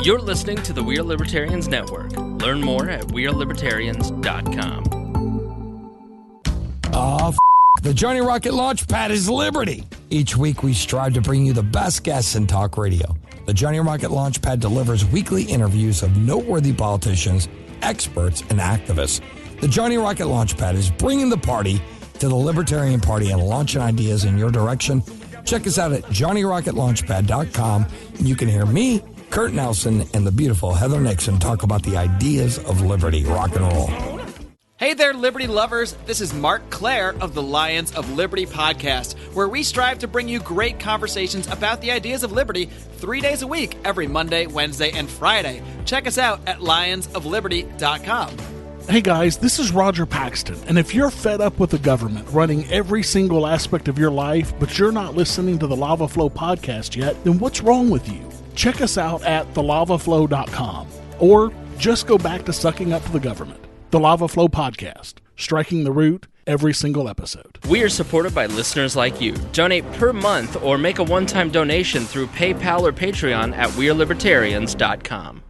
You're listening to the We Are Libertarians Network. Learn more at wearelibertarians.com. The Johnny Rocket Launchpad is Liberty. Each week we strive to bring you the best guests in talk radio. The Johnny Rocket Launchpad delivers weekly interviews of noteworthy politicians, experts, and activists. The Johnny Rocket Launchpad is bringing the party to the Libertarian Party and launching ideas in your direction. Check us out at johnnyrocketlaunchpad.com. You can hear me, Kurt Nelson, and the beautiful Heather Nixon talk about the ideas of liberty. Rock and roll. Hey there, Liberty lovers. This is Mark Claire of the Lions of Liberty podcast, where we strive to bring you great conversations about the ideas of liberty 3 days a week, every Monday, Wednesday, and Friday. Check us out at lionsofliberty.com. Hey guys, this is Roger Paxton, and if you're fed up with the government running every single aspect of your life, but you're not listening to the Lava Flow podcast yet, then what's wrong with you? Check us out at thelavaflow.com, or just go back to sucking up to the government. The Lava Flow Podcast, striking the root every single episode. We are supported by listeners like you. Donate per month or make a one-time donation through PayPal or Patreon at wearelibertarians.com.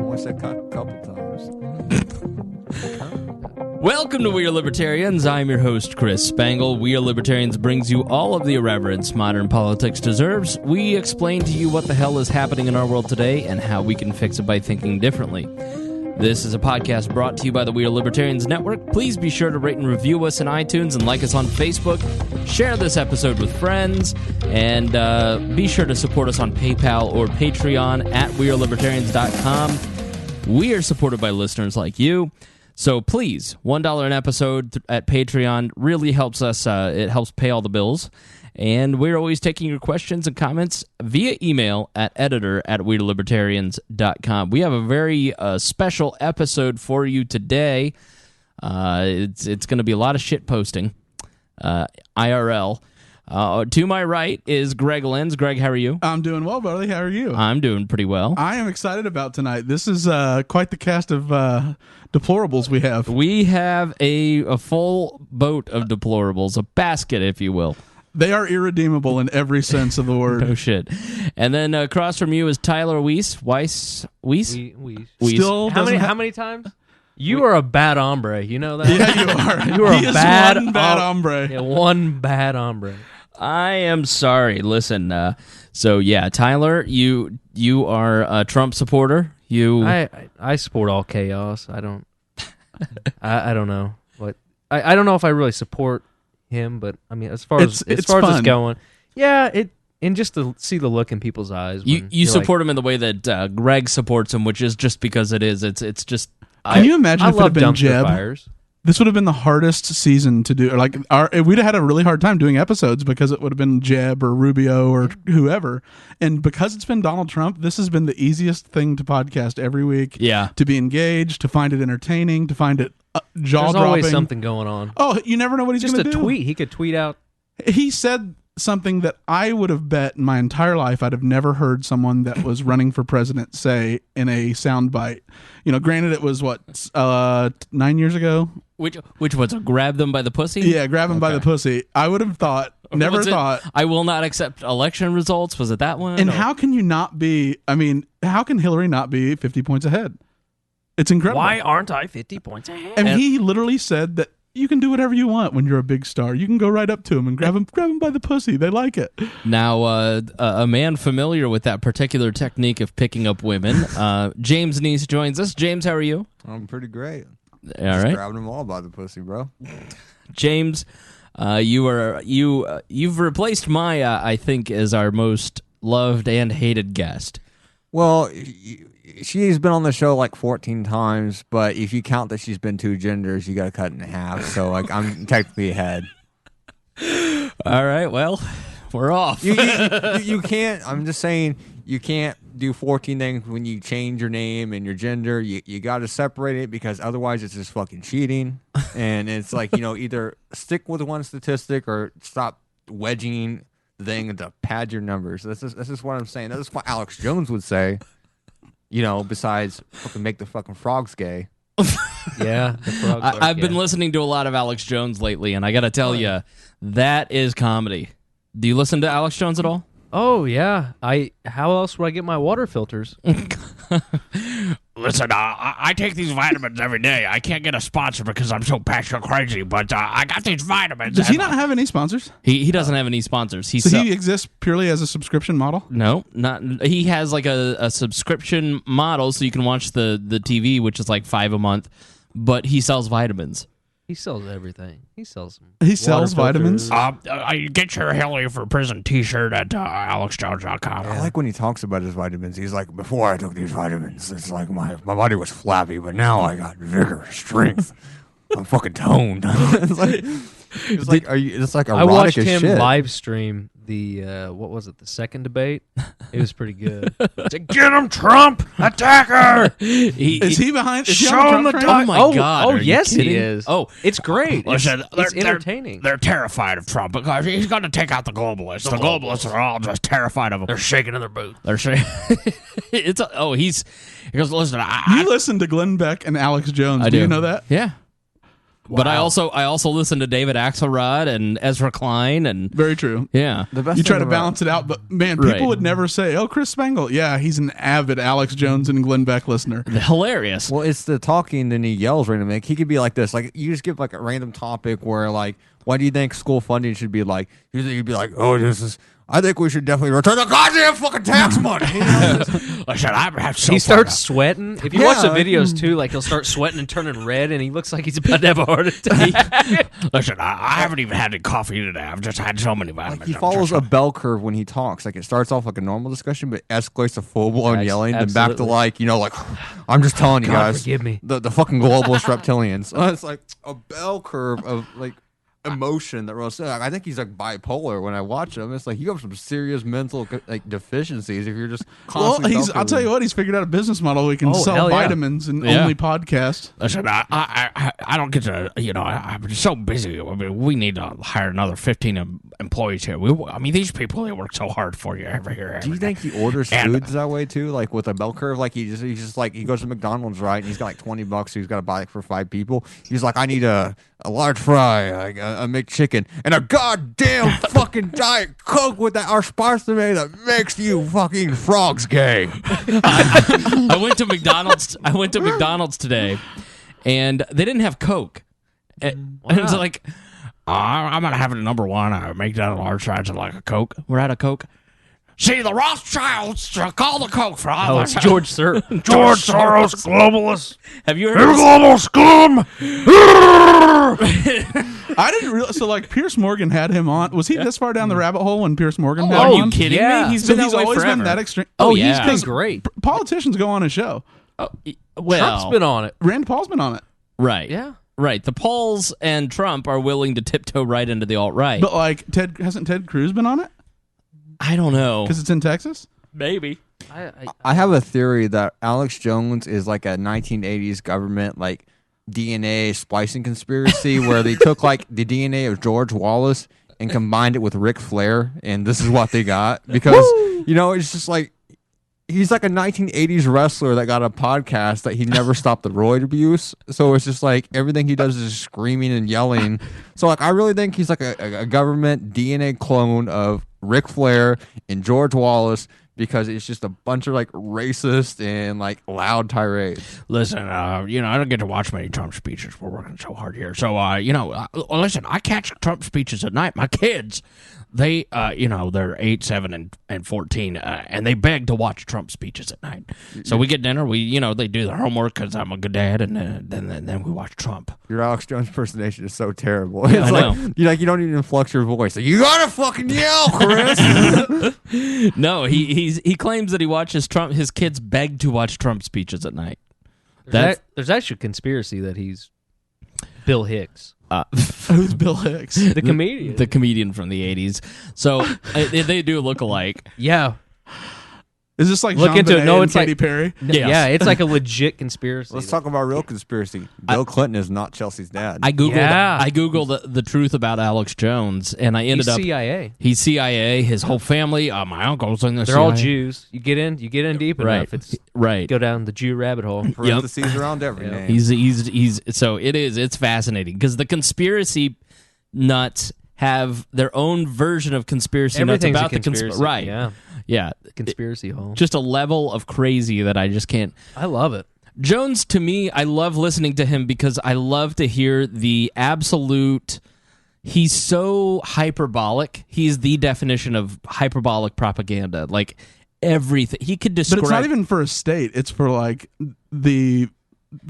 Once that couple times. Welcome to We Are Libertarians. I'm your host, Chris Spangle. We Are Libertarians brings you all of the irreverence modern politics deserves. We explain to you what the hell is happening in our world today and how we can fix it by thinking differently. This is a podcast brought to you by the We Are Libertarians Network. Please be sure to rate and review us in iTunes and like us on Facebook. Share this episode with friends, and be sure to support us on PayPal or Patreon at wearelibertarians.com. We are supported by listeners like you. So please, $1 an episode at Patreon really helps us. It helps pay all the bills. And we're always taking your questions and comments via email at editor@wearelibertarians.com. We have a very special episode for you today. It's going to be a lot of shit posting, IRL. To my right is Greg Lenz. Greg, how are you? I'm doing well, buddy. How are you? I'm doing pretty well. I am excited about tonight. This is quite the cast of deplorables we have. We have a full boat of deplorables, a basket, if you will. They are irredeemable in every sense of the word. No shit. And then across from you is Tyler Weiss. Still how many times? You are a bad hombre. You know that? Yeah, you are. You are He a is bad one bad hombre. Yeah, one bad hombre. I am sorry. Listen, so yeah, Tyler, you are a Trump supporter. I support all chaos. I don't know what I don't know if I really support him, but I mean as far as it's going, yeah, and just to see the look in people's eyes. You support him in the way that Greg supports him, which is just because it is. It's just. Can you imagine if it had been Jeb? Fires. This would have been the hardest season to do. Like, we'd have had a really hard time doing episodes because it would have been Jeb or Rubio or whoever. And because it's been Donald Trump, this has been the easiest thing to podcast every week. Yeah. To be engaged, to find it entertaining, to find it jaw-dropping. There's always something going on. Oh, you never know what he's going to do. Just a tweet. He could tweet out. He said something that I would have bet in my entire life I'd have never heard someone that was running for president say in a soundbite. You know, granted it was, 9 years ago? Which was grab them by the pussy? Yeah, grab them by the pussy. I would have thought, never thought. I will not accept election results. Was it that one? And how can you not be, how can Hillary not be 50 points ahead? It's incredible. Why aren't I 50 points ahead? And he literally said that you can do whatever you want when you're a big star. You can go right up to him and grab him by the pussy. They like it. Now, a man familiar with that particular technique of picking up women, James Nease joins us. James, how are you? I'm pretty great. All right. Grabbing them all by the pussy, bro. James, you've replaced Maya, I think, as our most loved and hated guest. Well, she's been on the show like 14 times, but if you count that she's been two genders, you got to cut it in half. So, like, I'm technically ahead. All right, well, we're off. You can't. I'm just saying, you can't do 14 things when you change your name and your gender. You got to separate it because otherwise it's just fucking cheating. And it's like, either stick with one statistic or stop wedging the thing to pad your numbers. That's just what I'm saying. That's what Alex Jones would say. Besides fucking make the fucking frogs gay. Yeah, the frog bark, I've been listening to a lot of Alex Jones lately, and I got to tell you, that is comedy. Do you listen to Alex Jones at all? Oh yeah. How else would I get my water filters? Listen, I take these vitamins every day. I can't get a sponsor because I'm so passion crazy, but I got these vitamins. Does he not have any sponsors? He doesn't have any sponsors. He exists purely as a subscription model? No, not. He has like a subscription model, so you can watch the TV, which is like $5 a month. But he sells vitamins. He sells everything. He sells vitamins. I get your Hillary for Prison T-shirt at AlexJones.com. I like when he talks about his vitamins. He's like, before I took these vitamins, it's like my body was flabby, but now I got vigor, strength. I'm fucking toned. It's like erotic I watched as him shit. live stream the what was it? The second debate. It was pretty good. Get him, Trump! Attacker! Is he behind? Is he Show on him the the Trump train? Oh my God! Oh are you yes, he kidding? is. Oh, it's great. Listen, It's entertaining. They're terrified of Trump because he's going to take out the globalists. The globalists are all just terrified of him. They're shaking in their boots. they're saying he goes. Listen, You listen to Glenn Beck and Alex Jones. I do do. you know that? Yeah. But I also listen to David Axelrod and Ezra Klein and Very true. yeah. The best You try thing to about- balance it out, but man, people Right. would never say, "Oh, Chris Spangle." Yeah, he's an avid Alex Jones and Glenn Beck listener. Hilarious. Well, it's the talking, then he yells randomly. Like, he could be like this. Like, you just give like a random topic where, like, why do you think school funding should be like? You'd be like, oh, this is. I think we should definitely return the goddamn fucking tax money. Listen, I've so He far starts sweating. If you watch the videos too, like he'll start sweating and turning red, and he looks like he's about to have a heart attack. Listen, I haven't even had any coffee today. I've just had so many vitamins. He follows a bell curve when he talks. Like, it starts off like a normal discussion, but escalates to full blown yelling, then back to Absolutely. like, like, I'm just telling you God, guys, forgive me. the fucking globalist reptilians. It's like a bell curve of like emotion that runs. I think he's like bipolar when I watch him. It's like you have some serious mental like deficiencies if you're just Well, constantly. I'll tell you what, he's figured out a business model. We can Oh, sell hell yeah. vitamins and Yeah. only podcast. Listen, I don't get to, I'm just so busy. I mean, we need to hire another 15 employees here. These people, they work so hard for you every year. Do you think he orders foods that way too, like with a bell curve? Like he's just like he goes to McDonald's, right? And he's got like $20, so he's got to buy it for 5 people. He's like, I need a large fry, like a McChicken, and a goddamn fucking Diet Coke with our spice tomato that makes you fucking frogs gay. I went to McDonald's today, and they didn't have Coke. And it's like, I'm going to have it number one. I make that a large size of like a Coke. we're out of Coke. See, the Rothschilds call the Coke for all Oh, it's George Sir. George Soros, globalists. Have you heard? They're global scum. I didn't realize. So, like, Pierce Morgan had him on. Was he this far down the rabbit hole when Pierce Morgan had Are him you on? kidding Yeah. me? He's So been he's that way always forever. been that extreme. Oh, He's yeah. been great. Politicians go on his show. Well, Trump's been on it. Rand Paul's been on it. right. Yeah. Right. The polls and Trump are willing to tiptoe right into the alt-right. But, like, hasn't Ted Cruz been on it? I don't know. Because it's in Texas? Maybe. I have a theory that Alex Jones is like a 1980s government like DNA splicing conspiracy where they took like the DNA of George Wallace and combined it with Ric Flair, and this is what they got because it's just like he's like a 1980s wrestler that got a podcast that he never stopped the roid abuse. So it's just like everything he does is screaming and yelling. So like I really think he's like a government DNA clone of Ric Flair and George Wallace because it's just a bunch of like racist and like loud tirades. Listen, I don't get to watch many Trump speeches. We're working so hard here. So, listen, I catch Trump speeches at night. My kids, they're 8, 7, and 14, and they beg to watch Trump speeches at night. So we get dinner. They do their homework because I'm a good dad, and then we watch Trump. Your Alex Jones impersonation is so terrible. It's I like know. you don't even flex your voice. Like, you gotta fucking yell, Chris. No, he claims that he watches Trump. His kids beg to watch Trump speeches at night. There's actually a conspiracy that he's Bill Hicks, Who's Bill Hicks? the comedian. The comedian from the 80s. So they do look alike. Yeah. Is this like Look Jean into it. Benet No, and it's Katy like Perry? Yes. Yeah, it's like a legit conspiracy. Let's talk about real conspiracy. Bill Clinton is not Chelsea's dad. I googled. Yeah. I googled the truth about Alex Jones, and I ended He's up. CIA. He's CIA. His whole family. My uncle's in the They're CIA. all Jews. You get in deep Right. enough. It's Right. go down the Jew rabbit hole. Parentheses around every name. He's so it is. It's fascinating because the conspiracy nuts have their own version of conspiracy Everything's nuts about a conspiracy. the right. Yeah. Conspiracy hole. Just a level of crazy that I just can't. I love it. Jones, to me, I love listening to him because I love to hear the absolute. He's so hyperbolic. He's the definition of hyperbolic propaganda. Like everything he could describe. But it's not even for a state. It's for like the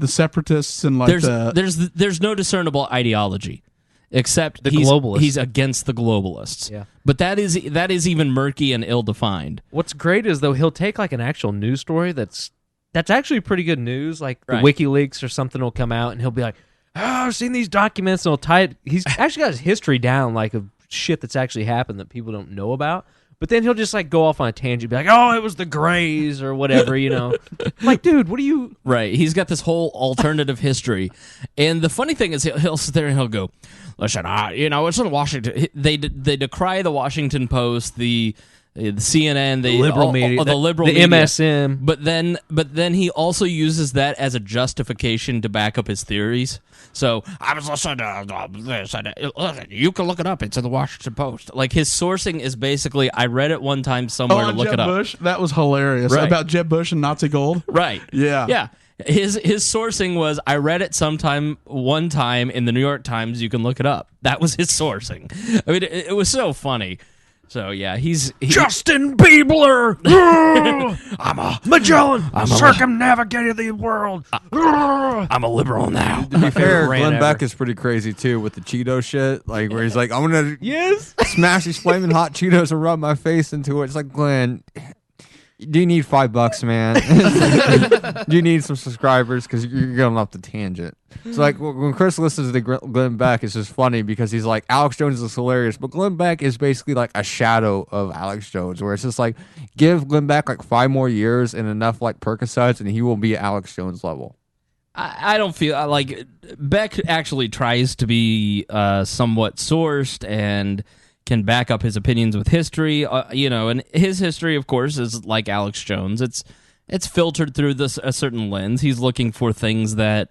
separatists and like there's no discernible ideology. Except the globalists. He's against the globalists. Yeah. But that is even murky and ill-defined. What's great is though he'll take like an actual news story that's actually pretty good news. Like the Right. WikiLeaks or something will come out and he'll be like, "Oh, I've seen these documents." And he'll tie it. He's actually got his history down, like of shit that's actually happened that people don't know about. But then he'll just like go off on a tangent, be like, "Oh, it was the Greys or whatever," you know. Like, dude, what are you? Right. He's got this whole alternative history. And the funny thing is he'll sit there and he'll go, "Listen, it's in Washington." They decry the Washington Post, the CNN, the liberal media, the liberal the media. MSM. But then he also uses that as a justification to back up his theories. So I was listening to this, and you can look it up. It's in the Washington Post. Like his sourcing is basically, I read it one time somewhere to look Jeb it up. Bush, that was hilarious. Right. About Jeb Bush and Nazi gold. Right. Yeah. Yeah. His sourcing was, I read it one time in the New York Times. You can look it up. That was his sourcing. I mean, it was so funny. So yeah, he's Justin Bieber. I'm a Magellan. Circumnavigated the world. I'm a liberal now. To be fair, ran Glenn ever. Beck is pretty crazy too with the Cheeto shit. Like where he's like, "I'm gonna Yes. smash these flaming hot Cheetos and rub my face into it." It's like, Glenn, do you need $5, man? Do you need some subscribers? Because you're going off the tangent. So like when Chris listens to Glenn Beck, it's just funny because he's like, Alex Jones is hilarious, but Glenn Beck is basically like a shadow of Alex Jones, where it's just like, give Glenn Beck like 5 more years and enough like Percocets, and he will be at Alex Jones level. I don't feel like Beck actually tries to be somewhat sourced and can back up his opinions with history, and his history, of course, is like Alex Jones. It's filtered through a certain lens. He's looking for things that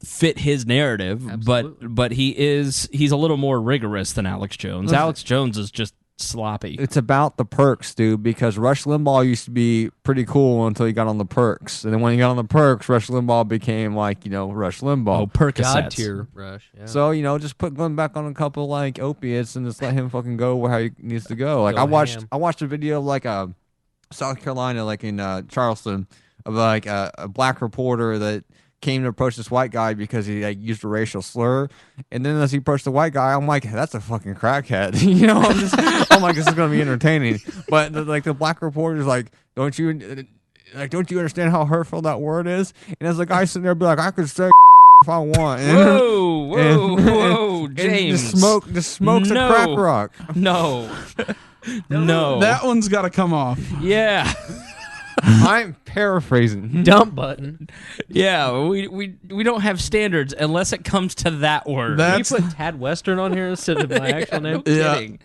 fit his narrative, but he's a little more rigorous than Alex Jones. Alex Jones is just sloppy. It's about the perks, dude, because Rush Limbaugh used to be pretty cool until he got on the perks. And then when he got on the perks, Rush Limbaugh became like, Rush Limbaugh. Oh, Percocets. God tier Rush. Yeah. So, just put Glenn back on a couple like opiates and just let him fucking go where he needs to go. Like Go ham. I watched a video of like South Carolina, like in Charleston, of like a black reporter that came to approach this white guy because he like used a racial slur, and then as he approached the white guy, I'm like, that's a fucking crackhead. I'm like, this is gonna be entertaining. But the black reporter's like, don't you understand how hurtful that word is? And as the guy sitting there, be like, I could say if I want. Whoa, James. Just smokes a crack rock. No. That one's got to come off. Yeah. I'm paraphrasing. Dump button. Yeah, we don't have standards unless it comes to that word. Can you put Tad Western on here instead of my actual name? No kidding.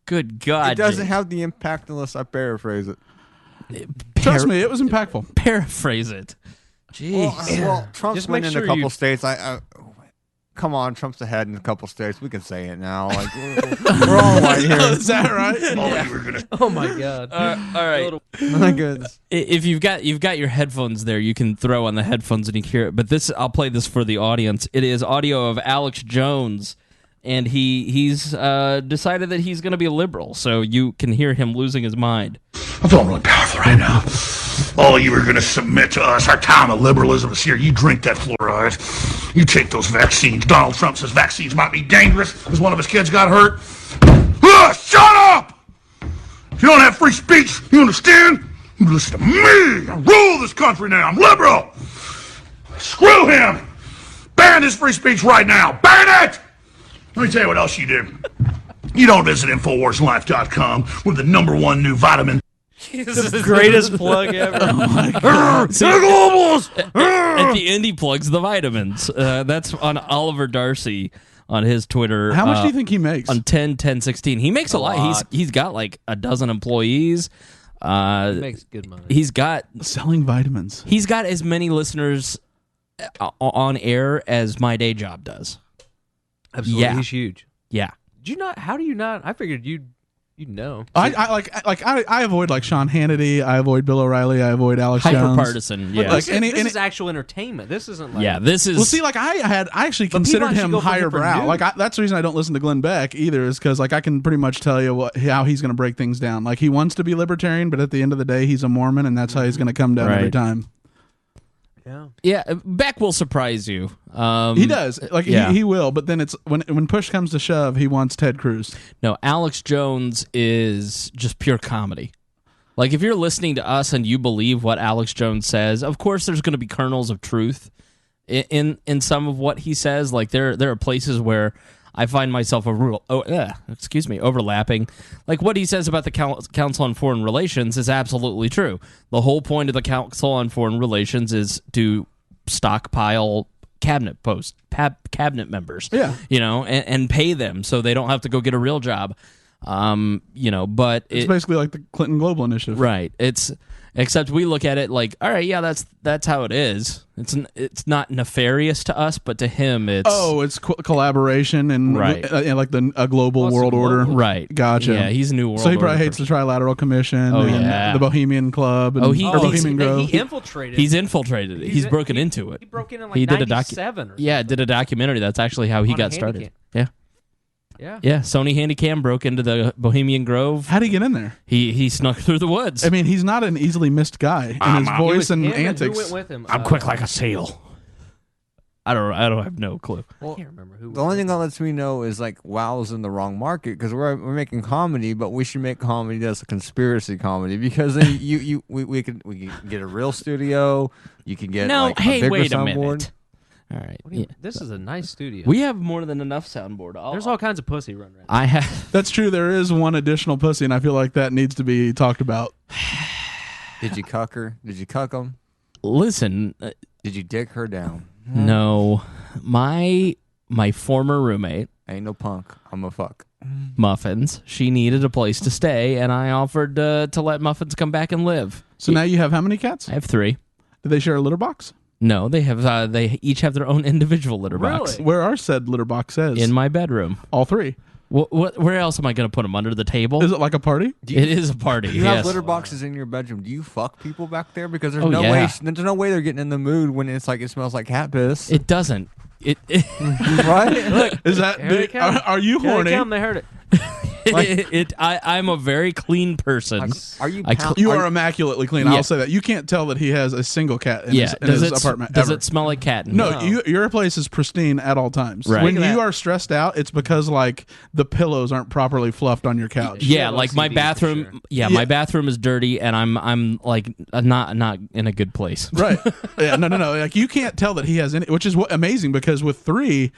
Good God. It doesn't have the impact unless I paraphrase it. Trust me, it was impactful. Paraphrase it. Jeez. Well, Trump's Just make winning sure a couple you- states. Come on, Trump's ahead in a couple states. We can say it now. Like we're all white here. Is that right? Oh my God. All right. My goodness. If you've got your headphones there, you can throw on the headphones and you can hear it. But I'll play this for the audience. It is audio of Alex Jones, and he's decided that he's going to be a liberal. So you can hear him losing his mind. I'm feeling really powerful right now. Oh, you were going to submit to us. Our town of liberalism is here. You drink that fluoride. You take those vaccines. Donald Trump says vaccines might be dangerous because one of his kids got hurt. Shut up! If you don't have free speech, you understand? You listen to me. I rule this country now. I'm liberal. Screw him. Ban his free speech right now. Ban it! Let me tell you what else you do. You don't visit InfoWarsLife.com with the #1 new vitamin. This is the greatest plug ever. Oh my God. At the end, he plugs the vitamins. That's on Oliver Darcy on his Twitter. How much do you think he makes? On 10/16. He makes a lot. He's got like a dozen employees. He makes good money. He's got selling vitamins. He's got as many listeners on air as my day job does. Absolutely, Yeah. he's huge. Yeah. Did you not? How do you not? I figured you'd know. I avoid like Sean Hannity. I avoid Bill O'Reilly. I avoid Alex Jones. Hyper-partisan, yeah. But this is actual entertainment. This isn't like... this is... Well, see, like I actually But considered people him actually go for higher different brow. news. Like that's the reason I don't listen to Glenn Beck either, is because like I can pretty much tell you how he's going to break things down. Like he wants to be libertarian, but at the end of the day, he's a Mormon, and that's how he's going to come down every time. Yeah, Beck will surprise you. He does. Like he will, but then it's when push comes to shove, he wants Ted Cruz. No, Alex Jones is just pure comedy. Like if you're listening to us and you believe what Alex Jones says, of course there's going to be kernels of truth in some of what he says. Like there are places where I find myself overlapping. Like what he says about the Council on Foreign Relations is absolutely true. The whole point of the Council on Foreign Relations is to stockpile cabinet members. Yeah. And pay them so they don't have to go get a real job. But it's basically like the Clinton Global Initiative. Right. Except we look at it like, all right, yeah, that's how it is. It's not nefarious to us, but to him, it's collaboration and right, like a global world order. Right. Gotcha. Yeah, he's a new world. So he probably order hates the Trilateral Commission. Oh and yeah, the Bohemian Club. And Bohemian Grove. He infiltrated. He's infiltrated it. He's broken into it. He broke in like 97 did a documentary. That's actually how he got started. Yeah. Yeah, Sony Handycam broke into the Bohemian Grove. How'd he get in there? He snuck through the woods. I mean, he's not an easily missed guy in his voice and antics. Who went with him? I'm quick like a seal. I don't have no clue. I can't remember who. The only thing that lets me know is like WoW's in the wrong market because we're making comedy, but we should make comedy that's a conspiracy comedy because then we can get a real studio. You can get a bigger wait a soundboard. minute. All right. This is a nice studio. We have more than enough soundboard. There's all kinds of pussy running around. I have. That's true. There is one additional pussy, and I feel like that needs to be talked about. Did you cuck her? Did you cuck him? Listen. Did you dick her down? No. My former roommate. Ain't no punk. I'm a fuck. Muffins. She needed a place to stay, and I offered to let Muffins come back and live. So now you have how many cats? I have 3. Do they share a litter box? No, they have. They each have their own individual litter box. Really? Where are said litter boxes? In my bedroom. All 3. Where else am I going to put them? Under the table? Is it like a party? It is a party. You yes. have litter boxes in your bedroom. Do you fuck people back there? Because there's yeah. no way they're getting in the mood when it's like it smells like cat piss. It doesn't. Right? Look, is that? Are you horny? They heard it. I'm a very clean person. Are you? You are immaculately clean. Yeah. I'll say that. You can't tell that he has a single cat in his apartment. Does ever. it smell like cat? No, your place is pristine at all times. Right. When you are stressed out, it's because like the pillows aren't properly fluffed on your couch. Yeah, like my bathroom. Sure. Yeah, my bathroom is dirty, and I'm like not in a good place. Right. Yeah. No. Like you can't tell that he has any, which is amazing because with 3,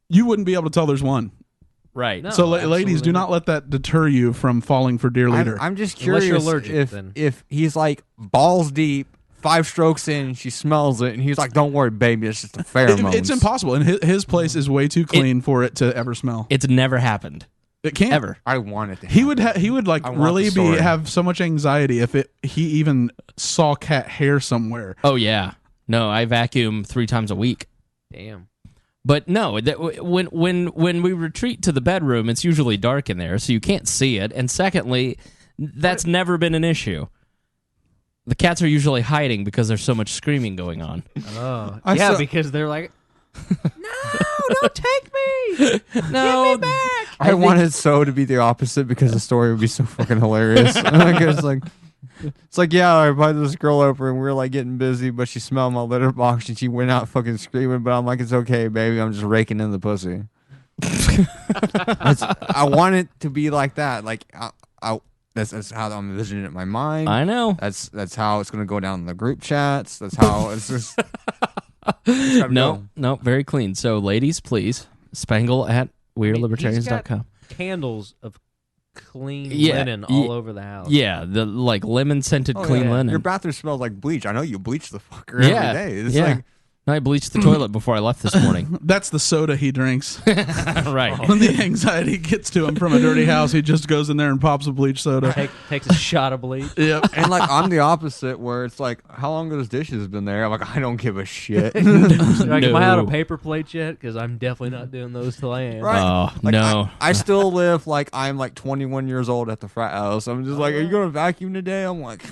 you wouldn't be able to tell there's one. Right. No, So, ladies, do not let that deter you from falling for dear leader. I'm just Unless curious you're allergic, if he's like balls deep, 5 strokes in, she smells it, and he's like, "Don't worry, baby, it's just a pheromone." It's impossible, and his place is way too clean for it to ever smell. It's never happened. It can't Ever. I want it to. He would like I want really the story. have so much anxiety if he even saw cat hair somewhere. Oh yeah. No, I vacuum 3 times a week. Damn. But no, when we retreat to the bedroom, it's usually dark in there, so you can't see it. And secondly, that's never been an issue. The cats are usually hiding because there's so much screaming going on. Oh, yeah, because they're like, no, don't take me. No, Give me back. I wanted so to be the opposite because the story would be so fucking hilarious. It's like, yeah, I invited this girl over and we were like getting busy, but she smelled my litter box and she went out fucking screaming. But I'm like, it's okay, baby. I'm just raking in the pussy. I want it to be like that. Like, that's how I'm envisioning it in my mind. I know. That's how it's gonna go down in the group chats. That's how it's just. No, very clean. So, ladies, please, Spangle at WeirdLibertarians.com. Candles of clean linen all over the house. Yeah, the like lemon scented clean linen. Your bathroom smells like bleach. I know you bleach the fucker every day. It's like, I bleached the toilet before I left this morning. That's the soda he drinks. Right. When the anxiety gets to him from a dirty house, he just goes in there and pops a bleach soda. Takes a shot of bleach. Yep. and like I'm the opposite, where it's like, how long have those dishes been there? I'm like, I don't give a shit. Like, am I out of paper plates yet? Because I'm definitely not doing those till I am. Right. Oh, Like, no. I still live like I'm like 21 years old at the frat house. I'm just like, are you going to vacuum today? I'm like,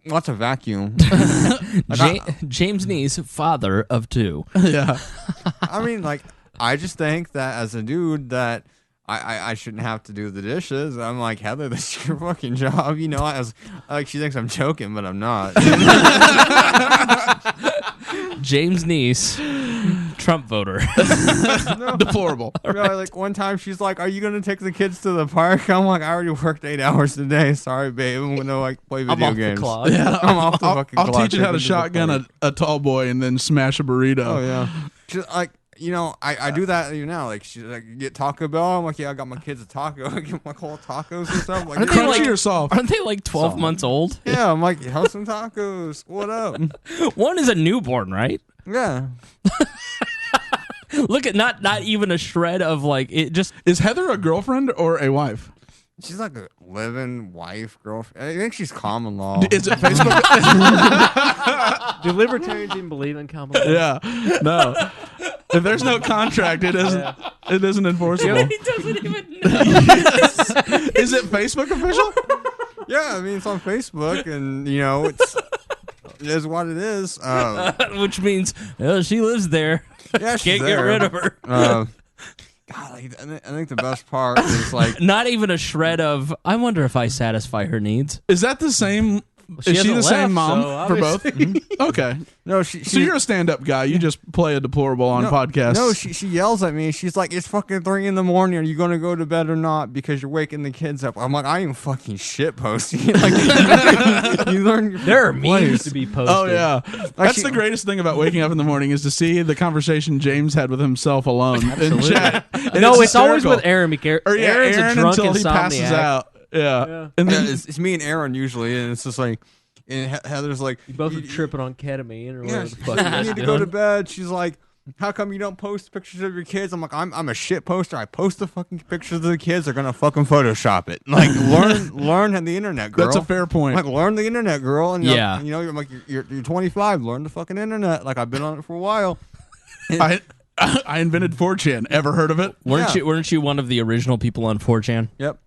what's a vacuum? James Nease, father of 2. Yeah. I mean, like, I just think that as a dude that I shouldn't have to do the dishes. I'm like, Heather, that's your fucking job. You know, like she thinks I'm joking, but I'm not. James Nease, Trump voter. Deplorable. Like one time she's like, are you going to take the kids to the park? I'm like, I already worked 8 hours today. Sorry, babe. I'm going to like play video games. Yeah, I'm off the fucking clock. I'll teach you how to shotgun a tall boy and then smash a burrito. Oh, yeah. Just like, you know, I do that now. Like, she's like, you get Taco Bell. I'm like, yeah, I got my kids a taco. I give them like whole tacos and stuff. Like, Crunchy or soft? Aren't they like 12 months old? yeah, I'm like, have some tacos. What up? One is a newborn, right? Yeah. Look at not even a shred of like it. Just Is Heather a girlfriend or a wife? She's like a living wife, girlfriend. I think she's common law. Is it Facebook? Do libertarians even believe in common law? Yeah. No. If there's no contract, it isn't enforceable. he doesn't even know. Is it Facebook official? Yeah, I mean, it's on Facebook, and, you know, it is what it is. Which means she lives there. Yeah, she's Can't get rid of her. God, I think the best part is, like... Not even a shred of, I wonder if I satisfy her needs. Is that the same... Is she the same mom for both? Okay. No, so you're a stand-up guy. You just play a deplorable on podcasts. No, she yells at me. She's like, it's fucking 3 a.m. Are you going to go to bed or not? Because you're waking the kids up. I'm like, I ain't fucking shit posting. Like, you learn your There are place. memes to be posted. Oh, yeah. That's the greatest thing about waking up in the morning is to see the conversation James had with himself alone in chat. And No, it's always with Aaron. Aaron's a Aaron drunk until he insomniac. passes out. Yeah. And then it's me and Aaron usually, and it's just like, and Heather's like, You both are tripping on ketamine or yeah, whatever the fuck you you need to go to bed. She's like, how come you don't post pictures of your kids? I'm like, I'm a shit poster. I post the fucking pictures of the kids. They're gonna fucking Photoshop it. Like, learn the internet, girl. that's a fair point. Like, learn the internet, girl. And Yeah. you know, you're like, you're 25. Learn the fucking internet. Like, I've been on it for a while. I invented 4chan. Ever heard of it? Weren't you one of the original people on 4chan? Yep.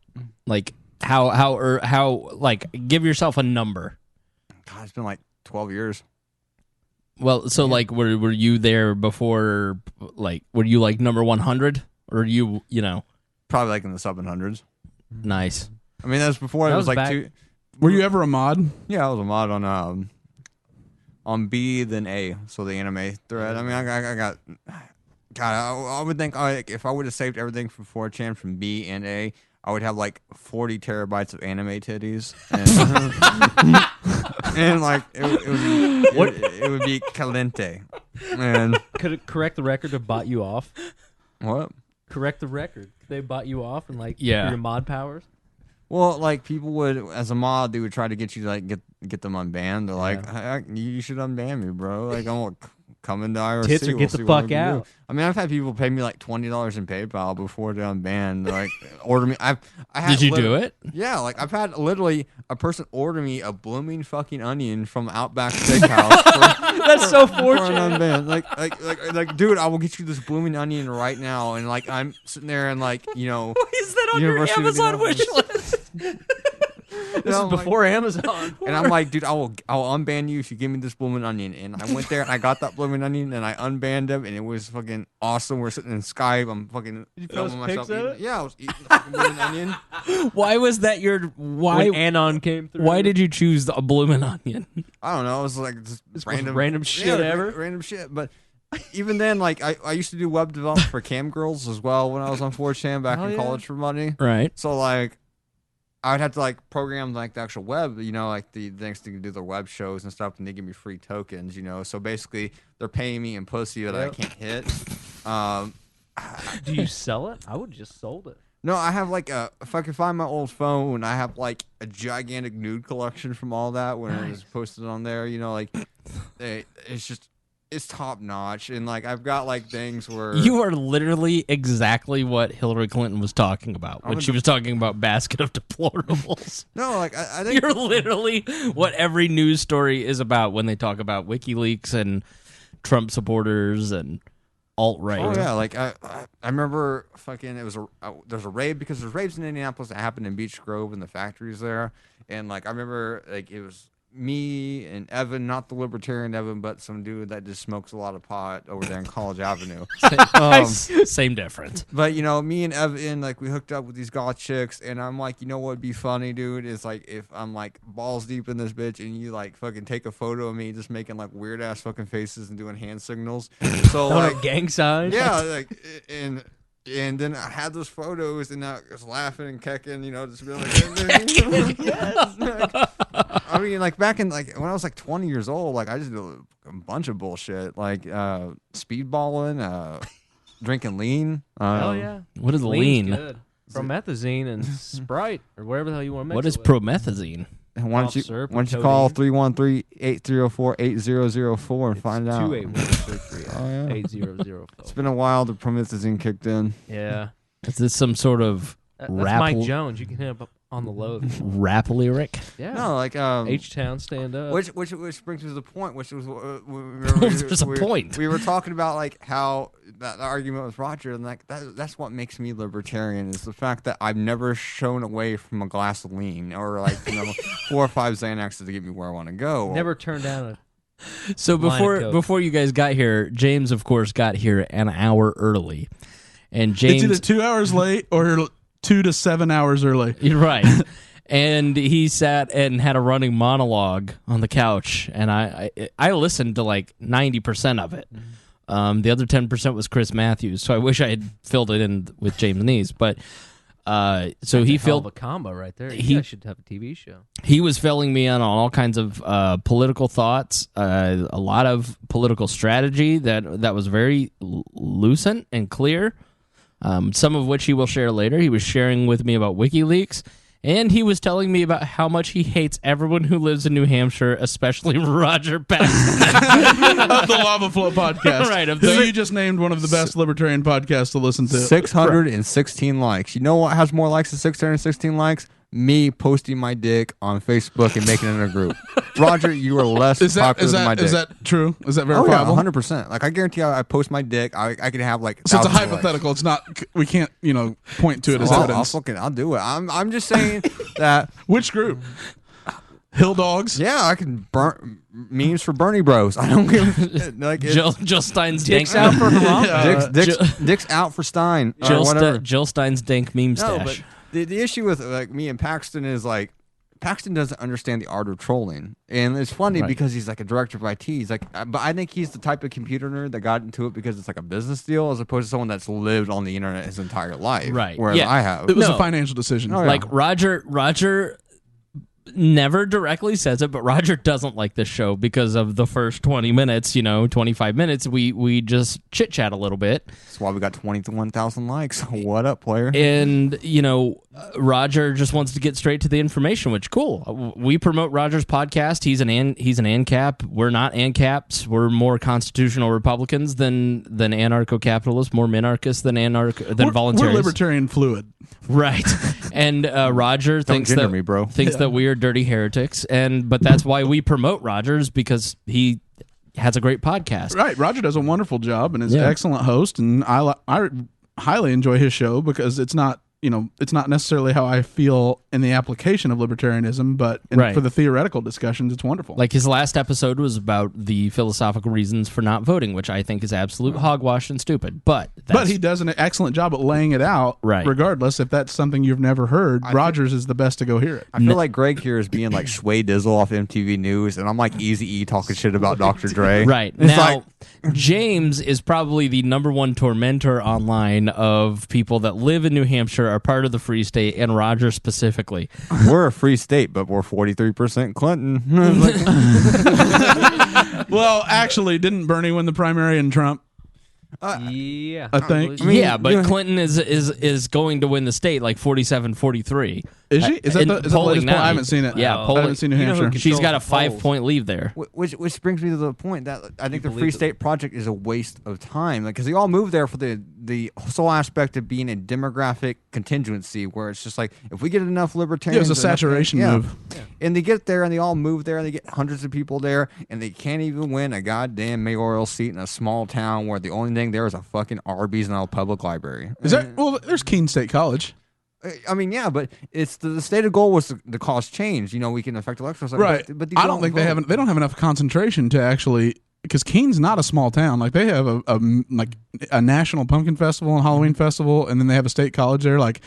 Like how like give yourself a number. God, it's been like 12 years. Well, so like were you there before? Like were you like number 100 or you know? Probably like in the 700s. Nice. I mean, that was before That it was was like back- 2. Were you ever a mod? Yeah, I was a mod on B then A, so the anime thread. I mean, I got. God, I would think if I would have saved everything from 4chan from B and A, I would have like 40 terabytes of anime titties, and like it would be caliente. And Could it correct the record to bot you off? what? Correct the record. They bot you off and like Yeah. your mod powers. Well, like people would, as a mod, they would try to get you to like get them unbanned. They're like, you should unban me, bro. Like I'm gonna come into IRC. Tits or we'll get the see what fuck we can do. out. I mean, I've had people pay me like $20 in PayPal before they unbanned. They're like, order me. I had Did you do it? Yeah, like I've had literally a person order me a blooming fucking onion from Outback Steakhouse. That's so For fortunate. an unbanned. Like, dude, I will get you this blooming onion right now. And like, I'm sitting there and like, you know, Is that on University your of Amazon wish Indianapolis. list? This is before Amazon. And I'm like, dude, I'll unban you if you give me this blooming onion. And I went there and I got that blooming onion and I unbanned him and it was fucking awesome. We're sitting in Skype. I'm fucking filming myself pics of eating. Yeah, I was eating the fucking blooming onion. Why was that your When Anon came through. Why did you choose the blooming onion? I don't know. It was like just random shit ever? Random shit. But even then, like I used to do web development for cam girls as well when I was on 4chan back in college for money. Right. So like I would have to like program like the actual web, you know, like the things to do their web shows and stuff, and they give me free tokens, you know. So basically, they're paying me in pussy that I can't hit. Do you sell it? I would have just sold it. No, I have like if I can find my old phone, I have like a gigantic nude collection from all that when it was posted on there. You know, like it's top notch, and like I've got like things where You are literally exactly what Hillary Clinton was talking about when she was talking about basket of deplorables. No, like I think You're literally what every news story is about when they talk about WikiLeaks and Trump supporters and alt-right. Oh yeah, like I remember fucking there's a raid because there's raids in Indianapolis that happened in Beech Grove and the factories there, and like I remember like it was me and Evan, not the Libertarian Evan, but some dude that just smokes a lot of pot over there in College Avenue. Same difference. But you know, me and Evan, like we hooked up with these goth chicks, and I'm like, you know what'd be funny, dude? Is like if I'm like balls deep in this bitch, and you like fucking take a photo of me just making like weird ass fucking faces and doing hand signals. So like gang signs. yeah, like and then I had those photos, and I was laughing and kecking, you know, just being like, I mean, like back in like when I was like 20 years old, like I just did a bunch of bullshit, like speedballing, drinking lean. Hell yeah. What is Lean's lean? good. Promethazine and Sprite or whatever the hell you want to mix What it is with. promethazine? And why don't you call 313-8304-8004 and find out? 281-338-8004. It's been a while. The promethazine kicked in. Yeah. Is this some sort of That's rap Mike Jones. You can hit him up on the low. rap lyric? Yeah. No, like H-Town stand up. which brings me to the point, which was There's a point. We were talking about like how that argument with Roger, and like that's what makes me libertarian is the fact that I've never shown away from a glass of lean or like 4 or 5 Xanaxes to get me where I want to go. Never turned down a So before you guys got here, James of course got here an hour early, and James It's either 2 hours late or 2 to 7 hours early. You're right. And he sat and had a running monologue on the couch, and I listened to like 90% of it. The other 10% was Chris Matthews, so I wish I had filled it in with James Nease. But so he filled a combo right there. You guys should have a TV show. He was filling me in on all kinds of political thoughts, a lot of political strategy that was very lucent and clear. Some of which he will share later. He was sharing with me about WikiLeaks, and he was telling me about how much he hates everyone who lives in New Hampshire, especially Roger Paxton Of the Lava Flow podcast. Right, Who you just named one of the best libertarian podcasts to listen to. 616 likes. You know what has more likes than 616 likes? Me posting my dick on Facebook and making it in a group. Roger, you are less popular than my dick. Is that true? Is that Oh yeah, verifiable? 100%. Like I guarantee I post my dick, I could have like. So it's a 1,000 likes. hypothetical. It's not. We can't point to it as Well, evidence. I'll do it. I'm just saying that. Which group? Hill Dogs. Yeah, I can burn memes for Bernie Bros. I don't give a like. Jill Stein's Dick's dank out for Haram. Dick's out for Stein. or Jill, whatever. Jill Stein's dank meme No, stash. but the issue with like me and Paxton is like Paxton doesn't understand the art of trolling, and it's funny because he's like a director of IT. He's like, but I think he's the type of computer nerd that got into it because it's like a business deal, as opposed to someone that's lived on the internet his entire life. Right. Whereas Yeah. I have. It was No. a financial decision. Oh, yeah. Like Roger never directly says it, but Roger doesn't like this show because of the first 20 minutes, 25 minutes. We just chit chat a little bit. That's why we got 21,000 likes. What up, player? And, Roger just wants to get straight to the information, which cool. We promote Roger's podcast. He's an ANCAP. We're not ANCAPs. We're more constitutional Republicans than anarcho-capitalists, more minarchists than We're voluntarians. libertarian fluid. Right. And Roger thinks gender that me, bro. thinks that we are dirty heretics, but that's why we promote Rogers, because he has a great podcast. Right. Roger does a wonderful job and is an excellent host, and I highly enjoy his show because it's not necessarily how I feel in the application of libertarianism, but for the theoretical discussions, it's wonderful. Like his last episode was about the philosophical reasons for not voting, which I think is absolute hogwash and stupid. But he does an excellent job at laying it out. Right. Regardless, if that's something you've never heard, Rogers is the best to go hear it. I feel like Greg here is being like Sway Dizzle off MTV News, and I'm like Eazy-E talking shit about Dr. Dre. Right. It's Now, James is probably the number one tormentor online of people that live in New Hampshire, are part of the Free State, and Roger specifically. We're a free state, but we're 43% Clinton. Well, actually, didn't Bernie win the primary and Trump? Yeah, I think. Yeah, but Clinton is going to win the state like 47-43. Is she? Is that the latest poll? I haven't seen it. Yeah, I haven't seen New Hampshire. She's got a 5-point lead there. Which brings me to the point that I think the Free State Project is a waste of time, because they all moved there for the sole aspect of being a demographic contingency, where it's just like, if we get enough libertarians, it was a saturation move. Yeah. And they get there and they all move there and they get hundreds of people there and they can't even win a goddamn mayoral seat in a small town where the only thing there is a fucking Arby's and a public library. Is that there's Keene State College. I mean, yeah, but it's the stated goal was the cause change. We can affect elections, right? But I don't think they don't have enough concentration to actually, because Keene's not a small town. Like, they have a national pumpkin festival and Halloween festival, and then they have a state college there. Like,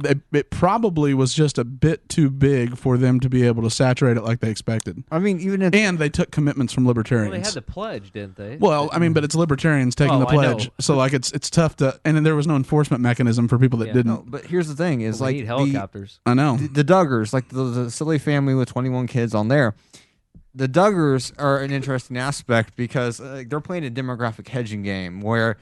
it probably was just a bit too big for them to be able to saturate it like they expected. I mean, and they took commitments from libertarians. Well, they had the pledge, didn't they? Well, I mean, but it's libertarians taking the pledge, so like it's tough to. And then there was no enforcement mechanism for people that didn't. No, but here's the thing: is like need helicopters. I know the Duggars, like the silly family with 21 kids on there. The Duggars are an interesting aspect because they're playing a demographic hedging game where,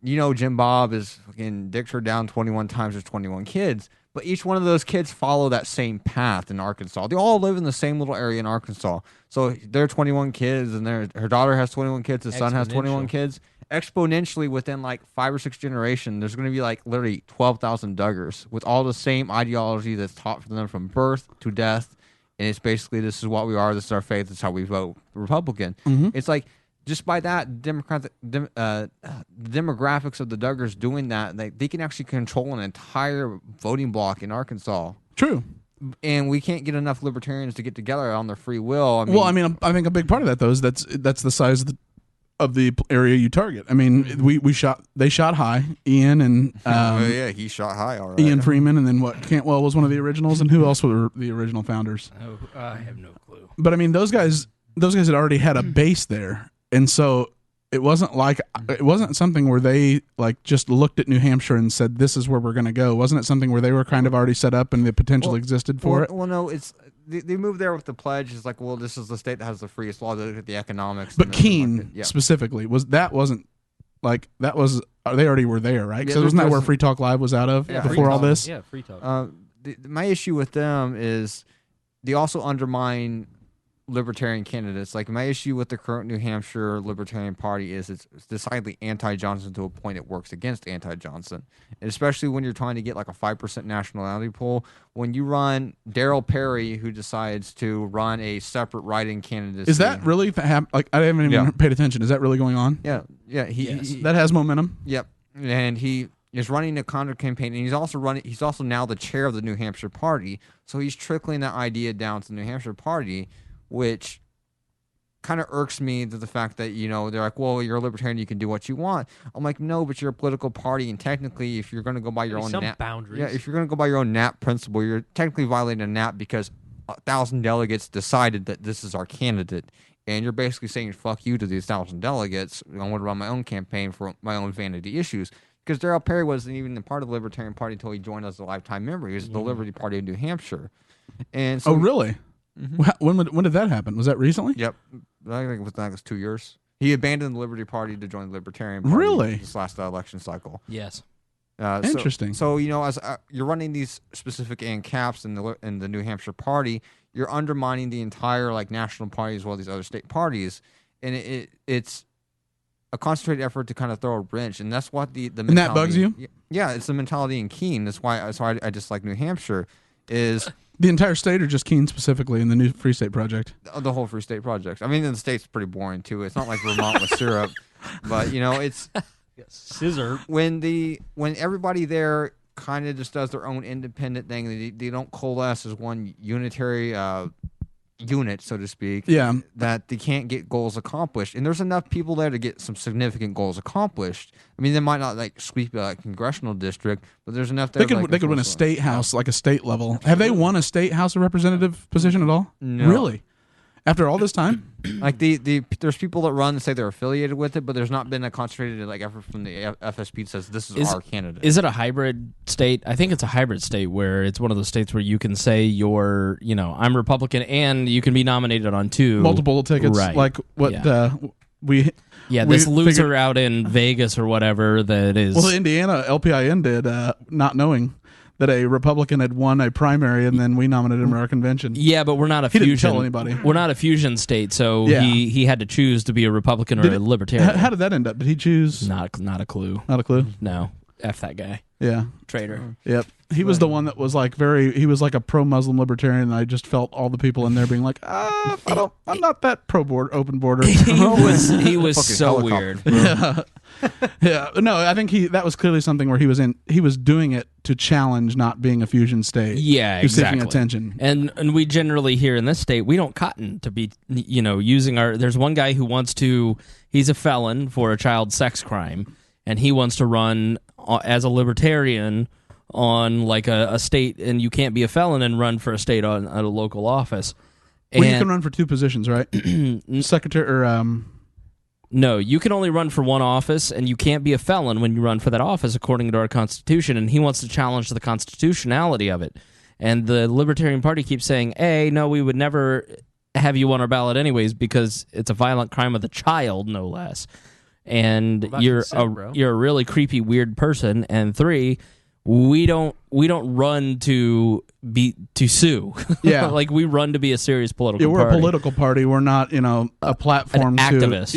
Jim Bob is fucking dicked her down 21 times. There's 21 kids, but each one of those kids follow that same path in Arkansas. They all live in the same little area in Arkansas. So they're 21 kids, and her daughter has 21 kids. His son has 21 kids. Exponentially, within like 5 or 6 generations, there's going to be like literally 12,000 Duggars with all the same ideology that's taught for them from birth to death. And it's basically, this is what we are, this is our faith, this is how we vote Republican. Mm-hmm. It's like, just by that, the demographics of the Duggars doing that, they can actually control an entire voting block in Arkansas. True. And we can't get enough libertarians to get together on their free will. I think a big part of that, though, is that's the size of the area you target. I mean, they shot high. Ian and he shot high. All right. Ian Freeman, and then Cantwell was one of the originals, and who else were the original founders? Oh, I have no clue. But I mean, those guys had already had a base there, and so it wasn't something where they like just looked at New Hampshire and said, "This is where we're going to go." Wasn't it something where they were kind of already set up and the potential existed for it? Well, no, it's. They moved there with the pledge. It's like, well, this is the state that has the freest law. They look at the economics. But Keene specifically they already were there, right? So wasn't that where Free Talk Live was out of before all this? Yeah, Free Talk. My issue with them is they also undermine libertarian candidates. Like, my issue with the current New Hampshire Libertarian Party is it's decidedly anti-Johnson to a point it works against anti-Johnson. And especially when you're trying to get like a 5% nationality poll. When you run Darryl Perry, who decides to run a separate write-in candidacy. Is that really like, I haven't even paid attention. Is that really going on? Yeah. He that has momentum. Yep. And he is running a counter campaign, and he's also now the chair of the New Hampshire Party. So he's trickling that idea down to the New Hampshire Party, which kind of irks me, to the fact that, they're like, well, you're a libertarian, you can do what you want. I'm like, no, but you're a political party, and technically, if you're going to go by your own boundaries. Yeah, if you're going to go by your own NAP principle, you're technically violating a NAP because 1,000 delegates decided that this is our candidate. And you're basically saying, fuck you to these 1,000 delegates. I want to run my own campaign for my own vanity issues. Because Darryl Perry wasn't even a part of the Libertarian Party until he joined as a lifetime member. He was the Liberty Party of New Hampshire. And so, oh, really? Mm-hmm. When did that happen? Was that recently? Yep. I think it was 2 years. He abandoned the Liberty Party to join the Libertarian Party. Really? This last election cycle. Yes. Interesting. So as you're running these specific ancaps in the New Hampshire Party, you're undermining the entire national party as well as these other state parties, and it's a concentrated effort to kind of throw a wrench, and that's what the mentality, and that bugs you. Yeah, it's the mentality in Keene. That's why I dislike New Hampshire. Is the entire state or just Keene specifically in the new Free State Project? The whole Free State Project. I mean, the state's pretty boring too. It's not like Vermont with syrup, but it's scissor. When everybody there kind of just does their own independent thing, they don't coalesce as one unitary unit, so to speak. Yeah. That they can't get goals accomplished, and there's enough people there to get some significant goals accomplished. I mean, they might not sweep a congressional district, but there's enough there. They could win a state house, like a state level. Have they won a state House of Representative position at all? No. Really? After all this time? There's people that run and say they're affiliated with it, but there's not been a concentrated effort from the FSP that says this is our candidate. Is it a hybrid state? I think it's a hybrid state where it's one of those states where you can say I'm Republican and you can be nominated on two multiple tickets. Right. Like what this loser out in Vegas or whatever that is. Well, Indiana LPIN did, not knowing that a Republican had won a primary, and then we nominated him at our convention. Yeah, but we're not a he fusion. Didn't tell anybody. We're not a fusion state, so he had to choose to be a Republican or a Libertarian. How did that end up? Did he choose? Not a clue. Not a clue. No, F that guy. Yeah, traitor. Yep. He was the one that was like he was like a pro-Muslim libertarian, and I just felt all the people in there being like, I'm not that open border. He was so weird. Yeah. No, I think that was clearly something where he was doing it to challenge not being a fusion state. Yeah, exactly. Seeking attention. And we generally here in this state, we don't cotton to be, using there's one guy who wants to, he's a felon for a child sex crime, and he wants to run as a libertarian on like a state, and you can't be a felon and run for a state on a local office. Well, you can run for two positions, right? Secretary or No, you can only run for one office, and you can't be a felon when you run for that office according to our Constitution, and he wants to challenge the constitutionality of it. And the Libertarian Party keeps saying, no, we would never have you on our ballot anyways because it's a violent crime of the child, no less. And you're a really creepy, weird person. And 3, we don't run to sue. Yeah, like we run to be a serious political party. We're a political party. We're not, a platform. An activist.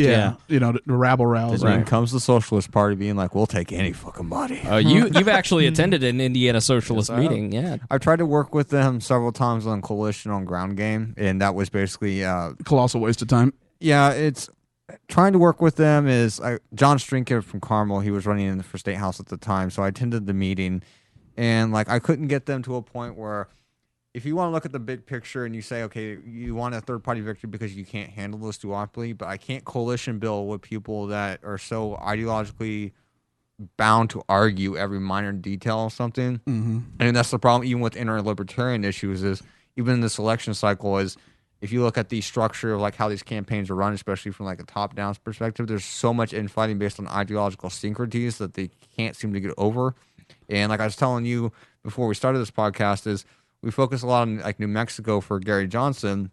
To rabble rouse. When it comes to the Socialist Party being like, we'll take any fucking body. You've actually attended an Indiana Socialist meeting. Yeah, I've tried to work with them several times on Coalition on Ground Game, and that was basically colossal waste of time. Yeah, it's. Trying to work with them is John Strinker from Carmel. He was running for State House at the time, so I attended the meeting, and I couldn't get them to a point where, if you want to look at the big picture and you say, okay, you want a third party victory because you can't handle this duopoly, but I can't coalition bill with people that are so ideologically bound to argue every minor detail of something, and that's the problem. Even with inter-libertarian issues, is even in this election cycle is. If you look at the structure of how these campaigns are run, especially from a top-down perspective, there's so much infighting based on ideological syncreties that they can't seem to get over. And like I was telling you before we started this podcast, is we focus a lot on New Mexico for Gary Johnson,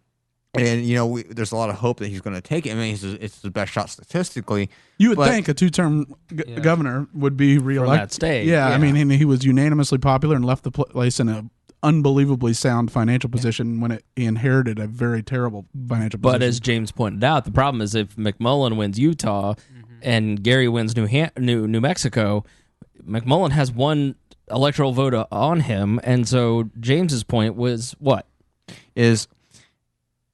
and there's a lot of hope that he's going to take it. I mean, it's the best shot statistically. You would think a two-term governor would be reelected from that state. Yeah, I mean, he was unanimously popular and left the place in a unbelievably sound financial position when he inherited a very terrible financial position. But as James pointed out, the problem is if McMullen wins Utah and Gary wins New Mexico, McMullen has one electoral vote on him, and so James's point was what? Is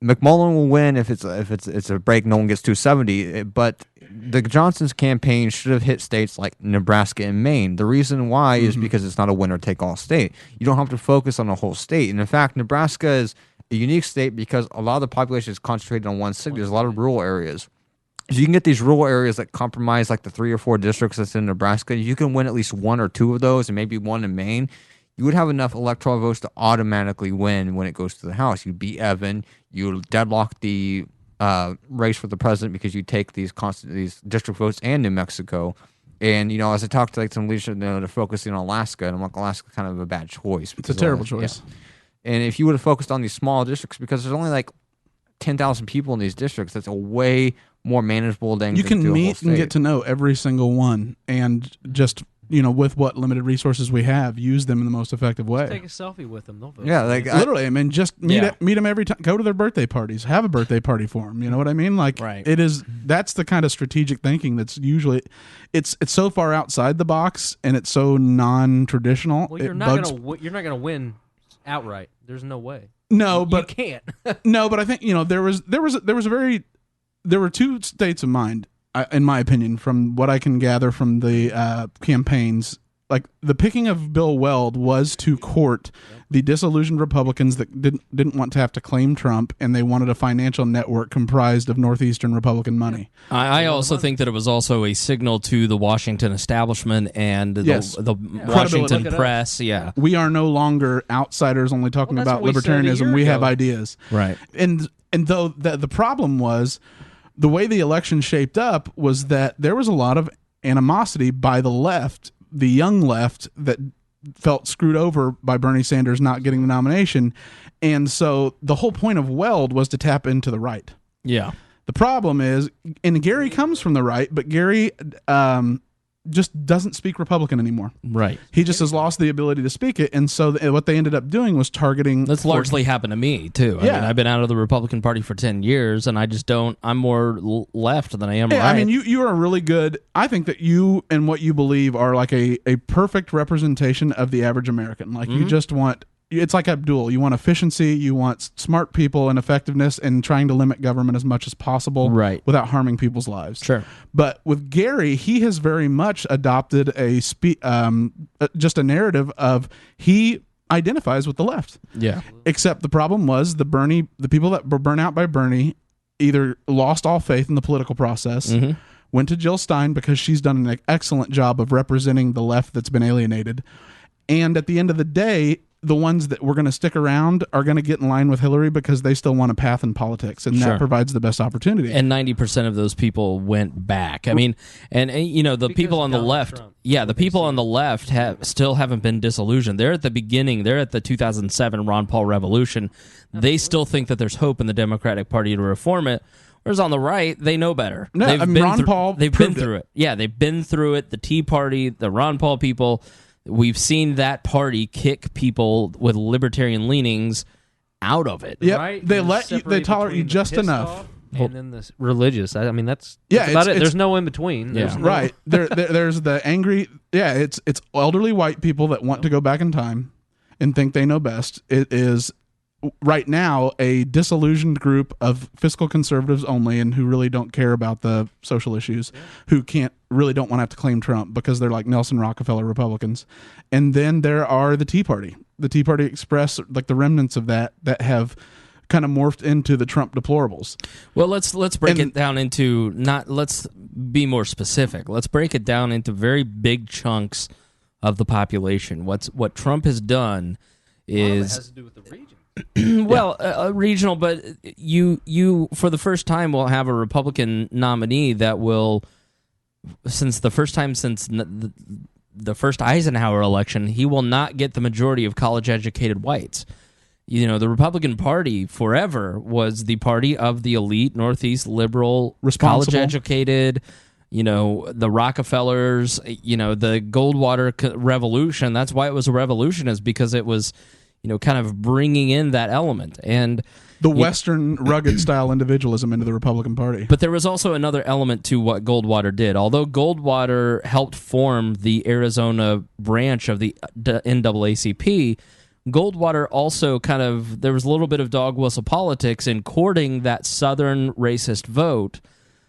McMullen will win if it's a break, no one gets 270, but the Johnson's campaign should have hit states like Nebraska and Maine. The reason why is because it's not a winner-take-all state. You don't have to focus on the whole state. And in fact, Nebraska is a unique state because a lot of the population is concentrated on one city. There's a lot of rural areas. So you can get these rural areas that compromise the 3 or 4 districts that's in Nebraska. You can win at least 1 or 2 of those and maybe 1 in Maine. You would have enough electoral votes to automatically win when it goes to the House. You beat Evan. You deadlock the race for the president because you take these district votes and New Mexico. And, as I talked to some leadership, they're focusing on Alaska, and I'm like, Alaska's kind of a bad choice. It's a terrible choice. Yeah. And if you would have focused on these small districts, because there's only 10,000 people in these districts, that's a way more manageable than you can meet and get to know every single one, and just with what limited resources we have, use them in the most effective way. Just take a selfie with them. They'll vote. Yeah, literally. I mean, just meet them every time. Go to their birthday parties. Have a birthday party for them. You know what I mean? Right. That's the kind of strategic thinking that's usually it's so far outside the box and it's so non-traditional. Well, you're not gonna win outright. There's no way. No, but you can't. No, but I think there were 2 states of mind. In my opinion, from what I can gather from the campaigns, the picking of Bill Weld was to court the disillusioned Republicans that didn't want to have to claim Trump, and they wanted a financial network comprised of Northeastern Republican money. I also think that it was also a signal to the Washington establishment and the Washington press. Yeah, we are no longer outsiders only talking about libertarianism. We have ideas, right? And though the problem was. The way the election shaped up was that there was a lot of animosity by the left, the young left, that felt screwed over by Bernie Sanders not getting the nomination. And so the whole point of Weld was to tap into the right. Yeah. The problem is, and Gary comes from the right, but Gary just doesn't speak Republican anymore. Right. He just has lost the ability to speak it, and so what they ended up doing was targeting. That's largely happened to me too. I mean, I've been out of the Republican Party for 10 years, and I just don't. I'm more left than I am right. I mean, you are really good. I think that you and what you believe are like a perfect representation of the average American. Like you just want. It's like Abdul. You want efficiency. You want smart people and effectiveness, and trying to limit government as much as possible, right, without harming people's lives. Sure. But with Gary, he has very much adopted just a narrative of he identifies with the left. Yeah. Except the problem was the people that were burnt out by Bernie either lost all faith in the political process. Went to Jill Stein because she's done an excellent job of representing the left that's been alienated, and at the end of the day, the ones that were going to stick around are going to get in line with Hillary because they still want a path in politics, and that provides the best opportunity. And 90% of those people went back. I mean, and you know, the people on the left, the people on the left still haven't been disillusioned. They're at the beginning. They're at the 2007 Ron Paul revolution. They still think that there's hope in the Democratic Party to reform it. Whereas on the right, they know better. No, they've been through it. Yeah, they've been through it. The Tea Party, the Ron Paul people. We've seen that party kick people with libertarian leanings out of it. Yep. Right? They tolerate you just enough. And then the religious. I mean, that's about it. There's no in between. Yeah. Right. There's the angry. Yeah, it's elderly white people that want to go back in time and think they know best. It is right now a disillusioned group of fiscal conservatives only, and who really don't care about the social issues, who really don't want to have to claim Trump because they're like Nelson Rockefeller Republicans. And then there are the Tea Party Express, like the remnants of that have kind of morphed into the Trump deplorables. Well, let's break it down into let's be more specific. Let's break it down into very big chunks of the population. What Trump has done is it has to do with the region. Regional, but you for the first time will have a Republican nominee that will, since the first Eisenhower election, he will not get the majority of college-educated whites. You know, the Republican Party forever was the party of the elite, Northeast liberal, college-educated, you know, the Rockefellers, you know, the Goldwater revolution. That's why it was a revolution, is because it was, you know, kind of bringing in that element. And the Western rugged style individualism into the Republican Party. But there was also another element to what Goldwater did. Although Goldwater helped form the Arizona branch of the NAACP, Goldwater also there was a little bit of dog whistle politics in courting that southern racist vote.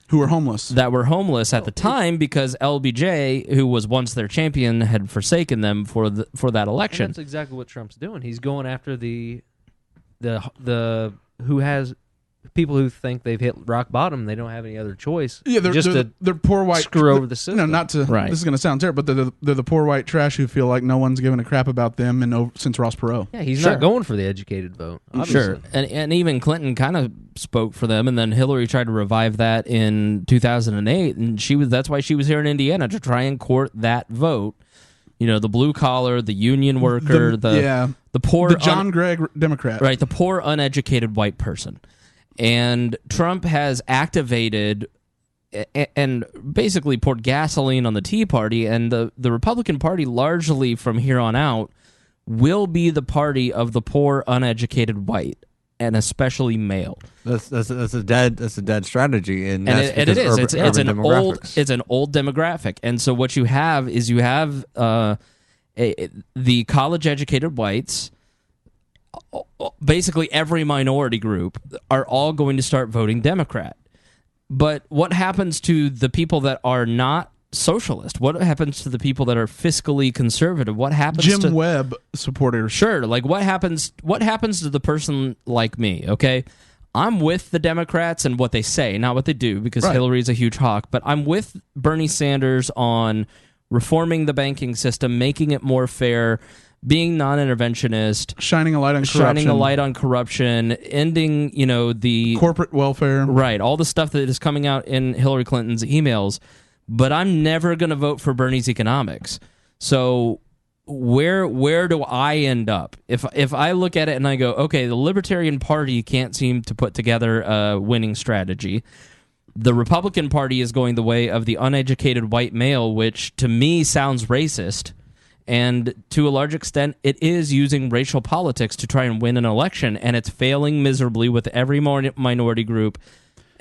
Who were homeless. That were homeless at the time because LBJ, who was once their champion, had forsaken them for that election. And that's exactly what Trump's doing. He's going after the who has people who think they've hit rock bottom. They don't have any other choice. Yeah, they're poor white. Screw over the system. No, not to. Right. This is going to sound terrible, but they're the poor white trash who feel like no one's giving a crap about them since Ross Perot. Yeah, he's not going for the educated vote. Obviously. Sure, and even Clinton kind of spoke for them, and then Hillary tried to revive that in 2008, and that's why she was here in Indiana, to try and court that vote. You know, the blue collar, the union worker, the poor, the John Gregg Democrat, right? The poor, uneducated white person. And Trump has activated and basically poured gasoline on the Tea Party, and the Republican Party largely from here on out will be the party of the poor, uneducated white, and especially male. That's a dead strategy, and it is. It's an old demographic, and so what you have is the college-educated whites. Basically every minority group are all going to start voting Democrat. But what happens to the people that are not socialist? What happens to the people that are fiscally conservative? What happens to Jim Webb supporters? Sure, like what happens to the person like me, okay? I'm with the Democrats and what they say, not what they do, because Hillary's a huge hawk, but I'm with Bernie Sanders on reforming the banking system, making it more fair, being non-interventionist, shining a light on corruption, ending, you know, the corporate welfare, right? All the stuff that is coming out in Hillary Clinton's emails. But I'm never going to vote for Bernie's economics. So where do I end up? If I look at it and I go, okay, the Libertarian Party can't seem to put together a winning strategy. The Republican Party is going the way of the uneducated white male, which to me sounds racist. And to a large extent, it is using racial politics to try and win an election, and it's failing miserably with every minority group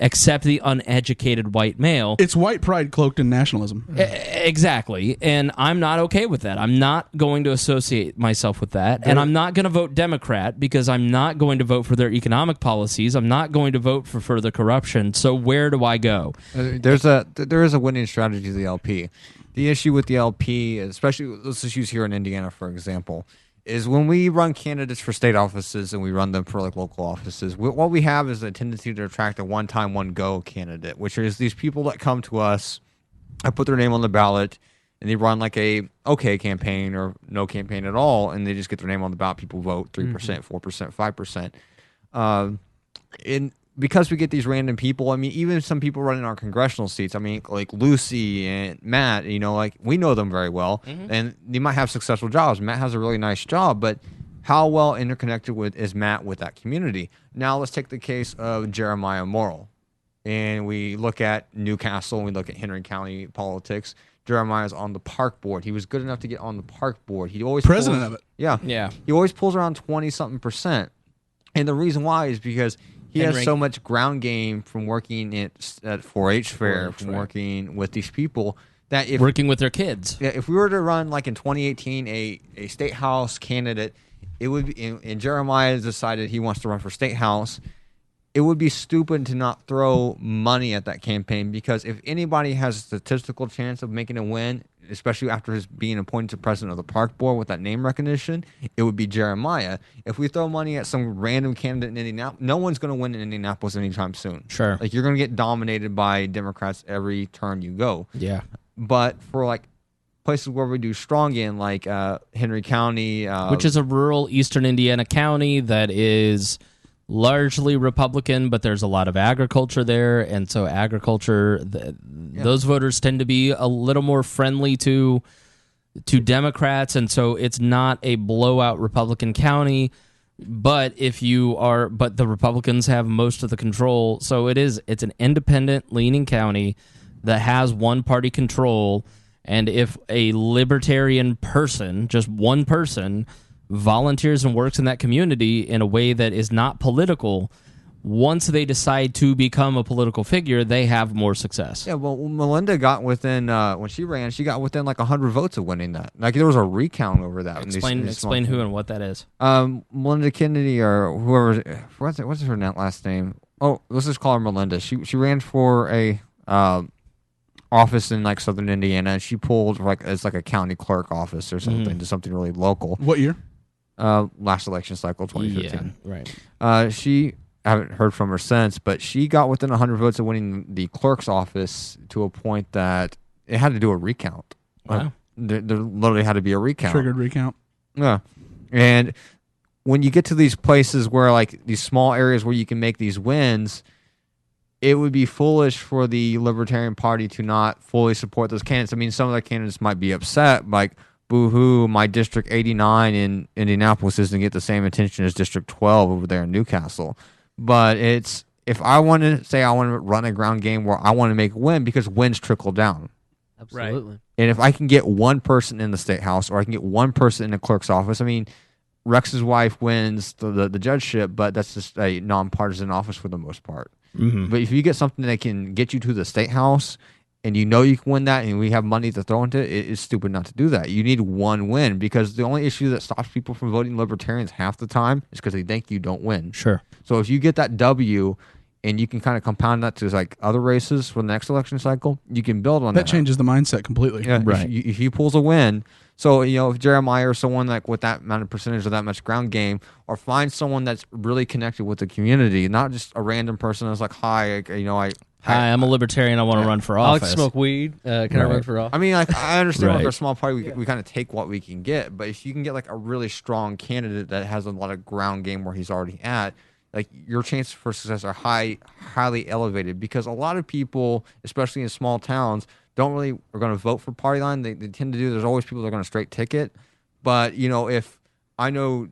except the uneducated white male. It's white pride cloaked in nationalism. Exactly, and I'm not okay with that. I'm not going to associate myself with that, and I'm not going to vote Democrat because I'm not going to vote for their economic policies. I'm not going to vote for further corruption. So where do I go? There is a winning strategy to the LP. The issue with the LP, especially let's just use here in Indiana, for example, is when we run candidates for state offices and we run them for like local offices, what we have is a tendency to attract a one-time, one-go candidate, which is these people that come to us, I put their name on the ballot, and they run like a okay campaign or no campaign at all, and they just get their name on the ballot. People vote 3%, 4%, 5%. Because we get these random people, I mean, even some people running our congressional seats, I mean, like Lucy and Matt, you know, like we know them very well, and they might have successful jobs. Matt has a really nice job, but how well interconnected is Matt with that community? Now let's take the case of Jeremiah Morrill, and we look at Newcastle, and we look at Henry County politics. Jeremiah's on the park board. He was good enough to get on the park board. He always president of it. Yeah. He always pulls around 20-something%, and the reason why is because he has so much ground game from working at 4-H fair, from working with these people that if working with their kids. Yeah, if we were to run like in 2018 a state house candidate, it would be, and Jeremiah decided he wants to run for state house. It would be stupid to not throw money at that campaign, because if anybody has a statistical chance of making a win, especially after his being appointed to president of the park board with that name recognition, it would be Jeremiah. If we throw money at some random candidate in Indianapolis, no one's going to win in Indianapolis anytime soon. Sure. Like, you're going to get dominated by Democrats every turn you go. Yeah. But for like places where we do strong in, like Henry County, which is a rural eastern Indiana county that is largely Republican, but there's a lot of agriculture there, and so agriculture, those voters tend to be a little more friendly to Democrats, and so it's not a blowout Republican county. But but the Republicans have most of the control, so it's an independent leaning county that has one party control. And if a libertarian person, just one person, volunteers and works in that community in a way that is not political, once they decide to become a political figure, they have more success. Yeah, well, Melinda got within, when she ran, she got within like 100 votes of winning that. Like, there was a recount over that. Explain who and what that is. Melinda Kennedy, or whoever, what's her last name? Oh, let's just call her Melinda. She ran for a office in like southern Indiana, and she pulled it's like a county clerk office or something, to something really local. What year? Last election cycle, 2015. Yeah, right. I haven't heard from her since, but she got within 100 votes of winning the clerk's office to a point that it had to do a recount. Wow. There literally had to be a recount. Triggered recount. Yeah. And when you get to these places where, like, these small areas where you can make these wins, it would be foolish for the Libertarian Party to not fully support those candidates. I mean, some of the candidates might be upset, like, boo-hoo, my District 89 in Indianapolis doesn't get the same attention as District 12 over there in Newcastle. But if I want to say I want to run a ground game where I want to make a win, because wins trickle down. Absolutely. Right. And if I can get one person in the state house, or I can get one person in the clerk's office, I mean, Rex's wife wins the judgeship, but that's just a nonpartisan office for the most part. Mm-hmm. But if you get something that can get you to the state house, and you know you can win that, and we have money to throw into it, it's stupid not to do that. You need one win, because the only issue that stops people from voting Libertarians half the time is because they think you don't win. Sure. So if you get that W, and you can kind of compound that to like other races for the next election cycle, you can build on that. That changes the mindset completely. Yeah, right. If he pulls a win, so if Jeremiah or someone like with that amount of percentage or that much ground game, or find someone that's really connected with the community, not just a random person that's like, hi, Hi, I'm a libertarian. I want to run for office. I like to smoke weed. Can I run for office? I mean, like, I understand Right. with our small party, we kind of take what we can get. But if you can get like a really strong candidate that has a lot of ground game where he's already at, like, your chances for success are highly elevated, because a lot of people, especially in small towns, are going to vote for party line. They tend to do. There's always people that are going to straight ticket. But, if I know,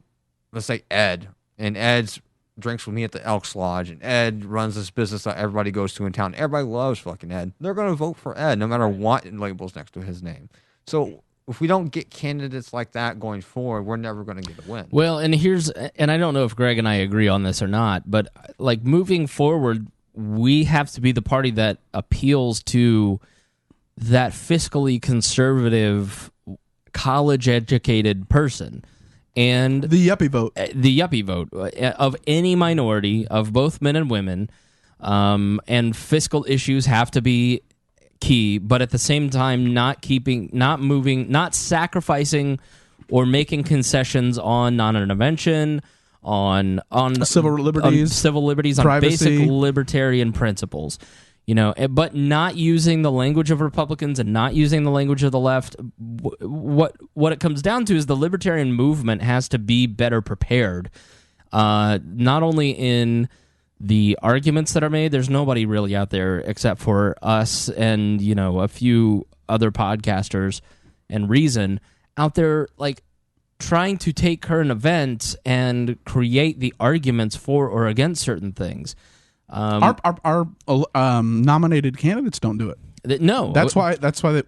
let's say Ed, and Ed's drinks with me at the Elks Lodge, and Ed runs this business that everybody goes to in town. Everybody loves fucking Ed. They're going to vote for Ed no matter what labels next to his name. So if we don't get candidates like that going forward, we're never going to get a win. Well, and I don't know if Greg and I agree on this or not, but like moving forward, we have to be the party that appeals to that fiscally conservative, college-educated person. And the yuppie vote of any minority, of both men and women, and fiscal issues have to be key, but at the same time not moving, not sacrificing or making concessions on non-intervention, on civil liberties, on privacy, basic libertarian principles. But not using the language of Republicans and not using the language of the left. What it comes down to is the libertarian movement has to be better prepared, not only in the arguments that are made. There's nobody really out there except for us and a few other podcasters and Reason out there, like trying to take current events and create the arguments for or against certain things. Our nominated candidates don't do it. No, that's why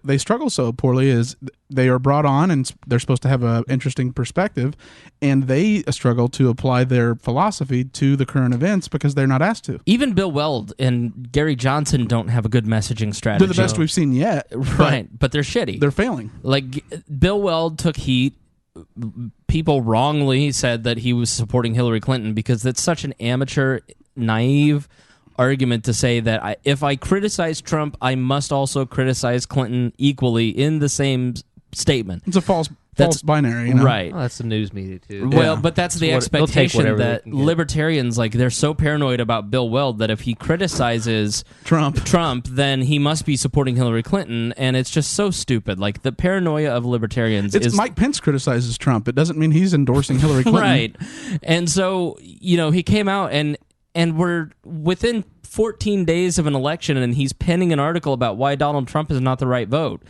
they struggle so poorly. Is they are brought on and they're supposed to have an interesting perspective, and they struggle to apply their philosophy to the current events because they're not asked to. Even Bill Weld and Gary Johnson don't have a good messaging strategy. They're the best we've seen yet, right? But they're shitty. They're failing. Like Bill Weld took heat. People wrongly said that he was supporting Hillary Clinton because it's such an amateur, naive argument to say that if I criticize Trump, I must also criticize Clinton equally in the same statement. It's a false binary, right? Well, that's the news media too. Well, but that's the expectation that libertarians, they're so paranoid about Bill Weld that if he criticizes Trump, then he must be supporting Hillary Clinton, and it's just so stupid. Like the paranoia of libertarians is Mike Pence criticizes Trump. It doesn't mean he's endorsing Hillary Clinton, right? And so he came out and we're within 14 days of an election, and he's penning an article about why Donald Trump is not the right vote.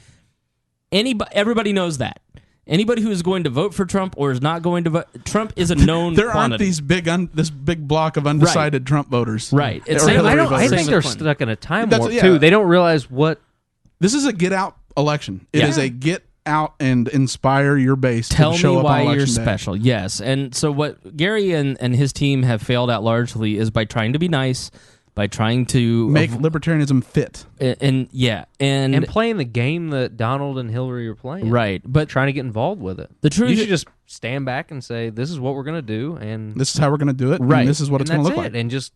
Everybody knows that. Anybody who is going to vote for Trump or is not going to vote, Trump is a known there quantity. Aren't this big block of undecided Trump voters. Right. I think they're stuck in a time warp, too. They don't realize what... This is a get-out election. It is a get out and inspire your base to show up on election day. Tell me why you're special. Yes. And so what Gary and his team have failed at largely is by trying to be nice, by trying to make libertarianism fit, and playing the game that Donald and Hillary are playing, right? But trying to get involved with it. The truth, you should just stand back and say, "This is what we're going to do," and this is how we're going to do it, right? And this is what it's going to look like, and just.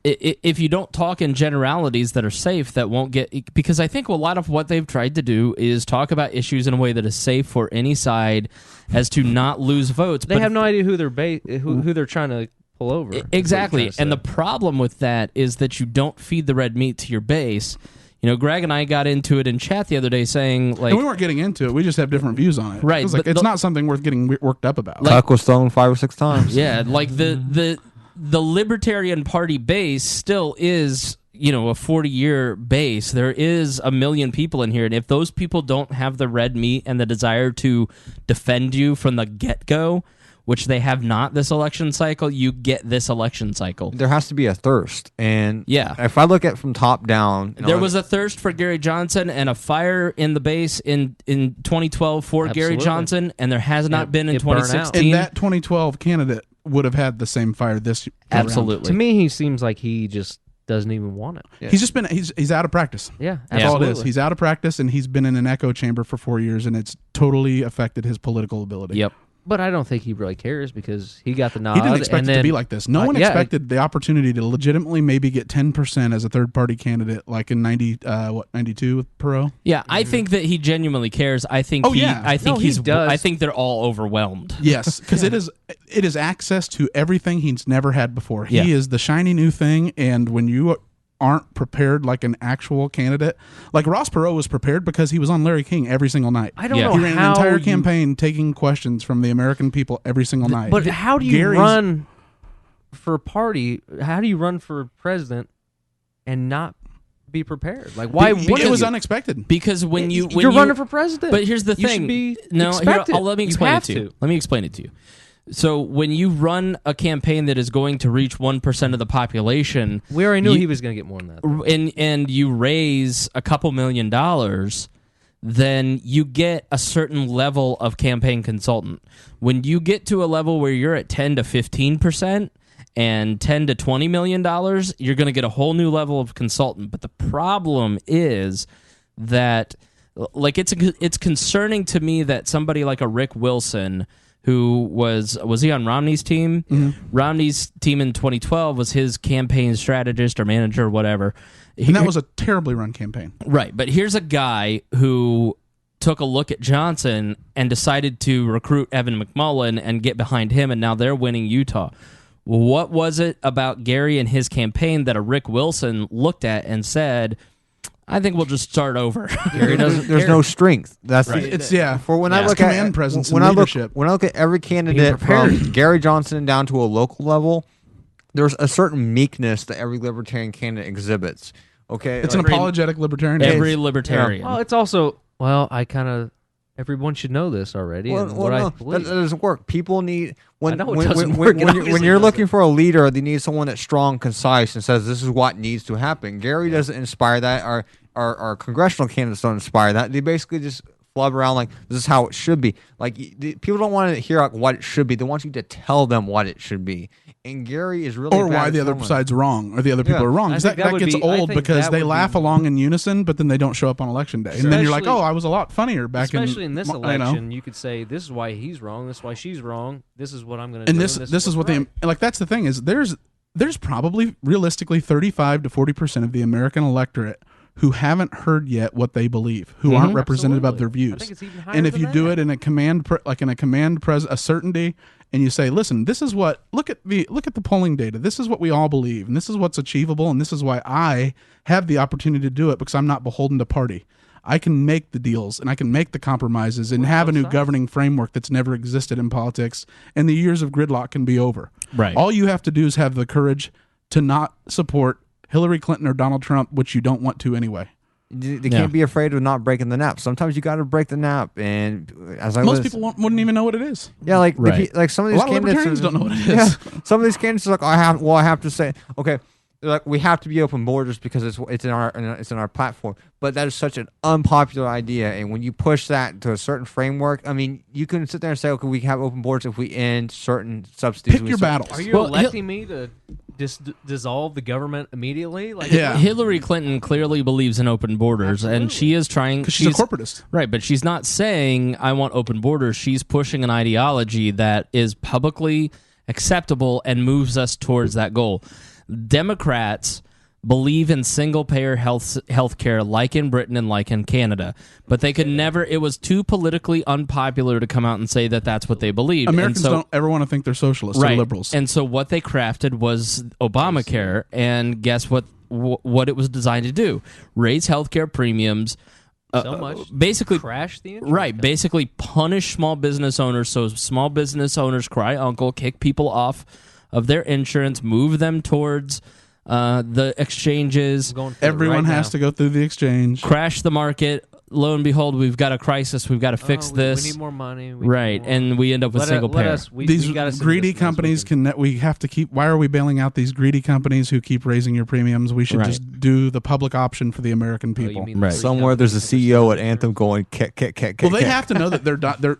If you don't talk in generalities that are safe, that won't get... Because I think a lot of what they've tried to do is talk about issues in a way that is safe for any side as to not lose votes. They have no idea who they're trying to pull over. Exactly. And the problem with that is that you don't feed the red meat to your base. Greg and I got into it in chat the other day saying... and we weren't getting into it. We just have different views on it. Right. It's not something worth getting worked up about. Tuck was thrown 5 or 6 times. Yeah, like the Libertarian Party base still is, a 40-year base. There is 1 million people in here, and if those people don't have the red meat and the desire to defend you from the get-go, which they have not this election cycle, you get this election cycle. There has to be a thirst, and yeah, if I look at from top down... There was a thirst for Gary Johnson and a fire in the base in 2012 for Gary Johnson, and there has not been in 2016. And that 2012 candidate would have had the same fire this year. Absolutely. To me, he seems like he just doesn't even want it. Yeah. He's out of practice. Yeah, that's all it is. He's out of practice, and he's been in an echo chamber for 4 years, and it's totally affected his political ability. Yep. But I don't think he really cares because he got the nod. He didn't expect it to be like this. No one expected the opportunity to legitimately maybe get 10% as a third-party candidate, like in 92 with Perot. Yeah, I think that he genuinely cares. I think he does. I think they're all overwhelmed. Yes, because it is access to everything he's never had before. He is the shiny new thing, and when you aren't prepared like an actual candidate. Like Ross Perot was prepared because he was on Larry King every single night. I don't know He ran an entire campaign taking questions from the American people every single night. But how do you run for a party? How do you run for president and not be prepared. Like, why wouldn't it was you? unexpected. Because when you're you running for president. But here's the You thing. should be No, here, expected. let me You explain have it to you. to. Let me explain it to you. So when you run a campaign that is going to reach 1% of the population, we already knew he was going to get more than that. and you raise a couple $1 million, then you get a certain level of campaign consultant. When you get to a level where you're at 10 to 15% and $10 to $20 million, you're going to get a whole new level of consultant. But the problem is that, like, it's concerning to me that somebody like a Rick Wilson, who was he on Romney's team? Mm-hmm. Romney's team in 2012 was his campaign strategist or manager or whatever. And that was a terribly run campaign. Right, but here's a guy who took a look at Johnson and decided to recruit Evan McMullen and get behind him, and now they're winning Utah. What was it about Gary and his campaign that a Rick Wilson looked at and said, I think we'll just start over? Gary doesn't. There's no strength. That's Right. It's for when I I look command at presence when and I look leadership. when I look at every candidate from Gary Johnson down to a local level, there's a certain meekness that every libertarian candidate exhibits. Okay, It's an apologetic libertarian. Every libertarian. Well, it's also everyone should know this already. and what I no, believe. that doesn't work. People need I know it doesn't work. It when obviously you're looking doesn't. for a leader, they need someone that's strong, concise, and says this is what needs to happen. Gary doesn't inspire that. Our congressional candidates don't inspire that. They basically just flub around like this is how it should be. Like people don't want to hear like what it should be. They want you to tell them what it should be. And Gary is really or bad why at the other telling. side's wrong, or the other people Yeah. are wrong. I 'Cause think that that would gets be- I old think because that they would laugh be- along in unison, but then they don't show up on election day. And then you're like, Especially- oh, I was a lot funnier back especially in this you know. election, you could say this is why he's wrong, this is why she's wrong, this is what I'm going to do. And this is what they like. That's the thing is there's probably realistically 35 to 40% of the American electorate who haven't heard yet what they believe, who aren't representative of their Absolutely. I views. think it's even higher And if than you do that. it in a a certainty, and you say, listen, this is what look at the polling data. This is what we all believe, and this is what's achievable, and this is why I have the opportunity to do it because I'm not beholden to party. I can make the deals and I can make the compromises and have a new governing framework that's never existed in politics, and the years of gridlock can be over. Right. All you have to do is have the courage to not support Hillary Clinton or Donald Trump, which you don't want to anyway. They can't be afraid of not breaking the nap. Sometimes you got to break the nap, and Most people wouldn't even know what it is. Yeah, like Right. like some of A these lot of candidates libertarians don't know what it is. Yeah, some of these candidates are like I have to say okay, like we have to be open borders because it's in our platform. But that is such an unpopular idea, and when you push that to a certain framework, I mean, you can sit there and say, okay, we have open borders if we end certain subsidies. Pick your battles. Are you Well, electing me to dissolve the government immediately? Like, Yeah. Hillary Clinton clearly believes in open borders, and she is trying. Because she's a corporatist. Right, but she's not saying I want open borders. She's pushing an ideology that is publicly acceptable and moves us towards that goal. Democrats believe in single-payer health care like in Britain and like in Canada, but they could never. It was too politically unpopular to come out and say that that's what they believe. Americans and so, don't ever want to think they're socialists or liberals. and so what they crafted was Obamacare, and guess what it was designed to do? Raise healthcare premiums. so much Basically, crash the insurance right. company. Basically, punish small business owners so small business owners cry uncle, kick people off of their insurance, move them towards the exchanges, I'm going for it Everyone right has now. to go through the exchange. crash the market. Lo and behold, we've got a crisis. We've got to fix Oh, this. We need more money. We Right, need more. and we end up with single payer. These greedy companies we have to keep. Why are we bailing out these greedy companies who keep raising your premiums? We should Right. just do the public option for the American people. Right. Somewhere there's a CEO at Anthem going kick. Well, they have to know that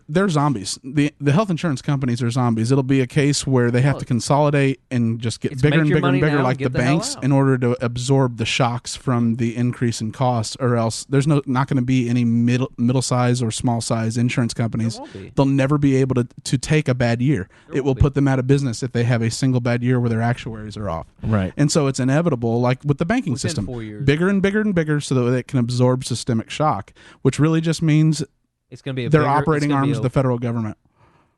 they're zombies. The health insurance companies are zombies. It'll be a case where they have to consolidate and just get It's bigger make and your bigger and money bigger, now like and get the the hell banks, out. in order to absorb the shocks from the increase in costs. Or else there's not going to be any middle size or small size insurance companies. won't be. They'll never be able to take a bad year. It will won't be. put them out of business if they have a single bad year where their actuaries are off. Right. And so it's inevitable, like with the banking Within system, 4 years. bigger and bigger and bigger, so that it can absorb systemic shock, which really just means It's going to be a they're bigger, operating it's gonna be arms of the federal government.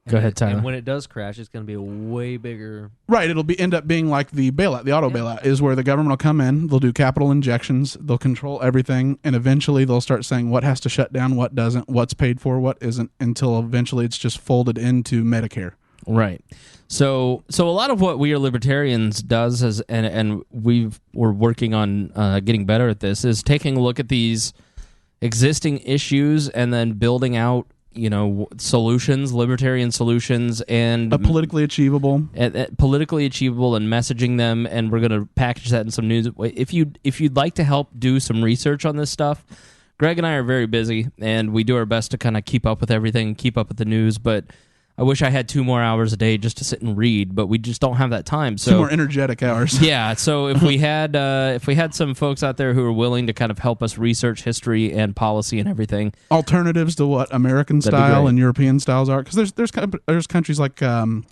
Go ahead, Tyler. And when it does crash, it's going to be a way bigger. Right, it'll end up being like the bailout, the auto bailout, is where the government will come in, they'll do capital injections, they'll control everything, and eventually they'll start saying what has to shut down, what doesn't, what's paid for, what isn't, until eventually it's just folded into Medicare. Right. So a lot of what We Are Libertarians does is, and we're working on getting better at this, is taking a look at these existing issues and then building out, solutions, libertarian solutions, and politically achievable, and messaging them. And we're going to package that in some news. If you'd like to help do some research on this stuff, Greg and I are very busy, and we do our best to kind of keep up with everything, keep up with the news, but I wish I had 2 more hours a day just to sit and read, but we just don't have that time. So 2 more energetic hours. Yeah. So if we had some folks out there who are willing to kind of help us research history and policy and everything, alternatives to what American style and European styles are, because there's countries like who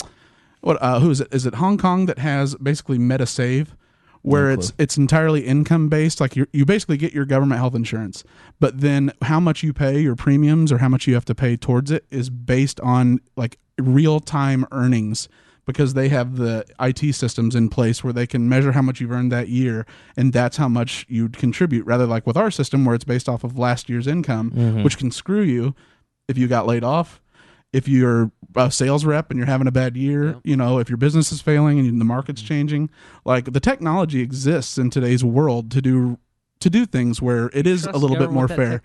is it? Is it Hong Kong that has basically MetaSave, where it's entirely income based? Like you basically get your government health insurance, but then how much you pay, your premiums, or how much you have to pay towards it, is based on like real time earnings, because they have the IT systems in place where they can measure how much you've earned that year, and that's how much you'd contribute. Rather like with our system where it's based off of last year's income, which can screw you if you got laid off, if you're a sales rep and you're having a bad year, if your business is failing and the market's changing. Like, the technology exists in today's world to do things where it is a little bit more fair.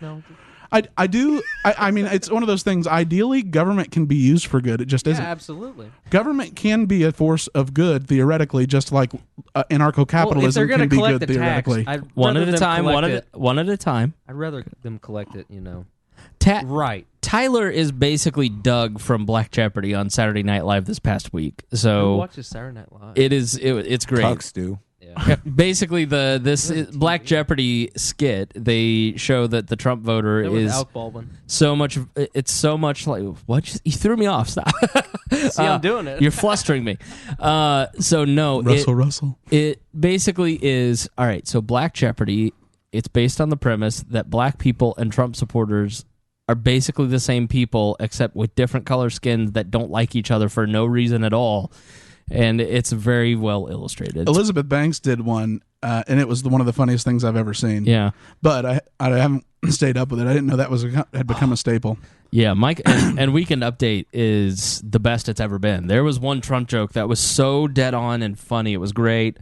I do. I mean, it's one of those things. Ideally, government can be used for good. It just isn't. Absolutely. Government can be a force of good theoretically, just like anarcho-capitalism can be good theoretically. One at a time. One at a time. I'd rather them collect it. Right. Tyler is basically Doug from Black Jeopardy on Saturday Night Live this past week. So who watches Saturday Night Live? It's great. Tucks do. Yeah. Basically, this Black Jeopardy skit, they show that the Trump voter is Alec Baldwin. so much. It's so much like what? You threw me off. Stop. See, I'm doing it. You're flustering me. So no, Russell. It basically is all right. So Black Jeopardy, it's based on the premise that black people and Trump supporters are basically the same people, except with different color skins that don't like each other for no reason at all. And it's very well illustrated. Elizabeth Banks did one, and it was one of the funniest things I've ever seen. Yeah. But I haven't stayed up with it. I didn't know that had become a staple. Yeah, Mike, and Weekend Update is the best it's ever been. There was one Trump joke that was so dead on and funny. It was great.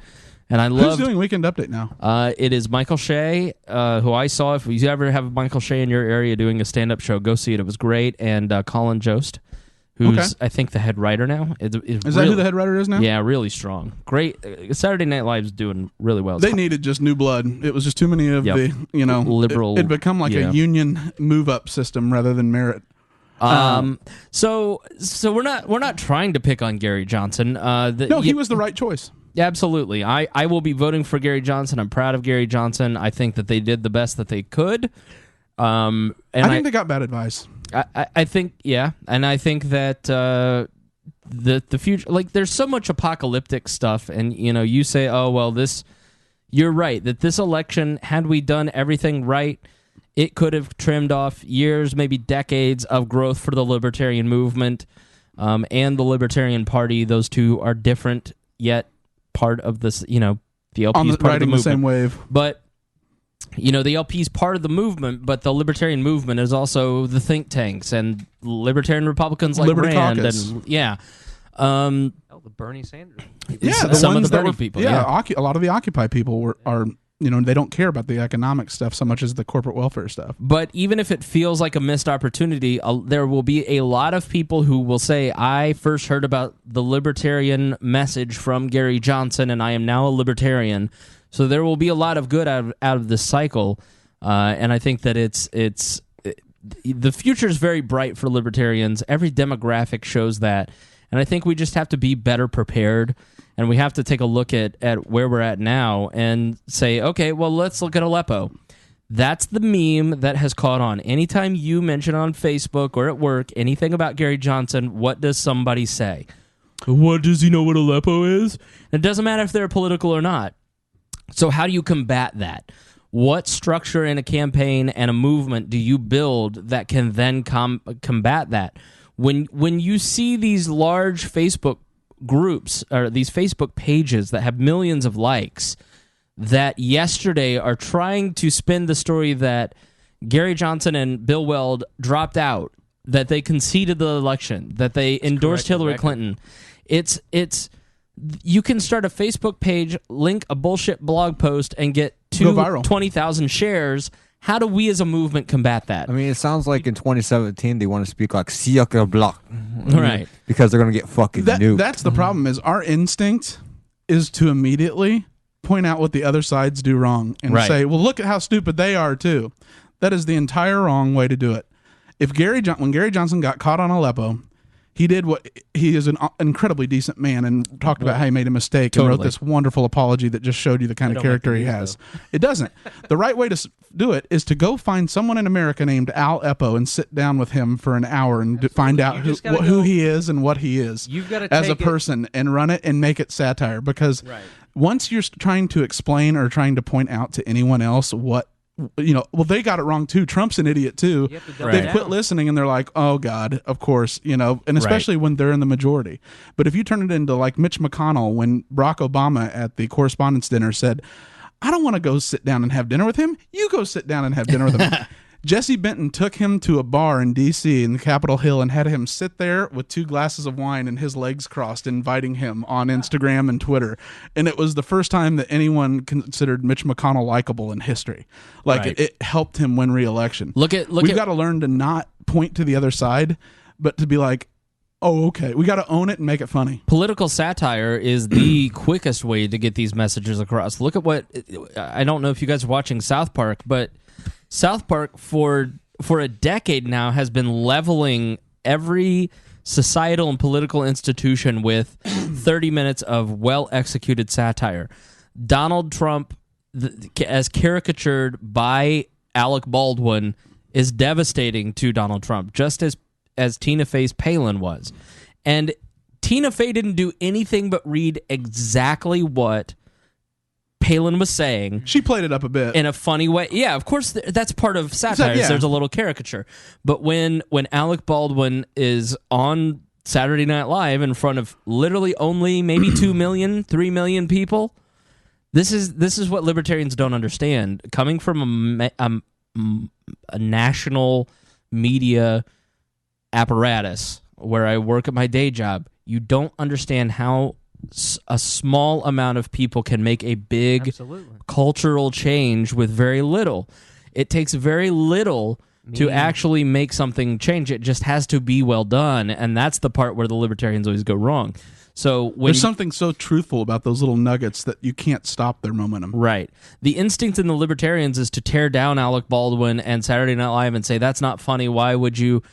And I loved. Who's doing Weekend Update now? It is Michael Shea, who I saw. If you ever have Michael Shea in your area doing a stand-up show, go see it. It was great. And Colin Jost, who's I think the head writer now. Is that who the head writer is now? Yeah, really strong. Great. Saturday Night Live's doing really well. They needed just new blood. It was just too many of the liberal. It'd become like a union move-up system rather than merit. So we're not trying to pick on Gary Johnson. He was the right choice. Absolutely. I will be voting for Gary Johnson. I'm proud of Gary Johnson. I think that they did the best that they could. And I think they got bad advice. I think, yeah. And I think that the future, like, there's so much apocalyptic stuff. And, you say, oh, well, you're right, that this election, had we done everything right, it could have trimmed off years, maybe decades of growth for the libertarian movement and the Libertarian Party. Those two are different, yet part of this, the LP is part of the movement. The same wave. But, the LP is part of the movement, but the Libertarian movement is also the think tanks and Libertarian Republicans like Liberty Rand. Caucus. And, yeah. The Bernie Sanders. Yeah, some of the Bernie people. Yeah, a lot of the Occupy people are they don't care about the economic stuff so much as the corporate welfare stuff. But even if it feels like a missed opportunity, there will be a lot of people who will say, I first heard about the libertarian message from Gary Johnson, and I am now a libertarian. So there will be a lot of good out of this cycle. And I think that the future is very bright for libertarians. Every demographic shows that. And I think we just have to be better prepared. And we have to take a look at where we're at now and say, okay, well, let's look at Aleppo. That's the meme that has caught on. Anytime you mention on Facebook or at work anything about Gary Johnson, what does somebody say? What, does he know what Aleppo is? It doesn't matter if they're political or not. So how do you combat that? What structure in a campaign and a movement do you build that can then combat that? When you see these large Facebook groups or these Facebook pages that have millions of likes that yesterday are trying to spin the story that Gary Johnson and Bill Weld dropped out that they conceded the election, that they endorsed Hillary Clinton. It's you can start a Facebook page, link a bullshit blog post, and get 20,000 shares. How do we as a movement combat that? I mean, it sounds like in 2017 they want to speak like Siaka Block. Right. Because they're going to get fucking nuked. That's the problem, is our instinct is to immediately point out what the other sides do wrong and say, well, look at how stupid they are too. That is the entire wrong way to do it. When Gary Johnson got caught on Aleppo, he did what he is an incredibly decent man and talked about how he made a mistake and wrote this wonderful apology that just showed you the kind of character he has. It doesn't. The right way to do it is to go find someone in America named Al Eppo and sit down with him for an hour and find out who he is and what he is as a person and run it and make it satire. Because once you're trying to explain or trying to point out to anyone else what, they got it wrong too. Trump's an idiot too. They've quit listening and they're like, oh God, of course, and especially when they're in the majority. But if you turn it into like Mitch McConnell, when Barack Obama at the Correspondents' Dinner said, I don't want to go sit down and have dinner with him. You go sit down and have dinner with him. Jesse Benton took him to a bar in D.C. in Capitol Hill and had him sit there with 2 glasses of wine and his legs crossed, inviting him on Instagram and Twitter. And it was the first time that anyone considered Mitch McConnell likable in history. It helped him win re-election. We've got to learn to not point to the other side, but to be like, oh, okay, we got to own it and make it funny. Political satire is the quickest way to get these messages across. Look at what, I don't know if you guys are watching South Park, but South Park for a decade now has been leveling every societal and political institution with 30 minutes of well-executed satire. Donald Trump, as caricatured by Alec Baldwin, is devastating to Donald Trump, just as Tina Fey's Palin was. And Tina Fey didn't do anything but read exactly what Palin was saying. She played it up a bit in a funny way. Yeah, of course, that's part of satire. There's a little caricature. But when Alec Baldwin is on Saturday Night Live in front of literally only maybe 2 million, 3 million people, this is what libertarians don't understand. Coming from a national media apparatus where I work at my day job, you don't understand how a small amount of people can make a big cultural change with very little. It takes very little to actually make something change. It just has to be well done, and that's the part where the libertarians always go wrong. So there's something so truthful about those little nuggets that you can't stop their momentum. Right. The instinct in the libertarians is to tear down Alec Baldwin and Saturday Night Live and say, that's not funny, why would you...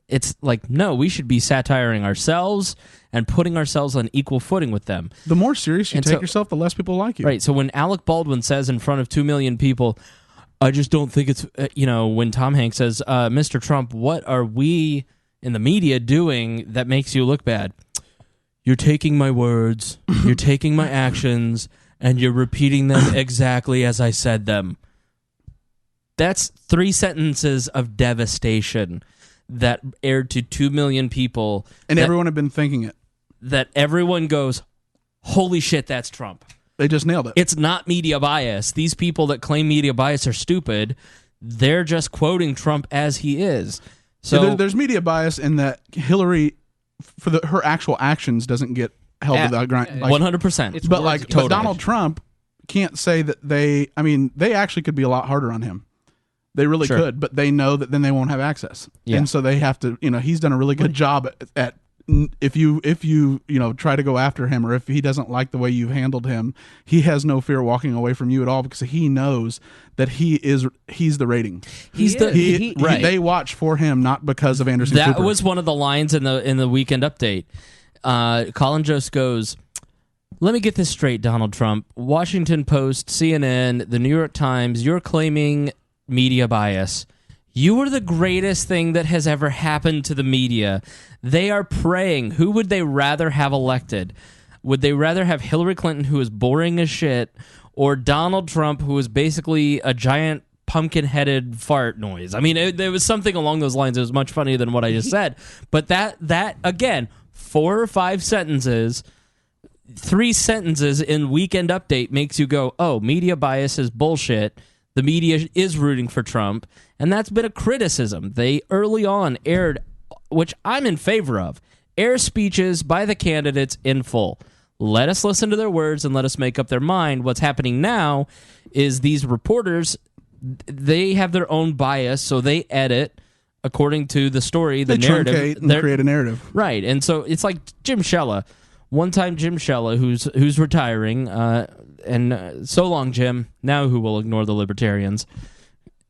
It's like, no, we should be satiring ourselves and putting ourselves on equal footing with them. The more serious you take yourself, the less people like you. Right. So when Alec Baldwin says in front of 2 million people, I just don't think it's, when Tom Hanks says, Mr. Trump, what are we in the media doing that makes you look bad? You're taking my words, you're taking my actions, and you're repeating them exactly as I said them. That's 3 sentences of devastation that aired to 2 million people. And everyone had been thinking it. That everyone goes, holy shit, that's Trump. They just nailed it. It's not media bias. These people that claim media bias are stupid. They're just quoting Trump as he is. So there's media bias in that Hillary, for her actual actions, doesn't get held to the ground. 100%. But Donald Trump can't say that they actually could be a lot harder on him. They really could, but they know that then they won't have access. Yeah. And so they have to, he's done a really good job at if you try to go after him, or if he doesn't like the way you've handled him, he has no fear walking away from you at all, because he knows that he's the rating. They watch for him, not because of Anderson Cooper. That was one of the lines in the Weekend Update. Colin Jost goes, let me get this straight, Donald Trump. Washington Post, CNN, the New York Times, you're claiming media bias. You are the greatest thing that has ever happened to the media. They are praying. Who would they rather have elected? Would they rather have Hillary Clinton, who is boring as shit, or Donald Trump, who is basically a giant pumpkin-headed fart noise? I mean, there was something along those lines. It was much funnier than what I just said. But that again, 4 or 5 sentences, 3 sentences in Weekend Update makes you go, oh, media bias is bullshit. The media is rooting for Trump, and that's been a criticism. They early on aired which I'm in favor of. Air speeches by the candidates in full. Let us listen to their words and let us make up their mind. What's happening now is these reporters, they have their own bias, so they edit according to the story, the narrative. Truncate and create a narrative. Right, and so it's like Jim Shella. One time Jim Shella, who's retiring, and so long, Jim, now who will ignore the Libertarians,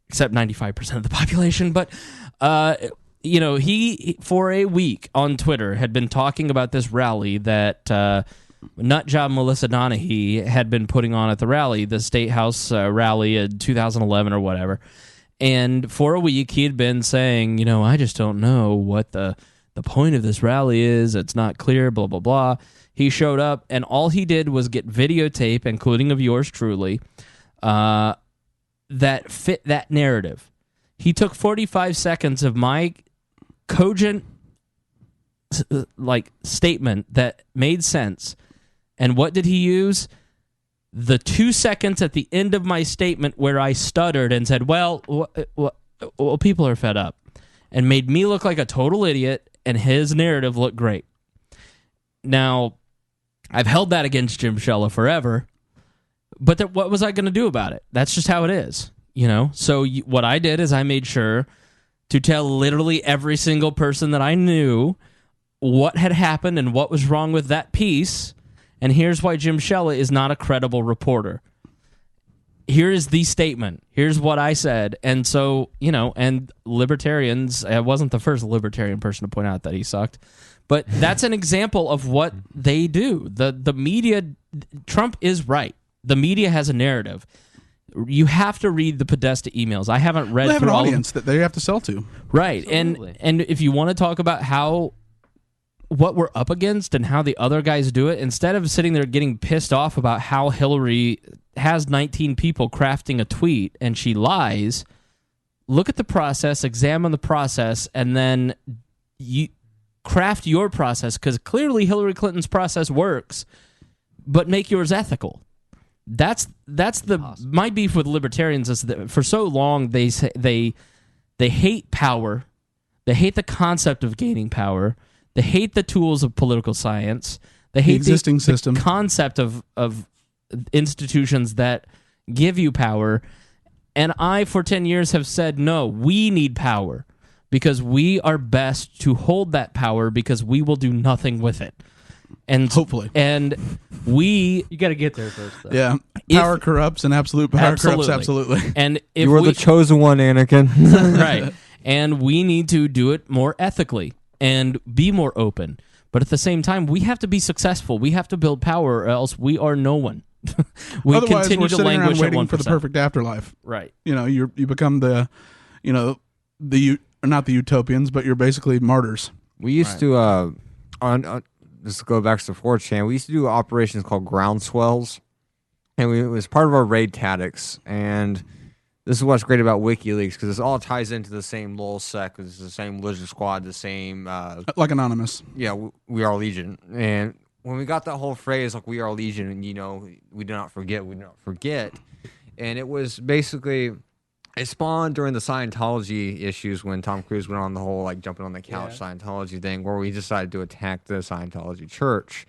except 95% of the population, but... he for a week on Twitter had been talking about this rally that nutjob Melissa Donaghy had been putting on at the rally, the State House rally in 2011 or whatever. And for a week, he had been saying, I just don't know what the point of this rally is. It's not clear, blah, blah, blah. He showed up, and all he did was get videotape, including of yours truly, that fit that narrative. He took 45 seconds of my cogent statement that made sense. And what did he use? The 2 seconds at the end of my statement where I stuttered and said, well, people are fed up, and made me look like a total idiot, and his narrative looked great. Now, I've held that against Jim Shella forever, but what was I going to do about it? That's just how it is. So what I did is I made sure to tell literally every single person that I knew what had happened and what was wrong with that piece, and here's why Jim Shella is not a credible reporter. Here is the statement. Here's what I said. And so, and Libertarians, I wasn't the first Libertarian person to point out that he sucked, but that's an example of what they do. The media, Trump is right. The media has a narrative. You have to read the Podesta emails. I haven't read. They have an through all audience that they have to sell to, right? Absolutely. And if you want to talk about what we're up against and how the other guys do it, instead of sitting there getting pissed off about how Hillary has 19 people crafting a tweet and she lies, look at the process, examine the process, and then you craft your process, because clearly Hillary Clinton's process works, but make yours ethical. That's my beef with Libertarians is that for so long they hate power, they hate the concept of gaining power, they hate the tools of political science, they hate the existing system, the concept of institutions that give you power. And I, for 10 years, have said, no, we need power because we are best to hold that power because we will do nothing with it. And hopefully, you got to get there first, though. Yeah, power corrupts, and absolute power corrupts absolutely. And if you are the chosen one, Anakin. Right? And we need to do it more ethically and be more open. But at the same time, we have to be successful. We have to build power, or else we are no one. Otherwise, continue we're sitting around waiting for the perfect afterlife. Right? You become the, not the utopians, but you're basically martyrs. We used to just to go back to 4chan, we used to do operations called groundswells, and it was part of our raid tactics. And this is what's great about WikiLeaks, because this all ties into the same LulzSec, it's the same Lizard Squad, the same... like Anonymous. Yeah, we are Legion. And when we got that whole phrase, like, we are Legion, and, we do not forget. And it was basically... It spawned during the Scientology issues when Tom Cruise went on the whole, jumping on the couch Scientology thing, where we decided to attack the Scientology church.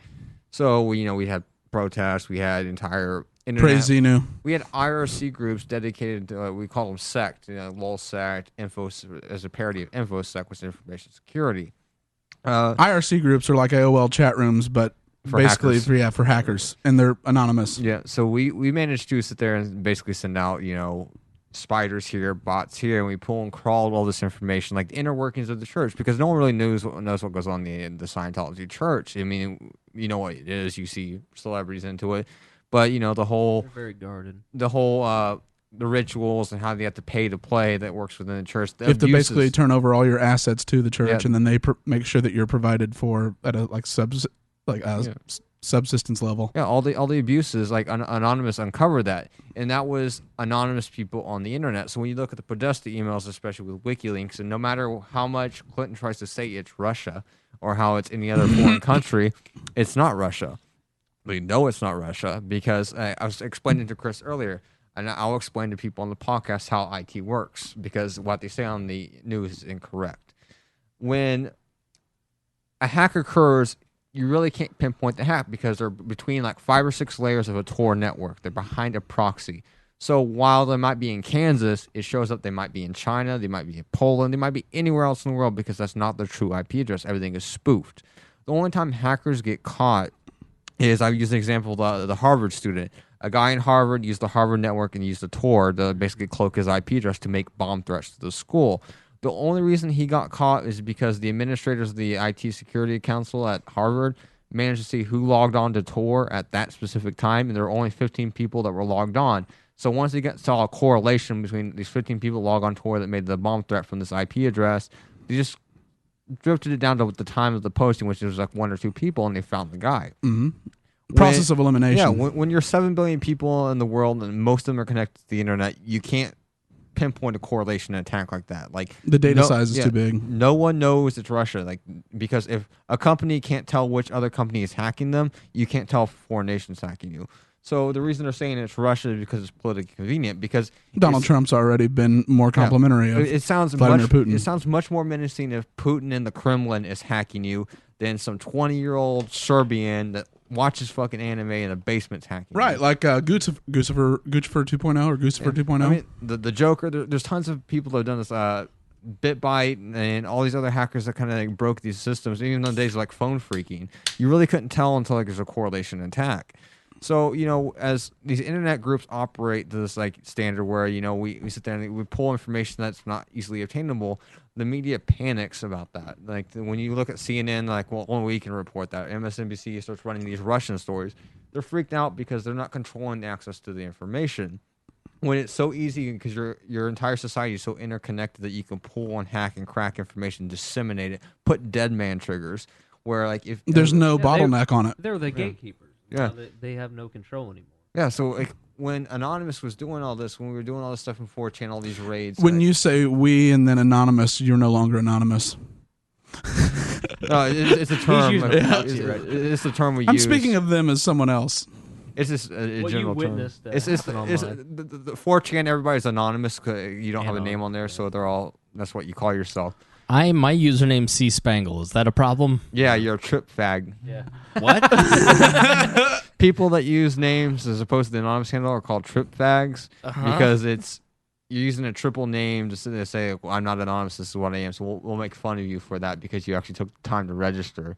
So, we had protests, we had entire internet. Crazy new. We had IRC groups dedicated to, we call them SECT, LulzSec, Info, as a parody of InfoSec, which is information security. IRC groups are like AOL chat rooms, but basically for hackers, and they're anonymous. Yeah, so we managed to sit there and basically send out, spiders here, bots here, and we pull and crawl all this information, like the inner workings of the church, because no one really knows what goes on in the Scientology church. I mean, you know what it is. You see celebrities into it, but the whole they're very guarded. The whole the rituals and how they have to pay to play that works within the church. You have to basically turn over all your assets to the church, and then they make sure that you're provided for at a subsistence level. Yeah, all the abuses, Anonymous uncovered that, and that was anonymous people on the internet. So when you look at the Podesta emails, especially with WikiLeaks, and no matter how much Clinton tries to say it's Russia or how it's any other foreign country, it's not Russia. We know it's not Russia because I was explaining to Chris earlier, and I'll explain to people on the podcast how IT works, because what they say on the news is incorrect. when a hack occurs, you really can't pinpoint the hack because they're between like 5 or 6 layers of a Tor network. They're behind a proxy. So while they might be in Kansas, it shows up they might be in China, they might be in Poland, they might be anywhere else in the world because that's not their true IP address. Everything is spoofed. The only time hackers get caught is, I use the example of the Harvard student. A guy in Harvard used the Harvard network and used the Tor to basically cloak his IP address to make bomb threats to the school. The only reason he got caught is because the administrators of the IT Security Council at Harvard managed to see who logged on to Tor at that specific time, and there were only 15 people that were logged on. So once they saw a correlation between these 15 people log on Tor that made the bomb threat from this IP address, they just drifted it down to the time of the posting, which was like 1 or 2 people, and they found the guy. Mm-hmm. Process of elimination. Yeah, when you're 7 billion people in the world and most of them are connected to the internet, you can't pinpoint a correlation in an attack like that. Like the data size is too big. No one knows it's Russia. Like, because if a company can't tell which other company is hacking them, you can't tell if a foreign nation's hacking you. So the reason they're saying it's Russia is because it's politically convenient. Because Donald Trump's already been more complimentary of Vladimir Putin. It sounds much more menacing if Putin in the Kremlin is hacking you than some 20-year-old Serbian that watches fucking anime in a basement's hacking. Right, you. like Guccifer 2.0 or Guccifer 2.0. I mean, the Joker. There's tons of people that have done this. BitByte and all these other hackers that kind of like broke these systems. Even on days like phone phreaking, you really couldn't tell until like there's a correlation attack. So, as these internet groups operate to this like standard where, we sit there and we pull information that's not easily obtainable, the media panics about that. Like when you look at CNN, like, well, only we can report that. MSNBC starts running these Russian stories. They're freaked out because they're not controlling access to the information. When it's so easy because your entire society is so interconnected that you can pull and hack and crack information, disseminate it, put dead man triggers where like if there's no bottleneck on it. They're the gatekeepers. Yeah. They have no control anymore. Yeah, so like when Anonymous was doing all this, when we were doing all this stuff in 4chan, all these raids. When you say we and then Anonymous, you're no longer anonymous. No, it's a term. It's the term we use. I'm speaking of them as someone else. It's just a what general you term. witnessed, It's the 4chan. Everybody's anonymous. You don't have a name on there, so they're all. That's what you call yourself. My username C Spangle. Is that a problem? Yeah, you're a trip fag. Yeah. What? People that use names as opposed to the anonymous handle are called trip fags because you're using a triple name just to say, well, I'm not anonymous, this is what I am. So we'll make fun of you for that because you actually took the time to register.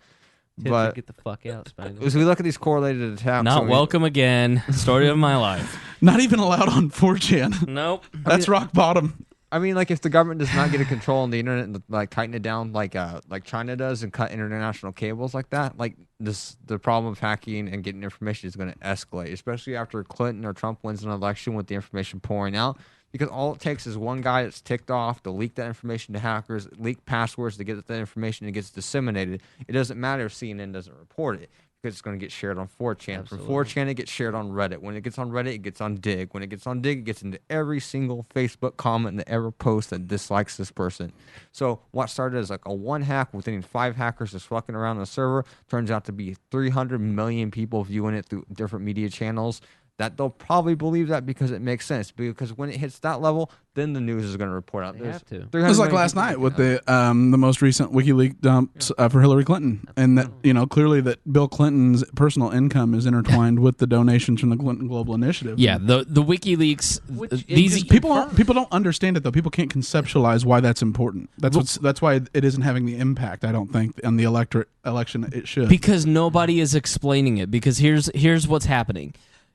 But get the fuck out, Spangle. As we look at these correlated attacks, Not welcome again. Story of my life. Not even allowed on 4chan. Nope. That's rock bottom. I mean, like if the government does not get a control on the internet and like tighten it down like China does and cut international cables like that, like the problem of hacking and getting information is going to escalate, especially after Clinton or Trump wins an election with the information pouring out. Because all it takes is one guy that's ticked off to leak that information to hackers, leak passwords to get that information and it gets disseminated. It doesn't matter if CNN doesn't report it. Because it's going to get shared on 4chan. Absolutely. From 4chan, it gets shared on Reddit. When it gets on Reddit, it gets on Dig. When it gets on Dig, it gets into every single Facebook comment that ever post that dislikes this person. So what started as like a one hack within 5 hackers just fucking around the server turns out to be 300 million people viewing it through different media channels. That they'll probably believe that because it makes sense. Because when it hits that level, then the news is going to report out. They have to. It was like last night with the most recent WikiLeaks dumps for Hillary Clinton, and that clearly that Bill Clinton's personal income is intertwined with the donations from the Clinton Global Initiative. Yeah, the WikiLeaks. These people don't understand it though. People can't conceptualize why that's important. That's why it isn't having the impact. I don't think on the election it should, because nobody is explaining it. Because here's what's happening.